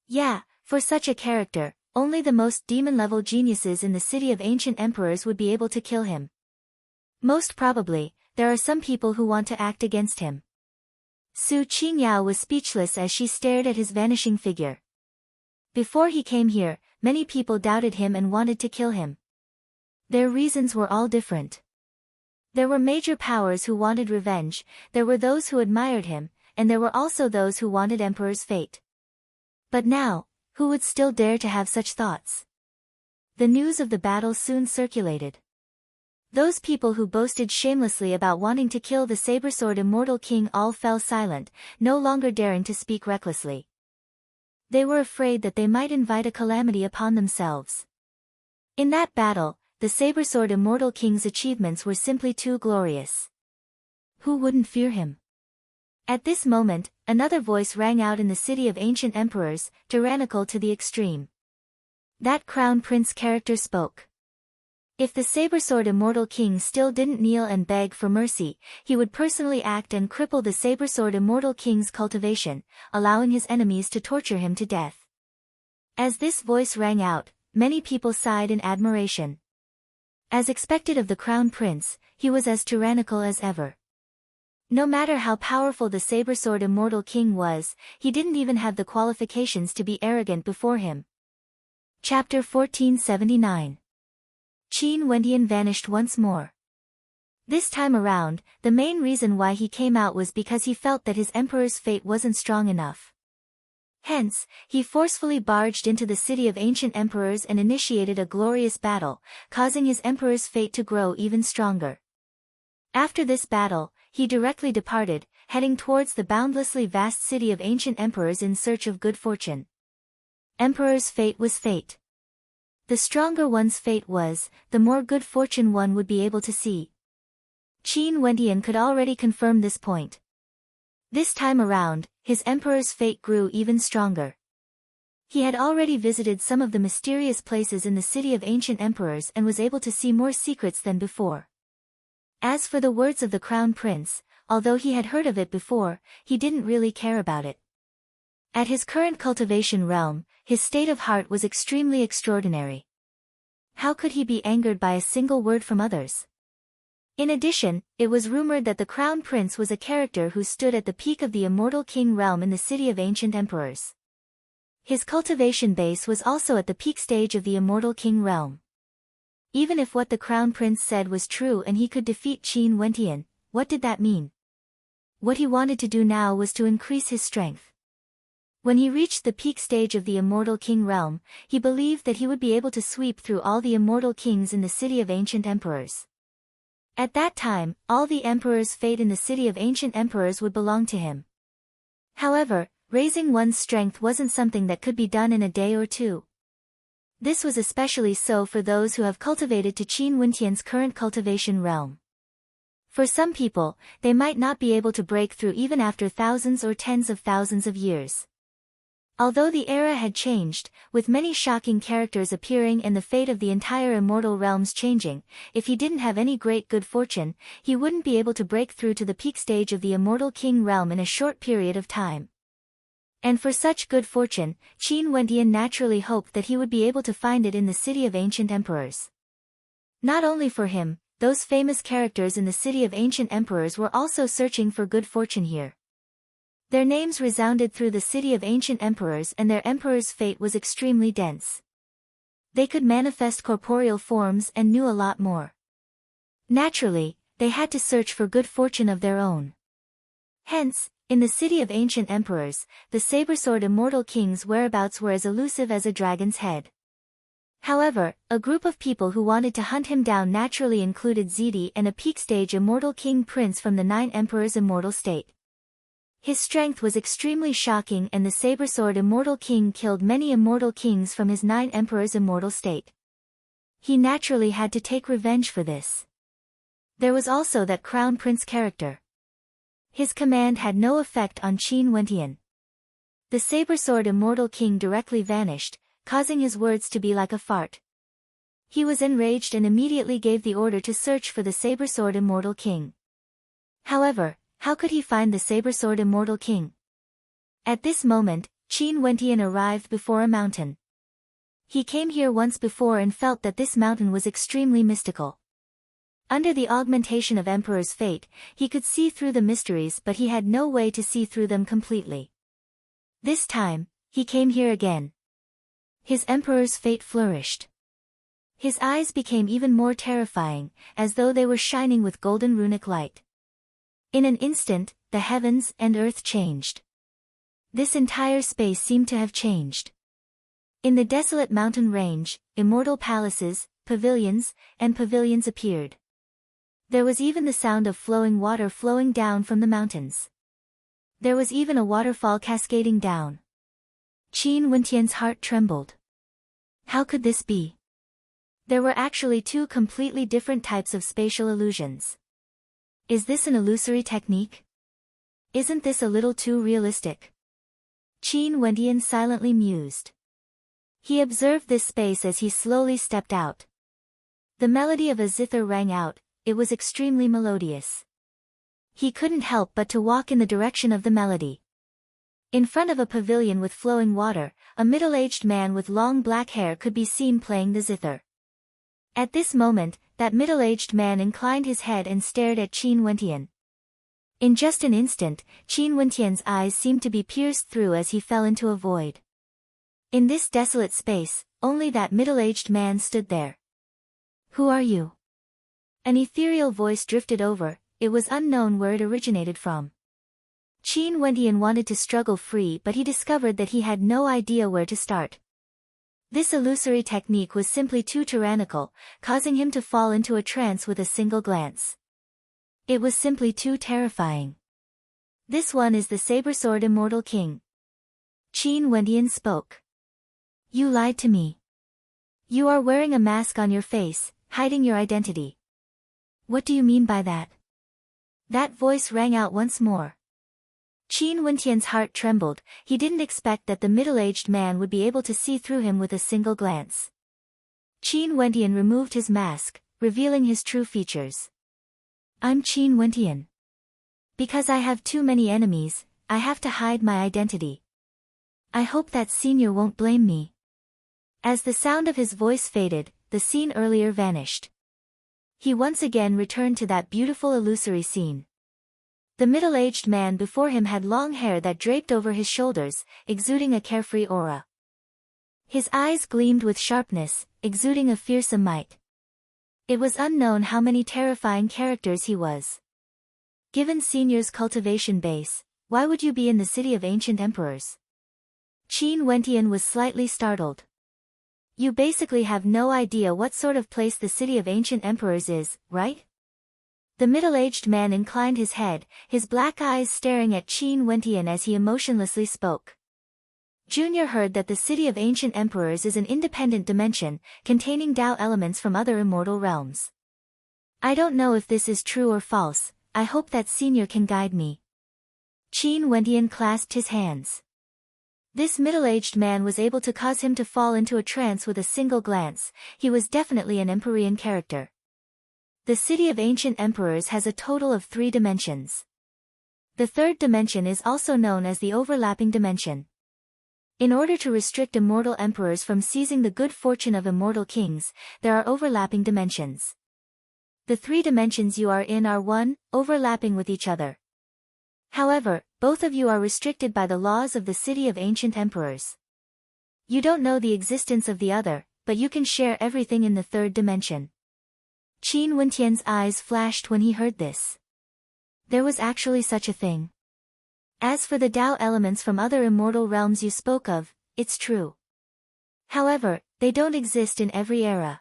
Yeah, for such a character, only the most demon-level geniuses in the city of ancient emperors would be able to kill him. Most probably, there are some people who want to act against him. Su Qingyao was speechless as she stared at his vanishing figure. Before he came here, many people doubted him and wanted to kill him. Their reasons were all different. There were major powers who wanted revenge, there were those who admired him, and there were also those who wanted Emperor's fate. But now, who would still dare to have such thoughts? The news of the battle soon circulated. Those people who boasted shamelessly about wanting to kill the saber-sword immortal king all fell silent, no longer daring to speak recklessly. They were afraid that they might invite a calamity upon themselves. In that battle, the saber-sword immortal king's achievements were simply too glorious. Who wouldn't fear him? At this moment, another voice rang out in the city of ancient emperors, tyrannical to the extreme. That crown prince character spoke. If the saber-sword immortal king still didn't kneel and beg for mercy, he would personally act and cripple the saber-sword immortal king's cultivation, allowing his enemies to torture him to death. As this voice rang out, many people sighed in admiration. As expected of the crown prince, he was as tyrannical as ever. No matter how powerful the saber-sword immortal king was, he didn't even have the qualifications to be arrogant before him. Chapter 1479. Qin Wendian vanished once more. This time around, the main reason why he came out was because he felt that his emperor's fate wasn't strong enough. Hence, he forcefully barged into the city of ancient emperors and initiated a glorious battle, causing his emperor's fate to grow even stronger. After this battle, he directly departed, heading towards the boundlessly vast city of ancient emperors in search of good fortune. Emperor's fate was fate. The stronger one's fate was, the more good fortune one would be able to see. Qin Wendian could already confirm this point. This time around, his emperor's fate grew even stronger. He had already visited some of the mysterious places in the city of ancient emperors and was able to see more secrets than before. As for the words of the crown prince, although he had heard of it before, he didn't really care about it. At his current cultivation realm, his state of heart was extremely extraordinary. How could he be angered by a single word from others? In addition, it was rumored that the crown prince was a character who stood at the peak of the immortal king realm in the city of ancient emperors. His cultivation base was also at the peak stage of the immortal king realm. Even if what the crown prince said was true and he could defeat Qin Wendian, what did that mean? What he wanted to do now was to increase his strength. When he reached the peak stage of the immortal king realm, he believed that he would be able to sweep through all the immortal kings in the city of ancient emperors. At that time, all the emperor's fate in the city of ancient emperors would belong to him. However, raising one's strength wasn't something that could be done in a day or two. This was especially so for those who have cultivated to Qin Wendian's current cultivation realm. For some people, they might not be able to break through even after thousands or tens of thousands of years. Although the era had changed, with many shocking characters appearing and the fate of the entire immortal realms changing, if he didn't have any great good fortune, he wouldn't be able to break through to the peak stage of the immortal king realm in a short period of time. And for such good fortune, Qin Wendian naturally hoped that he would be able to find it in the city of ancient emperors. Not only for him, those famous characters in the city of ancient emperors were also searching for good fortune here. Their names resounded through the city of ancient emperors and their emperor's fate was extremely dense. They could manifest corporeal forms and knew a lot more. Naturally, they had to search for good fortune of their own. Hence, in the city of ancient emperors, the saber-sword immortal king's whereabouts were as elusive as a dragon's head. However, a group of people who wanted to hunt him down naturally included Zidi and a peak-stage immortal king prince from the 9 emperors' immortal state. His strength was extremely shocking and the saber-sword immortal king killed many immortal kings from his 9 emperors' immortal state. He naturally had to take revenge for this. There was also that crown prince character. His command had no effect on Qin Wendian. The saber-sword immortal king directly vanished, causing his words to be like a fart. He was enraged and immediately gave the order to search for the saber-sword immortal king. However, how could he find the saber-sword immortal king? At this moment, Qin Wendian arrived before a mountain. He came here once before and felt that this mountain was extremely mystical. Under the augmentation of Emperor's fate, he could see through the mysteries but he had no way to see through them completely. This time, he came here again. His Emperor's fate flourished. His eyes became even more terrifying, as though they were shining with golden runic light. In an instant, the heavens and earth changed. This entire space seemed to have changed. In the desolate mountain range, immortal palaces, pavilions, and pavilions appeared. There was even the sound of flowing water flowing down from the mountains. There was even a waterfall cascading down. Qin Wendian's heart trembled. How could this be? There were actually 2 completely different types of spatial illusions. Is this an illusory technique? Isn't this a little too realistic? Qin Wendian silently mused. He observed this space as he slowly stepped out. The melody of a zither rang out, it was extremely melodious. He couldn't help but to walk in the direction of the melody. In front of a pavilion with flowing water, a middle-aged man with long black hair could be seen playing the zither. At this moment, that middle-aged man inclined his head and stared at Qin Wendian. In just an instant, Qin Wendian's eyes seemed to be pierced through as he fell into a void. In this desolate space, only that middle-aged man stood there. Who are you? An ethereal voice drifted over, it was unknown where it originated from. Qin Wendian wanted to struggle free but he discovered that he had no idea where to start. This illusory technique was simply too tyrannical, causing him to fall into a trance with a single glance. It was simply too terrifying. This one is the saber-sword immortal king. Qin Wendian spoke. You lied to me. You are wearing a mask on your face, hiding your identity. What do you mean by that? That voice rang out once more. Qin Wendian's heart trembled, he didn't expect that the middle-aged man would be able to see through him with a single glance. Qin Wendian removed his mask, revealing his true features. I'm Qin Wendian. Because I have too many enemies, I have to hide my identity. I hope that senior won't blame me. As the sound of his voice faded, the scene earlier vanished. He once again returned to that beautiful illusory scene. The middle-aged man before him had long hair that draped over his shoulders, exuding a carefree aura. His eyes gleamed with sharpness, exuding a fearsome might. It was unknown how many terrifying characters he was. Given Senior's cultivation base, why would you be in the city of ancient emperors? Qin Wendian was slightly startled. You basically have no idea what sort of place the city of ancient emperors is, right? The middle-aged man inclined his head, his black eyes staring at Qin Wendian as he emotionlessly spoke. Junior heard that the city of ancient emperors is an independent dimension, containing Tao elements from other immortal realms. I don't know if this is true or false, I hope that Senior can guide me. Qin Wendian clasped his hands. This middle-aged man was able to cause him to fall into a trance with a single glance. He was definitely an Empyrean character. The City of Ancient Emperors has a total of 3 dimensions. The third dimension is also known as the overlapping dimension. In order to restrict immortal emperors from seizing the good fortune of immortal kings, there are overlapping dimensions. The 3 dimensions you are in are overlapping with each other. However, both of you are restricted by the laws of the City of Ancient Emperors. You don't know the existence of the other, but you can share everything in the third dimension. Qin Wendian's eyes flashed when he heard this. There was actually such a thing. As for the Tao elements from other immortal realms you spoke of, it's true. However, they don't exist in every era.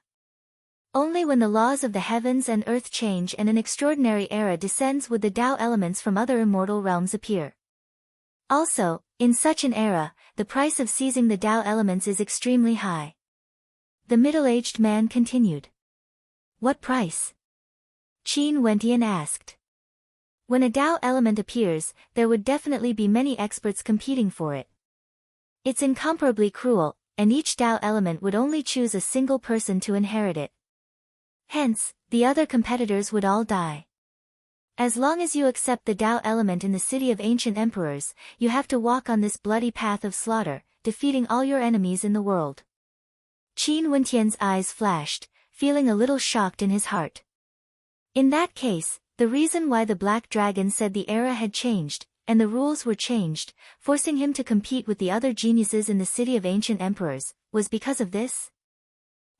Only when the laws of the heavens and earth change and an extraordinary era descends would the Tao elements from other immortal realms appear. Also, in such an era, the price of seizing the Tao elements is extremely high. The middle-aged man continued. What price? Qin Wendian asked. When a Tao element appears, there would definitely be many experts competing for it. It's incomparably cruel, and each Tao element would only choose a single person to inherit it. Hence, the other competitors would all die. As long as you accept the Tao element in the City of Ancient Emperors, you have to walk on this bloody path of slaughter, defeating all your enemies in the world. Qin Wendian's eyes flashed, feeling a little shocked in his heart. In that case, the reason why the Black Dragon said the era had changed, and the rules were changed, forcing him to compete with the other geniuses in the City of Ancient Emperors, was because of this?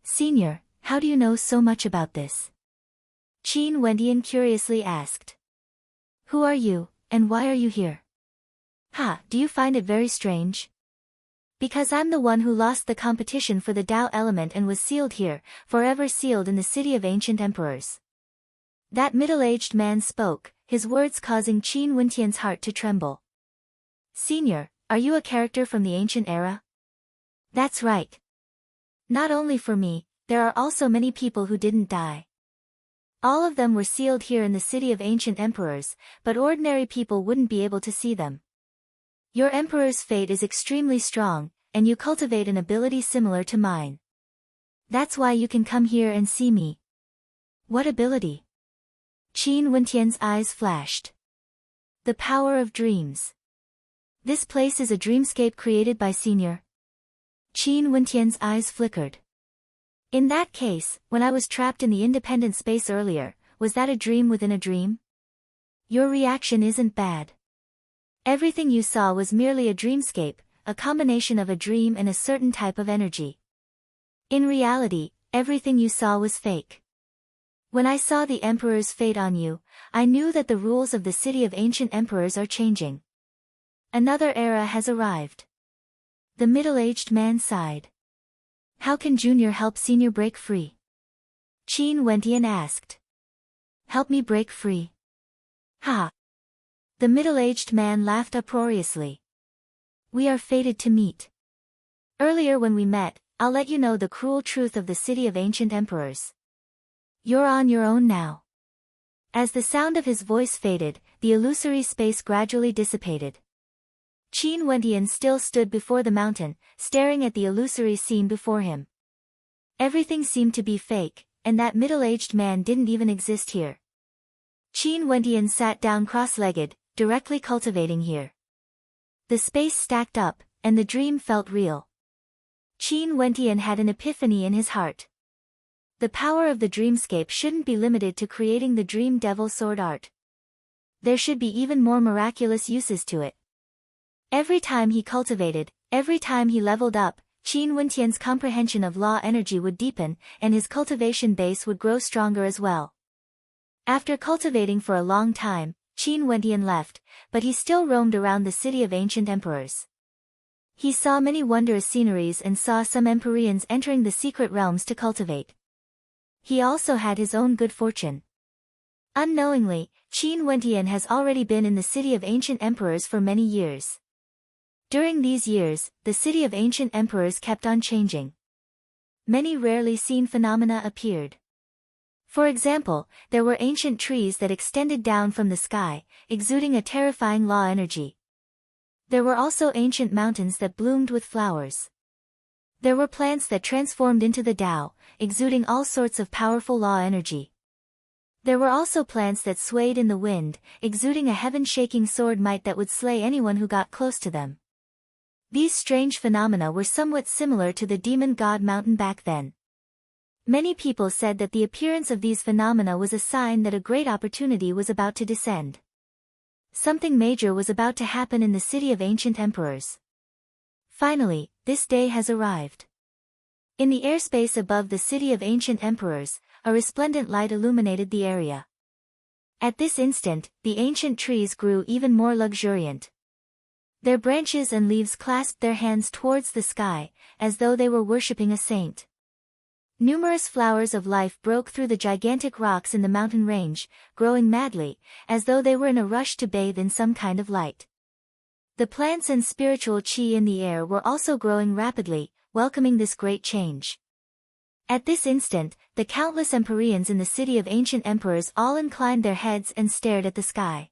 Senior, how do you know so much about this? Qin Wendian curiously asked. Who are you, and why are you here? Do you find it very strange? Because I'm the one who lost the competition for the Tao element and was sealed here, forever sealed in the City of Ancient Emperors. That middle-aged man spoke, his words causing Qin Wendian's heart to tremble. Senior, are you a character from the ancient era? That's right. Not only for me, there are also many people who didn't die. All of them were sealed here in the City of Ancient Emperors, but ordinary people wouldn't be able to see them. Your emperor's fate is extremely strong, and you cultivate an ability similar to mine. That's why you can come here and see me. What ability? Qin Wendian's eyes flashed. The power of dreams. This place is a dreamscape created by Senior. Qin Wendian's eyes flickered. In that case, when I was trapped in the independent space earlier, was that a dream within a dream? Your reaction isn't bad. Everything you saw was merely a dreamscape, a combination of a dream and a certain type of energy. In reality, everything you saw was fake. When I saw the Emperor's fate on you, I knew that the rules of the City of Ancient Emperors are changing. Another era has arrived. The middle-aged man sighed. How can Junior help Senior break free? Qin Wendian asked. Help me break free? Ha! The middle-aged man laughed uproariously. We are fated to meet. Earlier when we met, I'll let you know the cruel truth of the City of Ancient Emperors. You're on your own now. As the sound of his voice faded, the illusory space gradually dissipated. Qin Wendian still stood before the mountain, staring at the illusory scene before him. Everything seemed to be fake, and that middle-aged man didn't even exist here. Qin Wendian sat down cross-legged, directly cultivating here. The space stacked up, and the dream felt real. Qin Wendian had an epiphany in his heart. The power of the dreamscape shouldn't be limited to creating the Dream Devil sword art. There should be even more miraculous uses to it. Every time he cultivated, every time he leveled up, Qin Wendian's comprehension of law energy would deepen, and his cultivation base would grow stronger as well. After cultivating for a long time, Qin Wendian left, but he still roamed around the City of Ancient Emperors. He saw many wondrous sceneries and saw some Empyreans entering the secret realms to cultivate. He also had his own good fortune. Unknowingly, Qin Wendian has already been in the City of Ancient Emperors for many years. During these years, the City of Ancient Emperors kept on changing. Many rarely seen phenomena appeared. For example, there were ancient trees that extended down from the sky, exuding a terrifying law energy. There were also ancient mountains that bloomed with flowers. There were plants that transformed into the Tao, exuding all sorts of powerful law energy. There were also plants that swayed in the wind, exuding a heaven-shaking sword might that would slay anyone who got close to them. These strange phenomena were somewhat similar to the demon god mountain back then. Many people said that the appearance of these phenomena was a sign that a great opportunity was about to descend. Something major was about to happen in the city of ancient emperors. Finally, this day has arrived. In the airspace above the city of ancient emperors, a resplendent light illuminated the area. At this instant, the ancient trees grew even more luxuriant. Their branches and leaves clasped their hands towards the sky, as though they were worshipping a saint. Numerous flowers of life broke through the gigantic rocks in the mountain range, growing madly, as though they were in a rush to bathe in some kind of light. The plants and spiritual chi in the air were also growing rapidly, welcoming this great change. At this instant, the countless empyreans in the city of ancient emperors all inclined their heads and stared at the sky.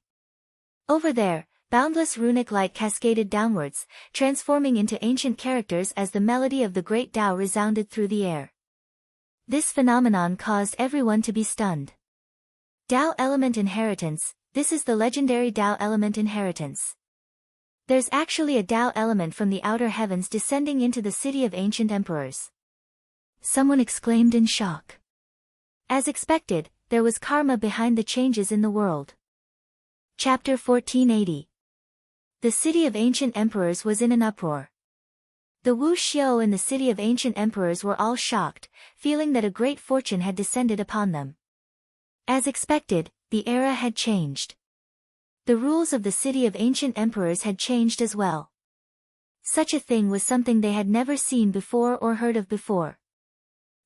Over there, boundless runic light cascaded downwards, transforming into ancient characters as the melody of the great Tao resounded through the air. This phenomenon caused everyone to be stunned. Tao element inheritance, this is the legendary Tao element inheritance. There's actually a Tao element from the outer heavens descending into the city of ancient emperors. Someone exclaimed in shock. As expected, there was karma behind the changes in the world. Chapter 1480. The city of ancient emperors was in an uproar. The Wu Xiao in the city of ancient emperors were all shocked, feeling that a great fortune had descended upon them. As expected, the era had changed. The rules of the city of ancient emperors had changed as well. Such a thing was something they had never seen before or heard of before.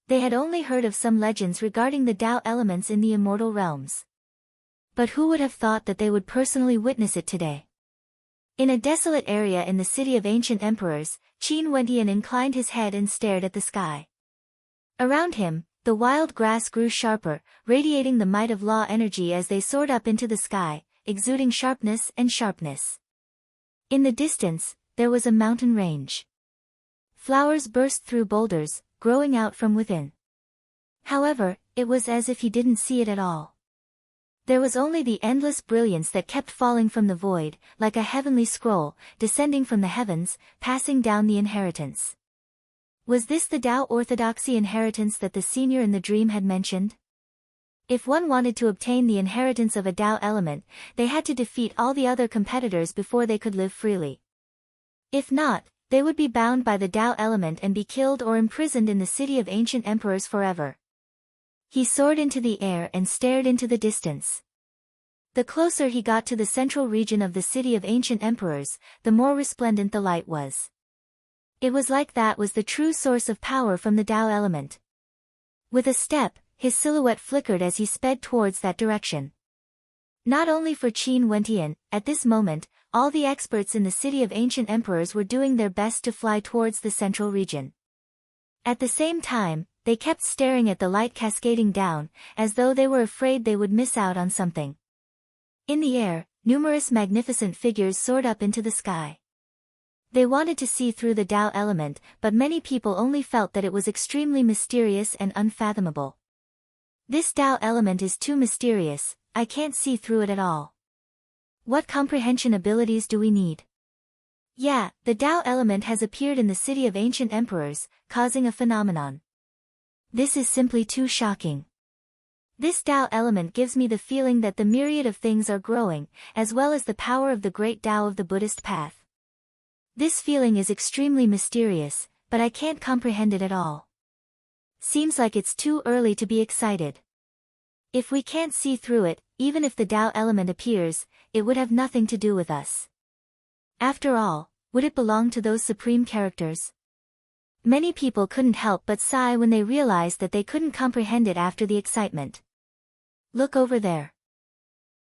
They had only heard of some legends regarding the Tao elements in the immortal realms. But who would have thought that they would personally witness it today? In a desolate area in the city of ancient emperors, Qin Wentian inclined his head and stared at the sky. Around him, the wild grass grew sharper, radiating the might of law energy as they soared up into the sky, exuding sharpness and sharpness. In the distance, there was a mountain range. Flowers burst through boulders, growing out from within. However, it was as if he didn't see it at all. There was only the endless brilliance that kept falling from the void, like a heavenly scroll, descending from the heavens, passing down the inheritance. Was this the Tao orthodoxy inheritance that the senior in the dream had mentioned? If one wanted to obtain the inheritance of a Tao element, they had to defeat all the other competitors before they could live freely. If not, they would be bound by the Tao element and be killed or imprisoned in the city of ancient emperors forever. He soared into the air and stared into the distance. The closer he got to the central region of the city of ancient emperors, the more resplendent the light was. It was like that was the true source of power from the Tao element. With a step, his silhouette flickered as he sped towards that direction. Not only for Qin Wentian, at this moment, all the experts in the city of ancient emperors were doing their best to fly towards the central region. At the same time, they kept staring at the light cascading down, as though they were afraid they would miss out on something. In the air, numerous magnificent figures soared up into the sky. They wanted to see through the Tao element, but many people only felt that it was extremely mysterious and unfathomable. This Tao element is too mysterious, I can't see through it at all. What comprehension abilities do we need? Yeah, the Tao element has appeared in the city of ancient emperors, causing a phenomenon. This is simply too shocking. This Tao element gives me the feeling that the myriad of things are growing, as well as the power of the great Tao of the Buddhist path. This feeling is extremely mysterious, but I can't comprehend it at all. Seems like it's too early to be excited. If we can't see through it, even if the Tao element appears, it would have nothing to do with us. After all, would it belong to those supreme characters? Many people couldn't help but sigh when they realized that they couldn't comprehend it after the excitement. Look over there.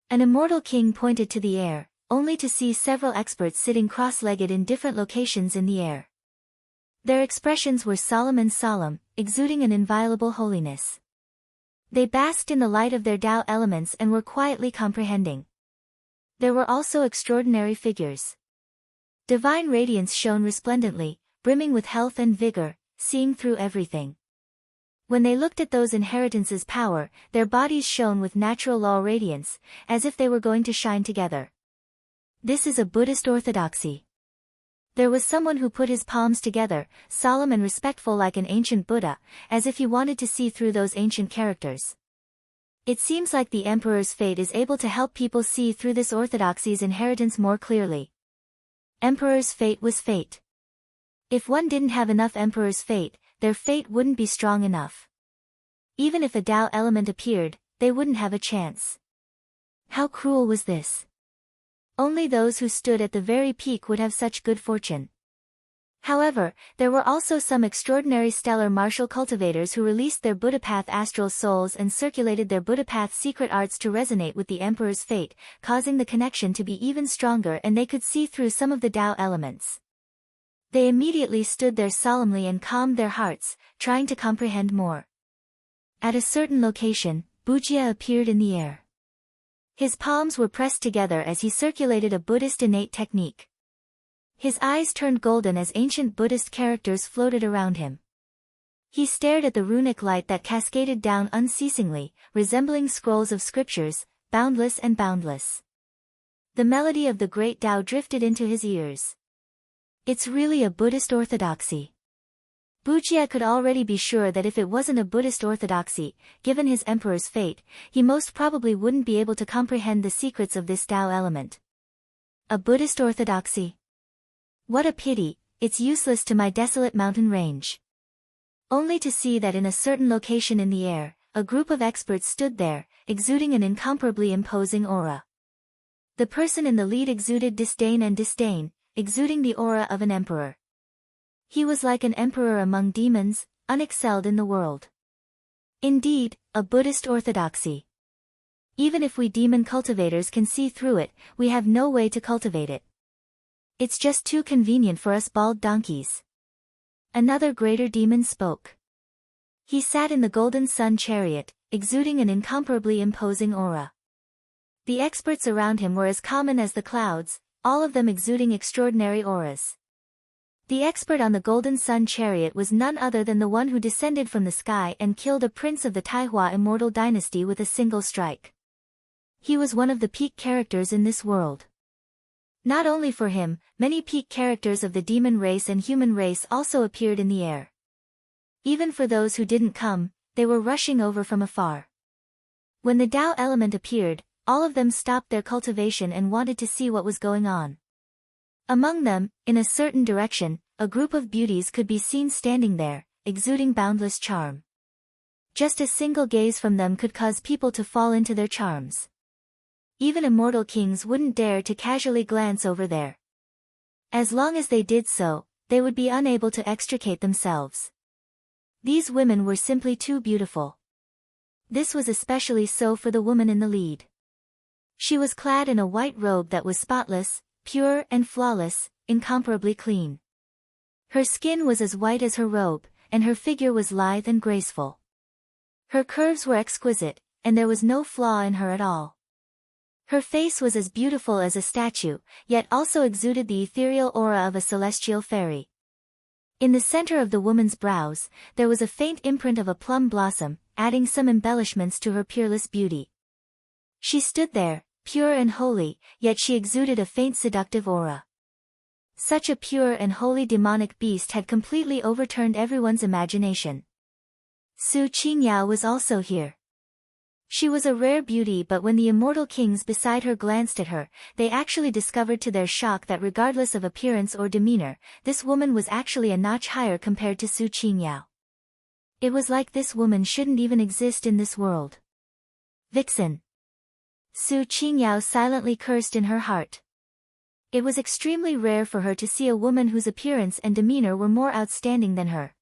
An immortal king pointed to the air, only to see several experts sitting cross-legged in different locations in the air. Their expressions were solemn, exuding an inviolable holiness. They basked in the light of their Tao elements and were quietly comprehending. There were also extraordinary figures. Divine radiance shone resplendently, brimming with health and vigor, seeing through everything. When they looked at those inheritances' power, their bodies shone with natural law radiance, as if they were going to shine together. This is a Buddhist orthodoxy. There was someone who put his palms together, solemn and respectful like an ancient Buddha, as if he wanted to see through those ancient characters. It seems like the Emperor's fate is able to help people see through this orthodoxy's inheritance more clearly. Emperor's fate was fate. If one didn't have enough Emperor's fate, their fate wouldn't be strong enough. Even if a Tao element appeared, they wouldn't have a chance. How cruel was this? Only those who stood at the very peak would have such good fortune. However, there were also some extraordinary stellar martial cultivators who released their Buddhapath astral souls and circulated their Buddhapath secret arts to resonate with the Emperor's fate, causing the connection to be even stronger, and they could see through some of the Tao elements. They immediately stood there solemnly and calmed their hearts, trying to comprehend more. At a certain location, Bujia appeared in the air. His palms were pressed together as he circulated a Buddhist innate technique. His eyes turned golden as ancient Buddhist characters floated around him. He stared at the runic light that cascaded down unceasingly, resembling scrolls of scriptures, boundless and boundless. The melody of the great Tao drifted into his ears. It's really a Buddhist orthodoxy. Bujia could already be sure that if it wasn't a Buddhist orthodoxy, given his emperor's fate, he most probably wouldn't be able to comprehend the secrets of this Tao element. A Buddhist orthodoxy? What a pity, it's useless to my desolate mountain range. Only to see that in a certain location in the air, a group of experts stood there, exuding an incomparably imposing aura. The person in the lead exuded disdain, exuding the aura of an emperor. He was like an emperor among demons, unexcelled in the world. Indeed, a Buddhist orthodoxy. Even if we demon cultivators can see through it, we have no way to cultivate it. It's just too convenient for us bald donkeys. Another greater demon spoke. He sat in the golden sun chariot, exuding an incomparably imposing aura. The experts around him were as common as the clouds, all of them exuding extraordinary auras. The expert on the golden sun chariot was none other than the one who descended from the sky and killed a prince of the Taihua immortal dynasty with a single strike. He was one of the peak characters in this world. Not only for him, many peak characters of the demon race and human race also appeared in the air. Even for those who didn't come, they were rushing over from afar. When the Tao element appeared, all of them stopped their cultivation and wanted to see what was going on. Among them, in a certain direction, a group of beauties could be seen standing there, exuding boundless charm. Just a single gaze from them could cause people to fall into their charms. Even immortal kings wouldn't dare to casually glance over there. As long as they did so, they would be unable to extricate themselves. These women were simply too beautiful. This was especially so for the woman in the lead. She was clad in a white robe that was spotless, pure and flawless, incomparably clean. Her skin was as white as her robe, and her figure was lithe and graceful. Her curves were exquisite, and there was no flaw in her at all. Her face was as beautiful as a statue, yet also exuded the ethereal aura of a celestial fairy. In the center of the woman's brows, there was a faint imprint of a plum blossom, adding some embellishments to her peerless beauty. She stood there, pure and holy, yet she exuded a faint seductive aura. Such a pure and holy demonic beast had completely overturned everyone's imagination. Su Qingyao was also here. She was a rare beauty, but when the immortal kings beside her glanced at her, they actually discovered to their shock that regardless of appearance or demeanor, this woman was actually a notch higher compared to Su Qingyao. It was like this woman shouldn't even exist in this world. Vixen. Su Qingyao silently cursed in her heart. It was extremely rare for her to see a woman whose appearance and demeanor were more outstanding than her.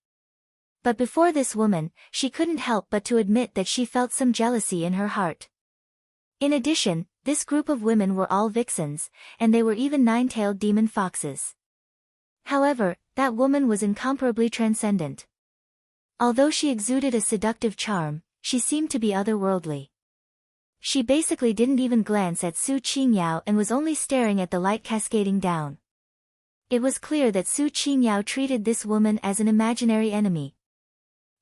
But before this woman, she couldn't help but to admit that she felt some jealousy in her heart. In addition, this group of women were all vixens, and they were even nine-tailed demon foxes. However, that woman was incomparably transcendent. Although she exuded a seductive charm, she seemed to be otherworldly. She basically didn't even glance at Su Qingyao and was only staring at the light cascading down. It was clear that Su Qingyao treated this woman as an imaginary enemy.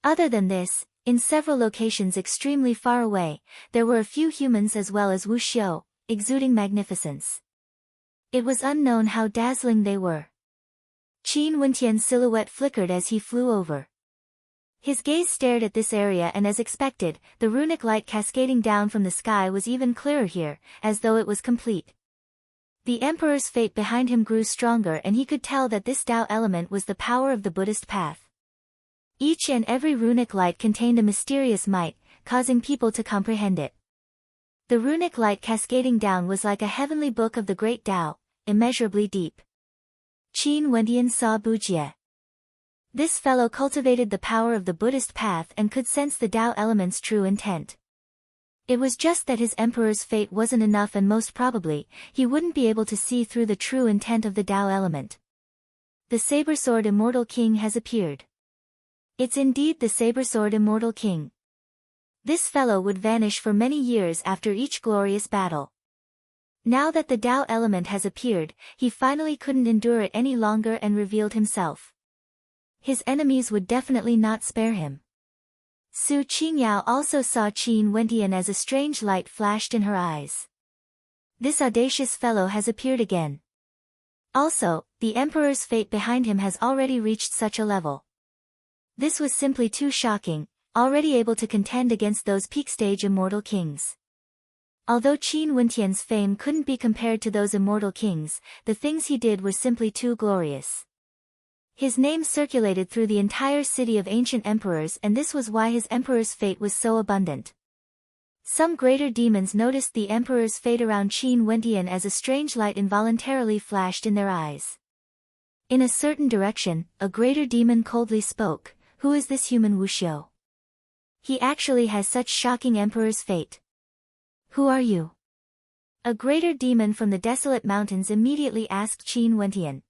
Other than this, in several locations extremely far away, there were a few humans as well as Wu Xiu, exuding magnificence. It was unknown how dazzling they were. Qin Wentian's silhouette flickered as he flew over. His gaze stared at this area, and as expected, the runic light cascading down from the sky was even clearer here, as though it was complete. The Emperor's fate behind him grew stronger, and he could tell that this Tao element was the power of the Buddhist path. Each and every runic light contained a mysterious might, causing people to comprehend it. The runic light cascading down was like a heavenly book of the great Tao, immeasurably deep. Qin Wentian saw Bujie. This fellow cultivated the power of the Buddhist path and could sense the Tao element's true intent. It was just that his emperor's fate wasn't enough, and most probably, he wouldn't be able to see through the true intent of the Tao element. The saber-sword Immortal King has appeared. It's indeed the saber-sword Immortal King. This fellow would vanish for many years after each glorious battle. Now that the Tao element has appeared, he finally couldn't endure it any longer and revealed himself. His enemies would definitely not spare him. Su Qingyao also saw Qin Wentian as a strange light flashed in her eyes. This audacious fellow has appeared again. Also, the Emperor's fate behind him has already reached such a level. This was simply too shocking, already able to contend against those peak-stage immortal kings. Although Qin Wentian's fame couldn't be compared to those immortal kings, the things he did were simply too glorious. His name circulated through the entire city of ancient emperors, and this was why his emperor's fate was so abundant. Some greater demons noticed the emperor's fate around Qin Wentian as a strange light involuntarily flashed in their eyes. In a certain direction, a greater demon coldly spoke, "Who is this human Wu Xiu? He actually has such shocking emperor's fate. Who are you?" A greater demon from the desolate mountains immediately asked Qin Wentian.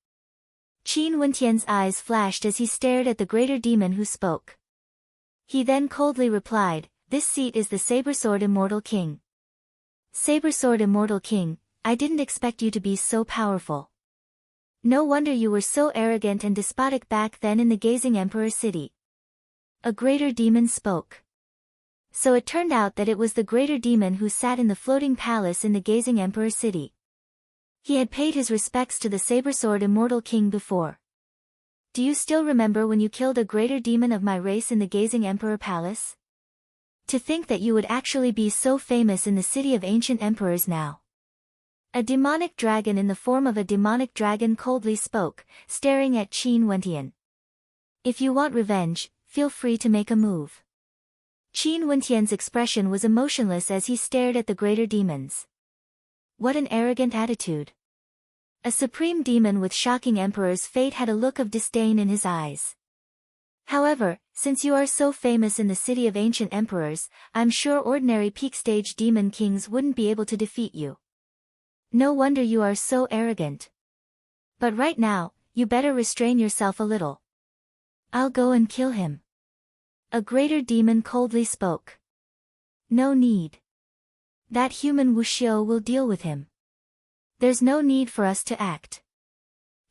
Qin Wentian's eyes flashed as he stared at the greater demon who spoke. He then coldly replied, "This seat is the Saber-sword Immortal King." Saber-sword Immortal King, I didn't expect you to be so powerful. No wonder you were so arrogant and despotic back then in the Gazing Emperor city. A greater demon spoke. So it turned out that it was the greater demon who sat in the floating palace in the Gazing Emperor city. He had paid his respects to the Saber-sword Immortal King before. Do you still remember when you killed a greater demon of my race in the Gazing Emperor Palace? To think that you would actually be so famous in the city of ancient emperors now. A demonic dragon in the form of a demonic dragon coldly spoke, staring at Qin Wentian. If you want revenge, feel free to make a move. Qin Wentian's expression was emotionless as he stared at the greater demons. What an arrogant attitude. A supreme demon with shocking emperor's fate had a look of disdain in his eyes. However, since you are so famous in the city of ancient emperors, I'm sure ordinary peak-stage demon kings wouldn't be able to defeat you. No wonder you are so arrogant. But right now, you better restrain yourself a little. I'll go and kill him. A greater demon coldly spoke. No need. That human Wu Xiu will deal with him. There's no need for us to act.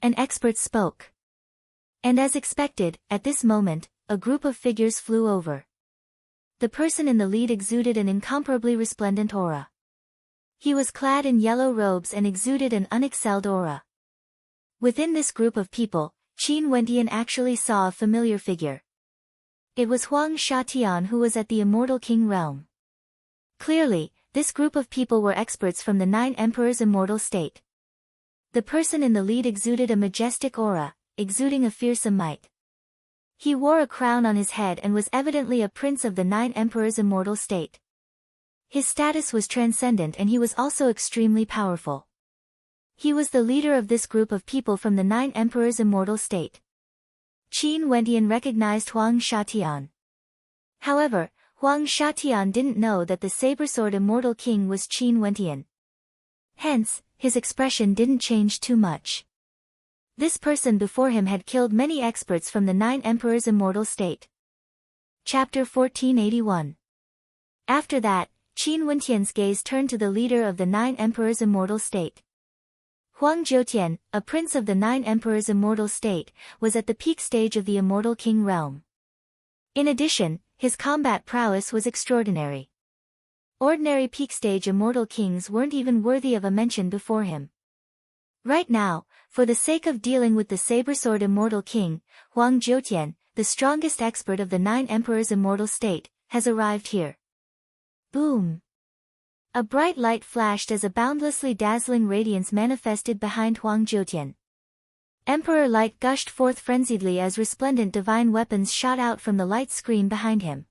An expert spoke. And as expected, at this moment, a group of figures flew over. The person in the lead exuded an incomparably resplendent aura. He was clad in yellow robes and exuded an unexcelled aura. Within this group of people, Qin Wentian actually saw a familiar figure. It was Huang Shatian, who was at the Immortal King realm. Clearly, this group of people were experts from the 9 Emperors' immortal state. The person in the lead exuded a majestic aura, exuding a fearsome might. He wore a crown on his head and was evidently a prince of the 9 Emperors' immortal state. His status was transcendent, and he was also extremely powerful. He was the leader of this group of people from the 9 Emperors' immortal state. Qin Wentian recognized Huang Shatian. However, Huang Shatian didn't know that the Saber-sword Immortal King was Qin Wentian. Hence, his expression didn't change too much. This person before him had killed many experts from the 9 Emperors' immortal state. Chapter 1481. After that, Qin Wentian's gaze turned to the leader of the 9 emperors' immortal state. Huang Jiutian, a prince of the 9 emperors' immortal state, was at the peak stage of the immortal king realm. In addition, his combat prowess was extraordinary. Ordinary peak stage immortal kings weren't even worthy of a mention before him. Right now, for the sake of dealing with the saber-sword immortal king, Huang Jiutian, the strongest expert of the 9 emperors' immortal state, has arrived here. Boom! A bright light flashed as a boundlessly dazzling radiance manifested behind Huang Jiutian. Emperor light gushed forth frenziedly as resplendent divine weapons shot out from the light screen behind him.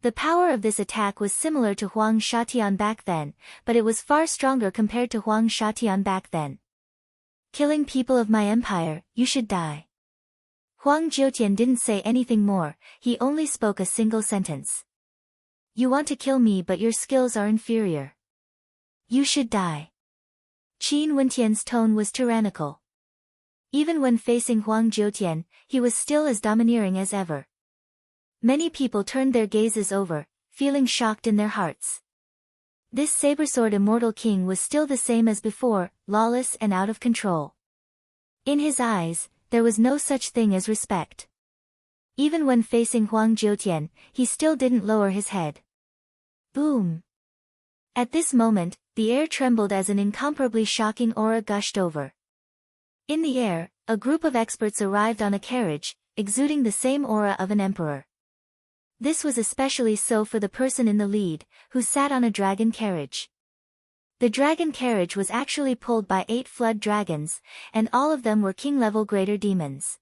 The power of this attack was similar to Huang Shatian back then, but it was far stronger compared to Huang Shatian back then. Killing people of my empire, you should die. Huang Jiutian didn't say anything more, he only spoke a single sentence. You want to kill me but your skills are inferior. You should die. Qin Wentian's tone was tyrannical. Even when facing Huang Jiutian, he was still as domineering as ever. Many people turned their gazes over, feeling shocked in their hearts. This saber-sword immortal king was still the same as before, lawless and out of control. In his eyes, there was no such thing as respect. Even when facing Huang Jiutian, he still didn't lower his head. Boom! At this moment, the air trembled as an incomparably shocking aura gushed over. In the air, a group of experts arrived on a carriage, exuding the same aura of an emperor. This was especially so for the person in the lead, who sat on a dragon carriage. The dragon carriage was actually pulled by 8 flood dragons, and all of them were king-level greater demons.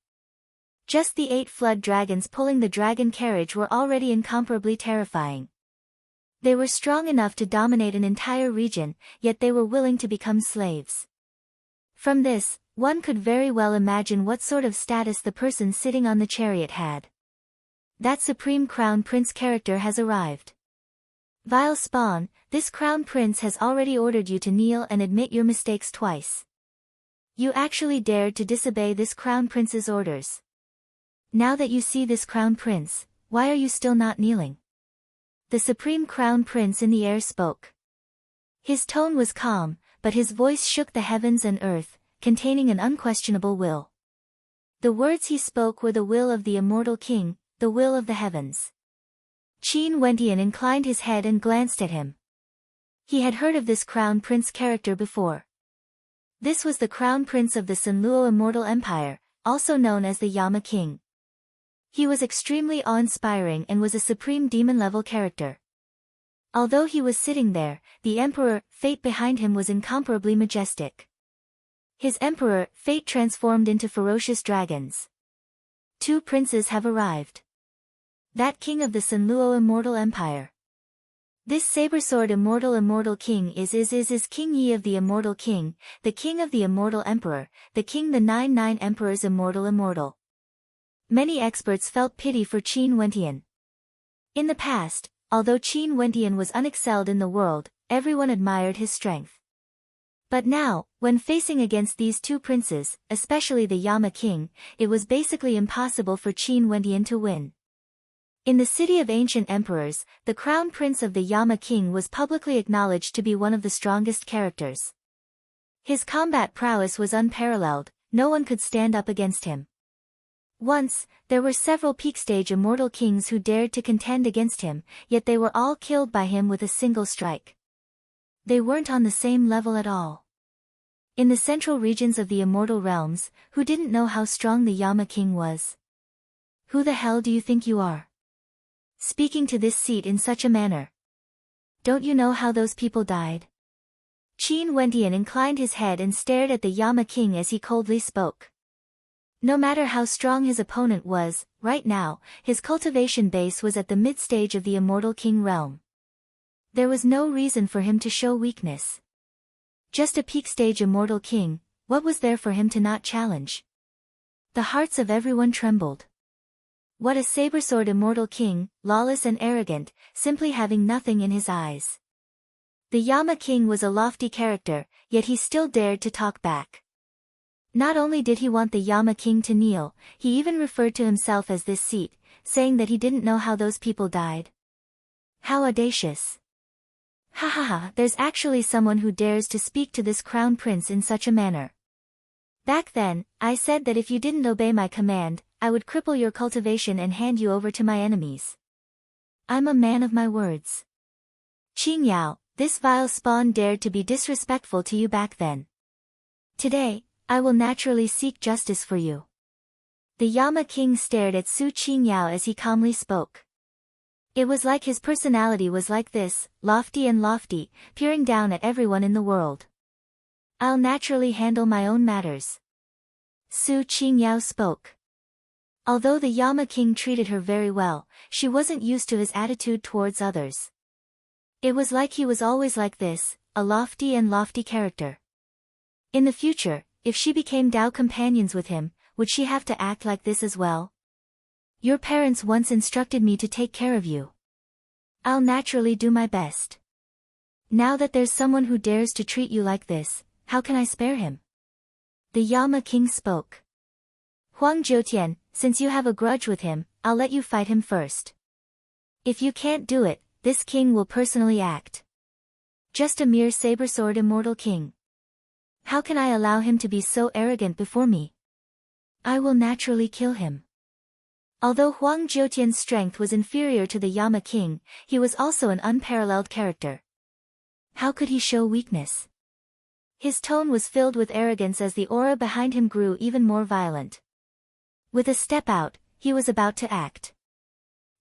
Just the 8 flood dragons pulling the dragon carriage were already incomparably terrifying. They were strong enough to dominate an entire region, yet they were willing to become slaves. From this, one could very well imagine what sort of status the person sitting on the chariot had. That Supreme Crown Prince character has arrived. Vile spawn, this Crown Prince has already ordered you to kneel and admit your mistakes twice. You actually dared to disobey this Crown Prince's orders. Now that you see this Crown Prince, why are you still not kneeling? The Supreme Crown Prince in the air spoke. His tone was calm, but his voice shook the heavens and earth, containing an unquestionable will. The words he spoke were the will of the immortal king, the will of the heavens. Qin Wendian inclined his head and glanced at him. He had heard of this Crown Prince character before. This was the Crown Prince of the Sanluo Immortal Empire, also known as the Yama King. He was extremely awe-inspiring and was a supreme demon-level character. Although he was sitting there, the Emperor, Fate behind him was incomparably majestic. His Emperor, Fate transformed into ferocious dragons. 2 princes have arrived. That king of the Sanluo Immortal Empire. This saber-sword immortal king is King Yi of the Immortal King, the king of the Immortal Emperor, the king the 9 emperors immortal. Many experts felt pity for Qin Wendian. In the past, although Qin Wendian was unexcelled in the world, everyone admired his strength. But now, when facing against these 2 princes, especially the Yama King, it was basically impossible for Qin Wendian to win. In the city of ancient emperors, the crown prince of the Yama King was publicly acknowledged to be one of the strongest characters. His combat prowess was unparalleled, no one could stand up against him. Once, there were several peak-stage immortal kings who dared to contend against him, yet they were all killed by him with a single strike. They weren't on the same level at all. In the central regions of the immortal realms, who didn't know how strong the Yama King was? Who the hell do you think you are? Speaking to this seat in such a manner. Don't you know how those people died? Qin Wendian inclined his head and stared at the Yama King as he coldly spoke. No matter how strong his opponent was, right now, his cultivation base was at the mid-stage of the Immortal King realm. There was no reason for him to show weakness. Just a peak-stage Immortal King, what was there for him to not challenge? The hearts of everyone trembled. What a saber-sword Immortal King, lawless and arrogant, simply having nothing in his eyes. The Yama King was a lofty character, yet he still dared to talk back. Not only did he want the Yama King to kneel, he even referred to himself as this seat, saying that he didn't know how those people died. How audacious. Ha ha ha, there's actually someone who dares to speak to this crown prince in such a manner. Back then, I said that if you didn't obey my command, I would cripple your cultivation and hand you over to my enemies. I'm a man of my words. Qing Yao, this vile spawn dared to be disrespectful to you back then. Today, I will naturally seek justice for you. The Yama king stared at Su Qing Yao as he calmly spoke. It was like his personality was like this, lofty and lofty, peering down at everyone in the world. I'll naturally handle my own matters. Su Qing Yao spoke. Although the Yama king treated her very well, she wasn't used to his attitude towards others. It was like he was always like this, a lofty character. In the future, if she became Dao companions with him, would she have to act like this as well? Your parents once instructed me to take care of you. I'll naturally do my best. Now that there's someone who dares to treat you like this, how can I spare him? The Yama king spoke. Huang Jiutian, since you have a grudge with him, I'll let you fight him first. If you can't do it, this king will personally act. Just a mere saber-sword immortal king. How can I allow him to be so arrogant before me? I will naturally kill him. Although Huang Jiutian's strength was inferior to the Yama king, he was also an unparalleled character. How could he show weakness? His tone was filled with arrogance as the aura behind him grew even more violent. With a step out, he was about to act.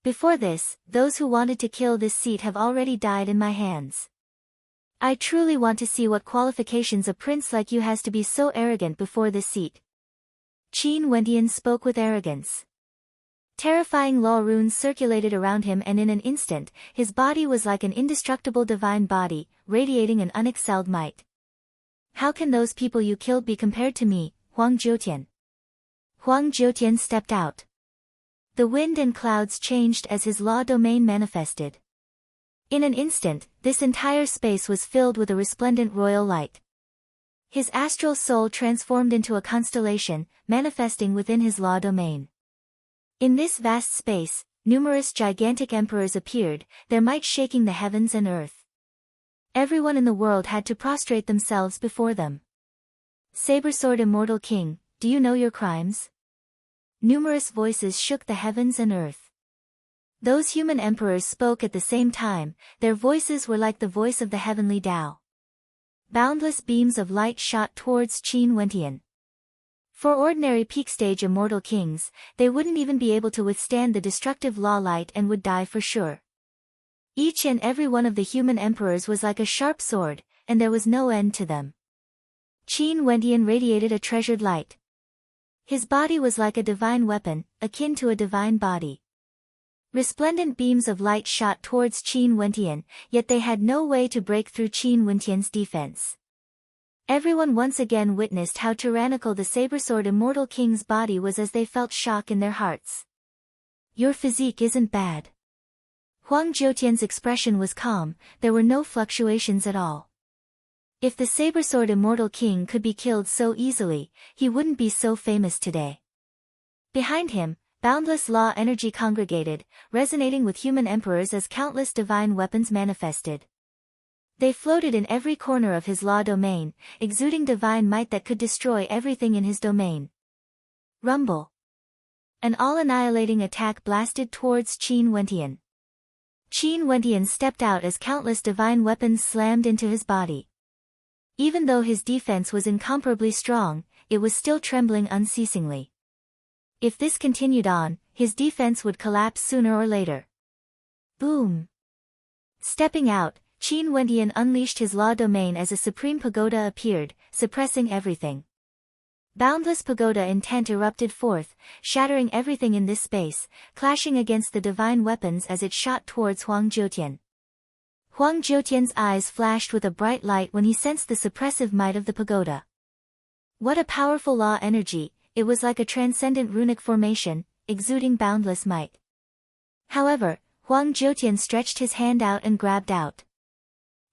Before this, those who wanted to kill this seat have already died in my hands. I truly want to see what qualifications a prince like you has to be so arrogant before this seat. Qin Wendian spoke with arrogance. Terrifying law runes circulated around him, and in an instant, his body was like an indestructible divine body, radiating an unexcelled might. How can those people you killed be compared to me, Huang Jiutian? Huang Jiutian stepped out. The wind and clouds changed as his law domain manifested. In an instant, this entire space was filled with a resplendent royal light. His astral soul transformed into a constellation, manifesting within his law domain. In this vast space, numerous gigantic emperors appeared, their might shaking the heavens and earth. Everyone in the world had to prostrate themselves before them. Saber-sword immortal king, do you know your crimes? Numerous voices shook the heavens and earth. Those human emperors spoke at the same time, their voices were like the voice of the heavenly Tao. Boundless beams of light shot towards Qin Wendian. For ordinary peak-stage immortal kings, they wouldn't even be able to withstand the destructive law light and would die for sure. Each and every one of the human emperors was like a sharp sword, and there was no end to them. Qin Wendian radiated a treasured light. His body was like a divine weapon, akin to a divine body. Resplendent beams of light shot towards Qin Wendian, yet they had no way to break through Qin Wendian's defense. Everyone once again witnessed how tyrannical the saber-sword immortal king's body was as they felt shock in their hearts. Your physique isn't bad. Huang Jiutian's expression was calm, there were no fluctuations at all. If the saber-sword immortal king could be killed so easily, he wouldn't be so famous today. Behind him, boundless law energy congregated, resonating with human emperors as countless divine weapons manifested. They floated in every corner of his law domain, exuding divine might that could destroy everything in his domain. Rumble. An all-annihilating attack blasted towards Qin Wendian. Qin Wendian stepped out as countless divine weapons slammed into his body. Even though his defense was incomparably strong, it was still trembling unceasingly. If this continued on, his defense would collapse sooner or later. Boom! Stepping out, Qin Wendian unleashed his law domain as a supreme pagoda appeared, suppressing everything. Boundless pagoda intent erupted forth, shattering everything in this space, clashing against the divine weapons as it shot towards Huang Jiutian. Huang Jiutian's eyes flashed with a bright light when he sensed the suppressive might of the pagoda. What a powerful law energy, it was like a transcendent runic formation, exuding boundless might. However, Huang Jiutian stretched his hand out and grabbed out.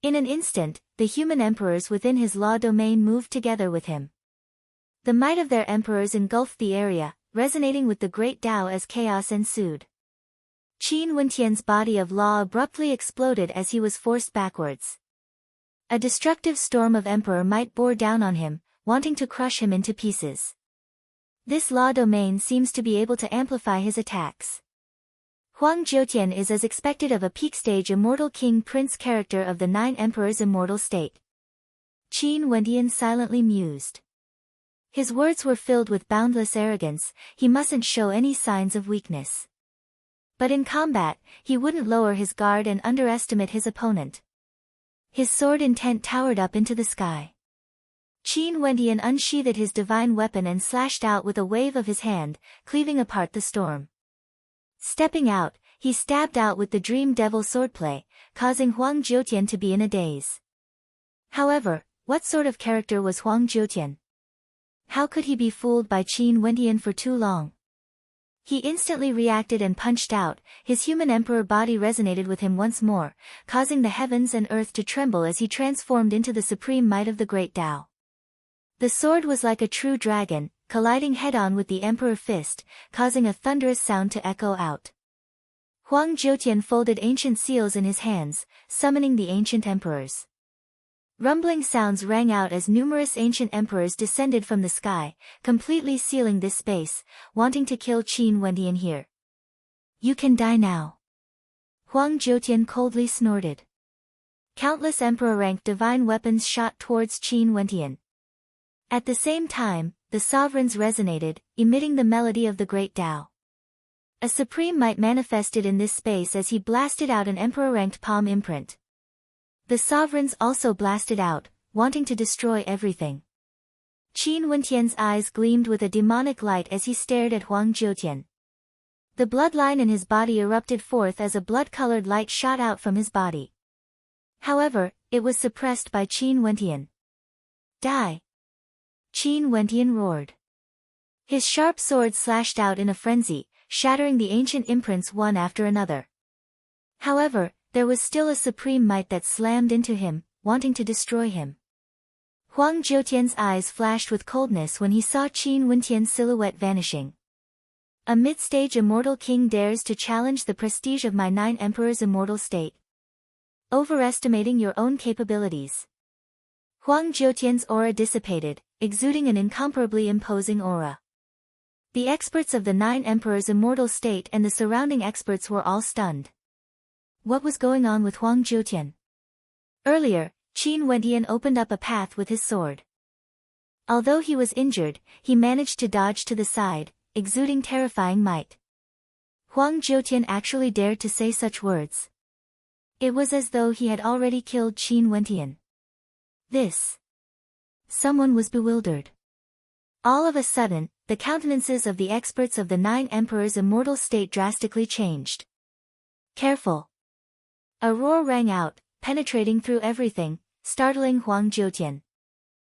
In an instant, the human emperors within his law domain moved together with him. The might of their emperors engulfed the area, resonating with the great Tao as chaos ensued. Qin Wentian's body of law abruptly exploded as he was forced backwards. A destructive storm of emperor might bore down on him, wanting to crush him into pieces. This law domain seems to be able to amplify his attacks. Huang Jiutian is as expected of a peak-stage immortal king prince character of the 9 emperors' immortal state. Qin Wentian silently mused. His words were filled with boundless arrogance, he mustn't show any signs of weakness. But in combat, he wouldn't lower his guard and underestimate his opponent. His sword intent towered up into the sky. Qin Wentian unsheathed his divine weapon and slashed out with a wave of his hand, cleaving apart the storm. Stepping out, he stabbed out with the Dream Devil swordplay, causing Huang Jiutian to be in a daze. However, what sort of character was Huang Jiutian? How could he be fooled by Qin Wentian for too long? He instantly reacted and punched out, his human emperor body resonated with him once more, causing the heavens and earth to tremble as he transformed into the supreme might of the great Tao. The sword was like a true dragon, colliding head-on with the emperor fist, causing a thunderous sound to echo out. Huang Jiutian folded ancient seals in his hands, summoning the ancient emperors. Rumbling sounds rang out as numerous ancient emperors descended from the sky, completely sealing this space, wanting to kill Qin Wentian here. You can die now. Huang Jiutian coldly snorted. Countless emperor-ranked divine weapons shot towards Qin Wentian. At the same time, the sovereigns resonated, emitting the melody of the great Tao. A supreme might manifested in this space as he blasted out an emperor-ranked palm imprint. The sovereigns also blasted out, wanting to destroy everything. Qin Wentian's eyes gleamed with a demonic light as he stared at Huang Jiutian. The bloodline in his body erupted forth as a blood-colored light shot out from his body. However, it was suppressed by Qin Wentian. Die! Qin Wentian roared. His sharp sword slashed out in a frenzy, shattering the ancient imprints one after another. However, there was still a supreme might that slammed into him, wanting to destroy him. Huang Jiutian's eyes flashed with coldness when he saw Qin Wentian's silhouette vanishing. A mid-stage immortal king dares to challenge the prestige of my 9 emperors' immortal state. Overestimating your own capabilities. Huang Jiutian's aura dissipated, exuding an incomparably imposing aura. The experts of the 9 emperors' immortal state and the surrounding experts were all stunned. What was going on with Huang Jiutian? Earlier, Qin Wentian opened up a path with his sword. Although he was injured, he managed to dodge to the side, exuding terrifying might. Huang Jiutian actually dared to say such words. It was as though he had already killed Qin Wentian. Someone was bewildered. All of a sudden, the countenances of the experts of the 9 emperors' immortal state drastically changed. Careful! A roar rang out, penetrating through everything, startling Huang Jiutian.